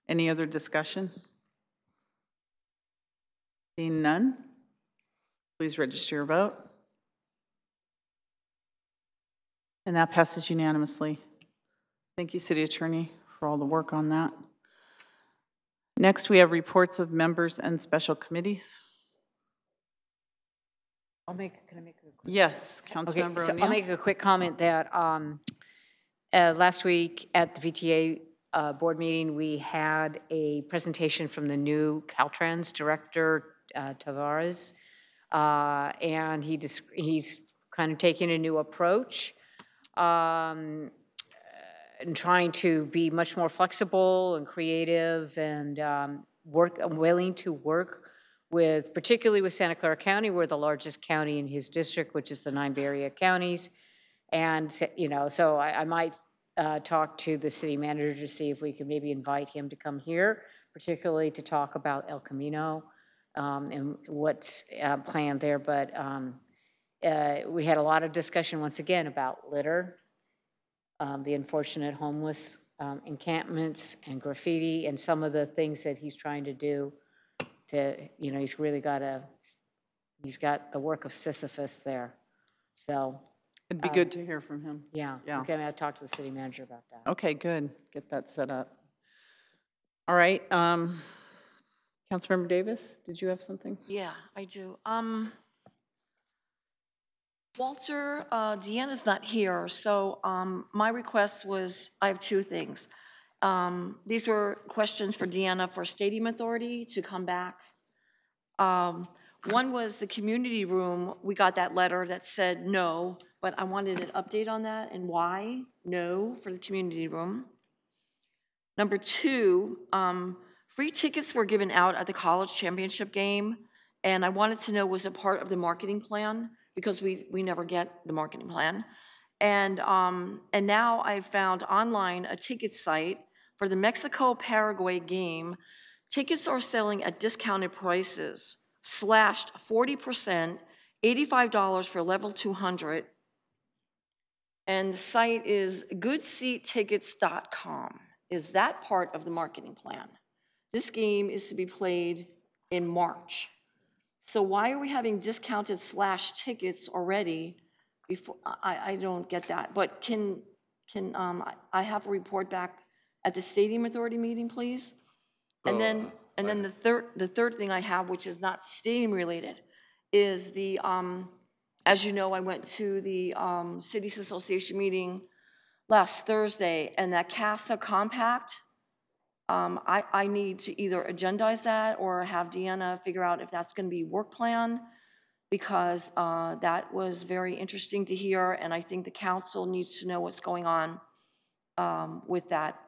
Any other discussion? Seeing none, please register your vote. And that passes unanimously. Thank you, City Attorney, for all the work on that. Next, we have reports of members and special committees. Can I make a quick? Yes, Councilmember Okay, so O'Neill. I'll make a quick comment that last week at the VTA board meeting, we had a presentation from the new Caltrans director, Tavares, and he's kind of taking a new approach and trying to be much more flexible and creative and willing to work with, particularly with Santa Clara County, we're the largest county in his district, which is the 9 Bay Area counties. And, you know, so I might talk to the city manager to see if we could maybe invite him to come here, particularly to talk about El Camino and what's planned there. But we had a lot of discussion once again about litter, the unfortunate homeless encampments and graffiti and some of the things that he's trying to do to, you know, he's got the work of Sisyphus there. So it'd be good to hear from him. Yeah. Okay, I'm going to talk to the city manager about that. Okay, good. Get that set up. All right. Councilmember Davis, did you have something? Yeah, I do. Walter, Deanna's not here, so my request was, I have two things. These were questions for Deanna for Stadium Authority to come back. One was the community room. We got that letter that said no, but I wanted an update on that and why no for the community room. Number two, free tickets were given out at the college championship game, and I wanted to know, was it part of the marketing plan? Because we never get the marketing plan. And now I found online a ticket site for the Mexico-Paraguay game. Tickets are selling at discounted prices, slashed 40%, $85 for level 200. And the site is goodseattickets.com. Is that part of the marketing plan? This game is to be played in March. So why are we having discounted slash tickets already? Before I don't get that. But can Can I have a report back at the Stadium Authority meeting, please? And then the third thing I have, which is not stadium related, is the as you know, I went to the Cities Association meeting last Thursday, and that CASA compact. I need to either agendize that or have Deanna figure out if that's going to be work plan, because that was very interesting to hear, and I think the council needs to know what's going on with that.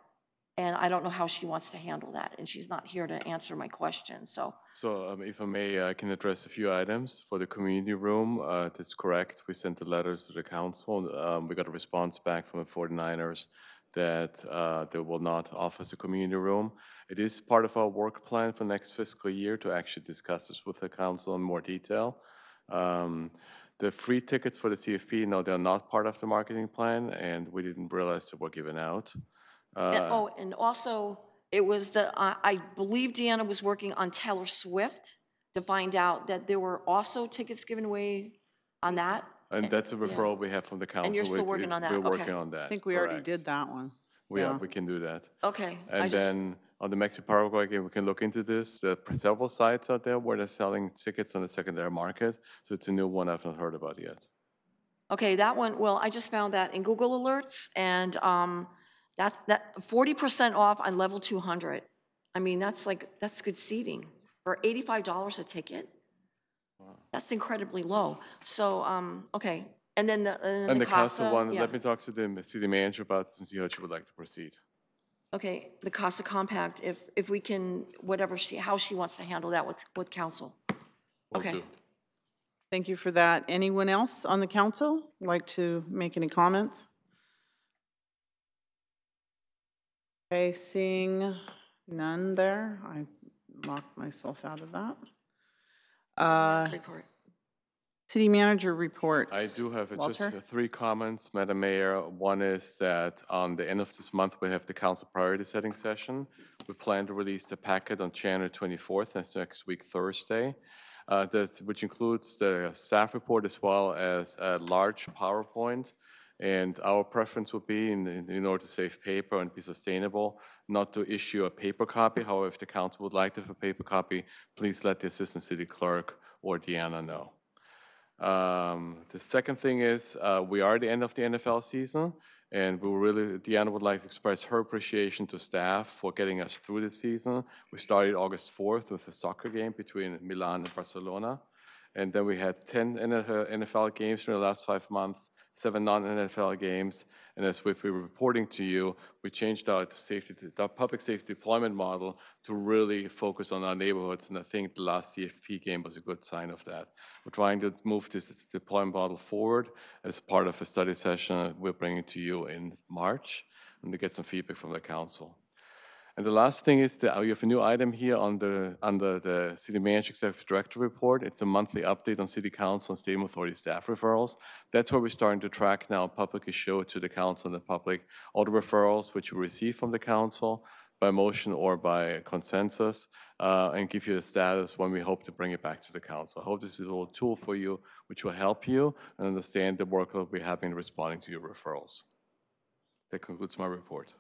And I don't know how she wants to handle that, and she's not here to answer my question, so. So if I may, I can address a few items. For the community room, that's correct. We sent the letters to the council. We got a response back from the 49ers that they will not offer us a community room. It is part of our work plan for next fiscal year to actually discuss this with the council in more detail. The free tickets for the CFP, no, they're not part of the marketing plan, and we didn't realize they were given out. And also, it was I believe Deanna was working on Taylor Swift to find out that there were also tickets given away on that. And that's a referral we have from the council. And you're still working on that? We're Okay. working on that. I think we already did that one. We can do that. Okay. And then on the Mexico Paraguay game, we can look into this. There are several sites out there where they're selling tickets on the secondary market. So it's a new one I've not heard about yet. Okay, that one, well, I just found that in Google Alerts, and that 40% off on level 200. I mean, that's good seating for $85 a ticket. Wow. That's incredibly low. So, okay, and then the CASA one, yeah. let me talk to the city manager about this and see how she would like to proceed. Okay, the CASA compact, if we can, how she wants to handle that with council. Okay. Thank you for that. Anyone else on the council like to make any comments? Okay, seeing none there, I locked myself out of that. Report. City manager reports. I do have Walter? just 3 comments, Madam Mayor. One is that on the end of this month, we have the council priority setting session. We plan to release the packet on January 24th, that's next week, Thursday, which includes the staff report as well as a large PowerPoint. And our preference would be, in order to save paper and be sustainable, not to issue a paper copy. However, if the council would like to have a paper copy, please let the assistant city clerk or Deanna know. The second thing is we are at the end of the NFL season, and Deanna would like to express her appreciation to staff for getting us through the season. We started August 4th with a soccer game between Milan and Barcelona. And then we had 10 NFL games in the last 5 months, 7 non-NFL games. And as we've been reporting to you, we changed our public safety deployment model to really focus on our neighborhoods. And I think the last CFP game was a good sign of that. We're trying to move this deployment model forward as part of a study session we're bringing to you in March, and to get some feedback from the council. And the last thing is that you have a new item here under the City Manager Executive Director report. It's a monthly update on City Council and Stadium Authority staff referrals. That's where we're starting to track now, publicly show to the council and the public all the referrals which we receive from the council by motion or by consensus, and give you the status when we hope to bring it back to the council. I hope this is a little tool for you which will help you and understand the workload we have in responding to your referrals. That concludes my report.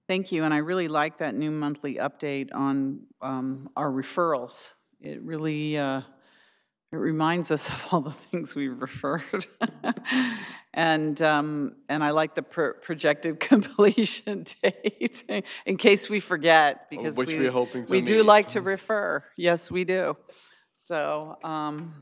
Thank you, and I really like that new monthly update on our referrals. It really it reminds us of all the things we referred, and I like the projected completion date in case we forget, because we do like to refer. Yes, we do. So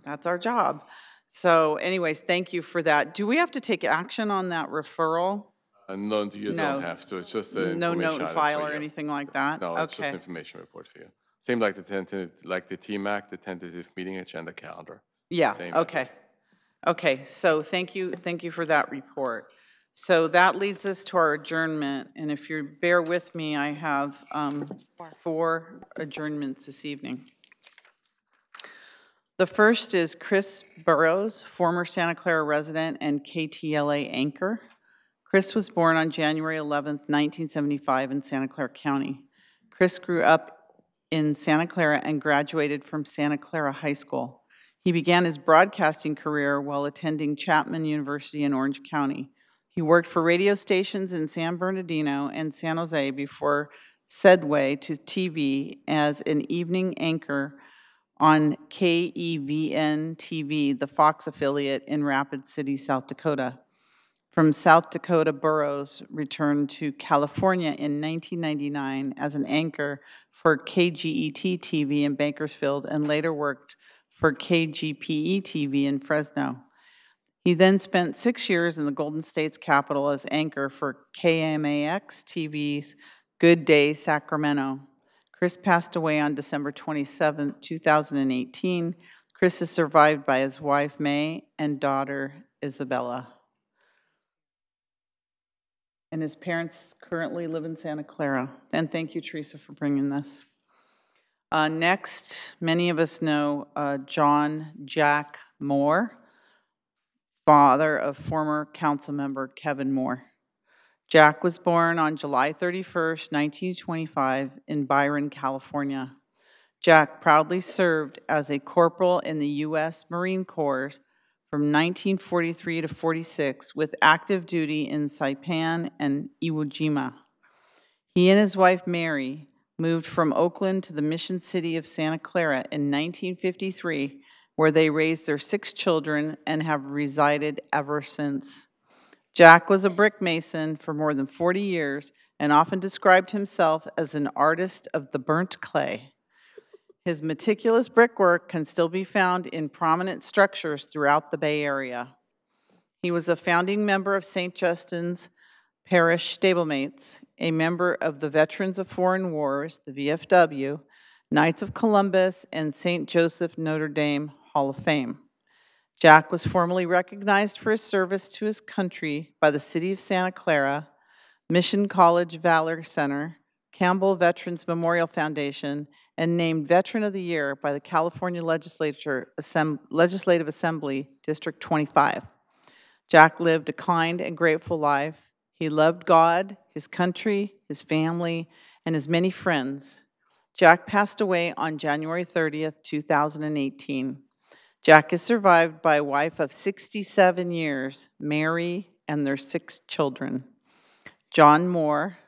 that's our job. So, anyways, thank you for that. Do we have to take action on that referral? No, you don't have to. It's just an No information note and item file for or you. anything like that? No, it's just an information report for you. Same like the TMAC, the tentative meeting agenda calendar. Yeah, Same okay. Okay, so thank you for that report. So that leads us to our adjournment, and if you bear with me, I have 4 adjournments this evening. The first is Chris Burrows, former Santa Clara resident and KTLA anchor. Chris was born on January 11th, 1975 in Santa Clara County. Chris grew up in Santa Clara and graduated from Santa Clara High School. He began his broadcasting career while attending Chapman University in Orange County. He worked for radio stations in San Bernardino and San Jose before segued to TV as an evening anchor on KEVN TV, the Fox affiliate in Rapid City, South Dakota. From South Dakota Burroughs returned to California in 1999 as an anchor for KGET TV in Bakersfield and later worked for KGPE TV in Fresno. He then spent 6 years in the Golden State's capital as anchor for KMAX TV's Good Day Sacramento. Chris passed away on December 27, 2018. Chris is survived by his wife, May, and daughter, Isabella. And his parents currently live in Santa Clara. And thank you, Teresa, for bringing this. Next, many of us know John Jack Moore, father of former council member Kevin Moore. Jack was born on July 31st, 1925 in Byron, California. Jack proudly served as a corporal in the U.S. Marine Corps from 1943 to 46 with active duty in Saipan and Iwo Jima. He and his wife Mary moved from Oakland to the Mission City of Santa Clara in 1953, where they raised their 6 children and have resided ever since. Jack was a brick mason for more than 40 years and often described himself as an artist of the burnt clay. His meticulous brickwork can still be found in prominent structures throughout the Bay Area. He was a founding member of St. Justin's Parish Stablemates, a member of the Veterans of Foreign Wars, the VFW, Knights of Columbus, and St. Joseph Notre Dame Hall of Fame. Jack was formally recognized for his service to his country by the City of Santa Clara, Mission College Valor Center, Campbell Veterans Memorial Foundation, and named Veteran of the Year by the California Legislative Assembly, District 25. Jack lived a kind and grateful life. He loved God, his country, his family, and his many friends. Jack passed away on January 30th, 2018. Jack is survived by a wife of 67 years, Mary, and their 6 children. John Moore,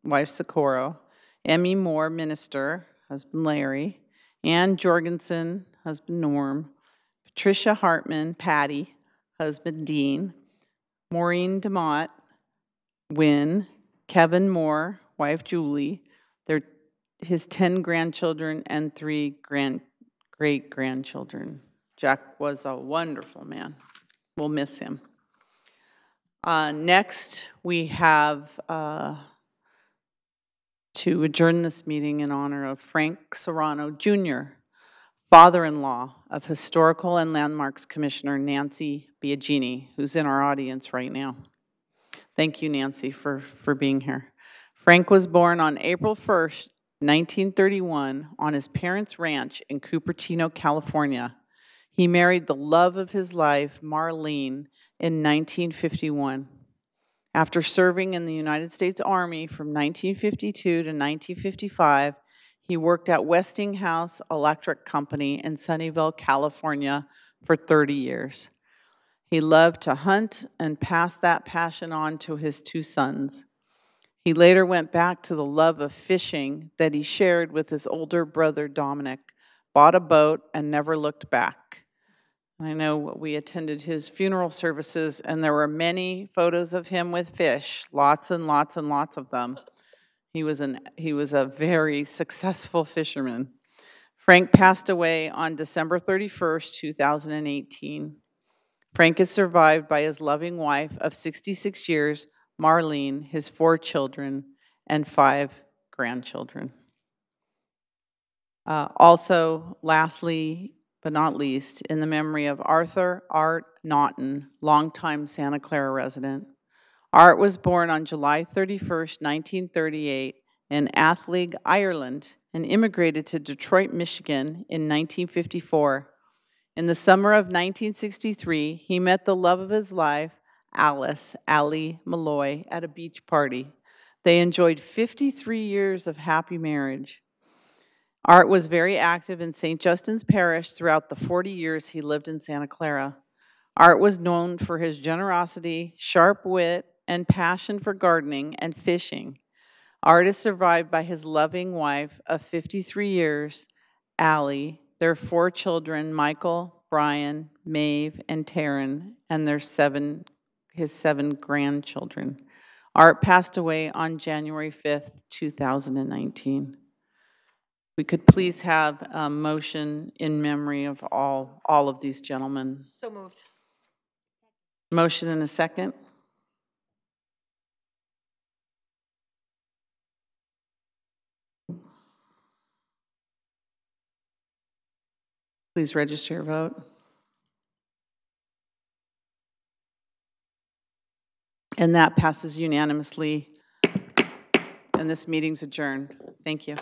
wife Socorro, Emmy Moore, minister, husband Larry, Ann Jorgensen, husband Norm, Patricia Hartman, Patty, husband Dean, Maureen DeMott, Wynn, Kevin Moore, wife Julie, his 10 grandchildren and 3 great-grandchildren. Jack was a wonderful man. We'll miss him. Next, we have to adjourn this meeting in honor of Frank Serrano Jr., father-in-law of Historical and Landmarks Commissioner Nancy Biagini, who's in our audience right now. Thank you, Nancy, for being here. Frank was born on April 1st, 1931, on his parents' ranch in Cupertino, California. He married the love of his life, Marlene, in 1951. After serving in the United States Army from 1952 to 1955, he worked at Westinghouse Electric Company in Sunnyvale, California for 30 years. He loved to hunt and passed that passion on to his 2 sons. He later went back to the love of fishing that he shared with his older brother Dominic, bought a boat, and never looked back. I know we attended his funeral services, and there were many photos of him with fish, lots and lots and lots of them. He was a very successful fisherman. Frank passed away on December 31st, 2018. Frank is survived by his loving wife of 66 years, Marlene, his 4 children, and 5 grandchildren. Also, lastly, but not least, in the memory of Arthur Art Naughton, longtime Santa Clara resident. Art was born on July 31st, 1938 in Athleague, Ireland, and immigrated to Detroit, Michigan in 1954. In the summer of 1963, he met the love of his life, Alice Allie Malloy, at a beach party. They enjoyed 53 years of happy marriage. Art was very active in St. Justin's Parish throughout the 40 years he lived in Santa Clara. Art was known for his generosity, sharp wit, and passion for gardening and fishing. Art is survived by his loving wife of 53 years, Allie, their 4 children, Michael, Brian, Maeve, and Taryn, and his 7 grandchildren. Art passed away on January 5th, 2019. We could please have a motion in memory of all of these gentlemen. So moved. Motion and a second. Please register your vote. And that passes unanimously. And this meeting's adjourned. Thank you.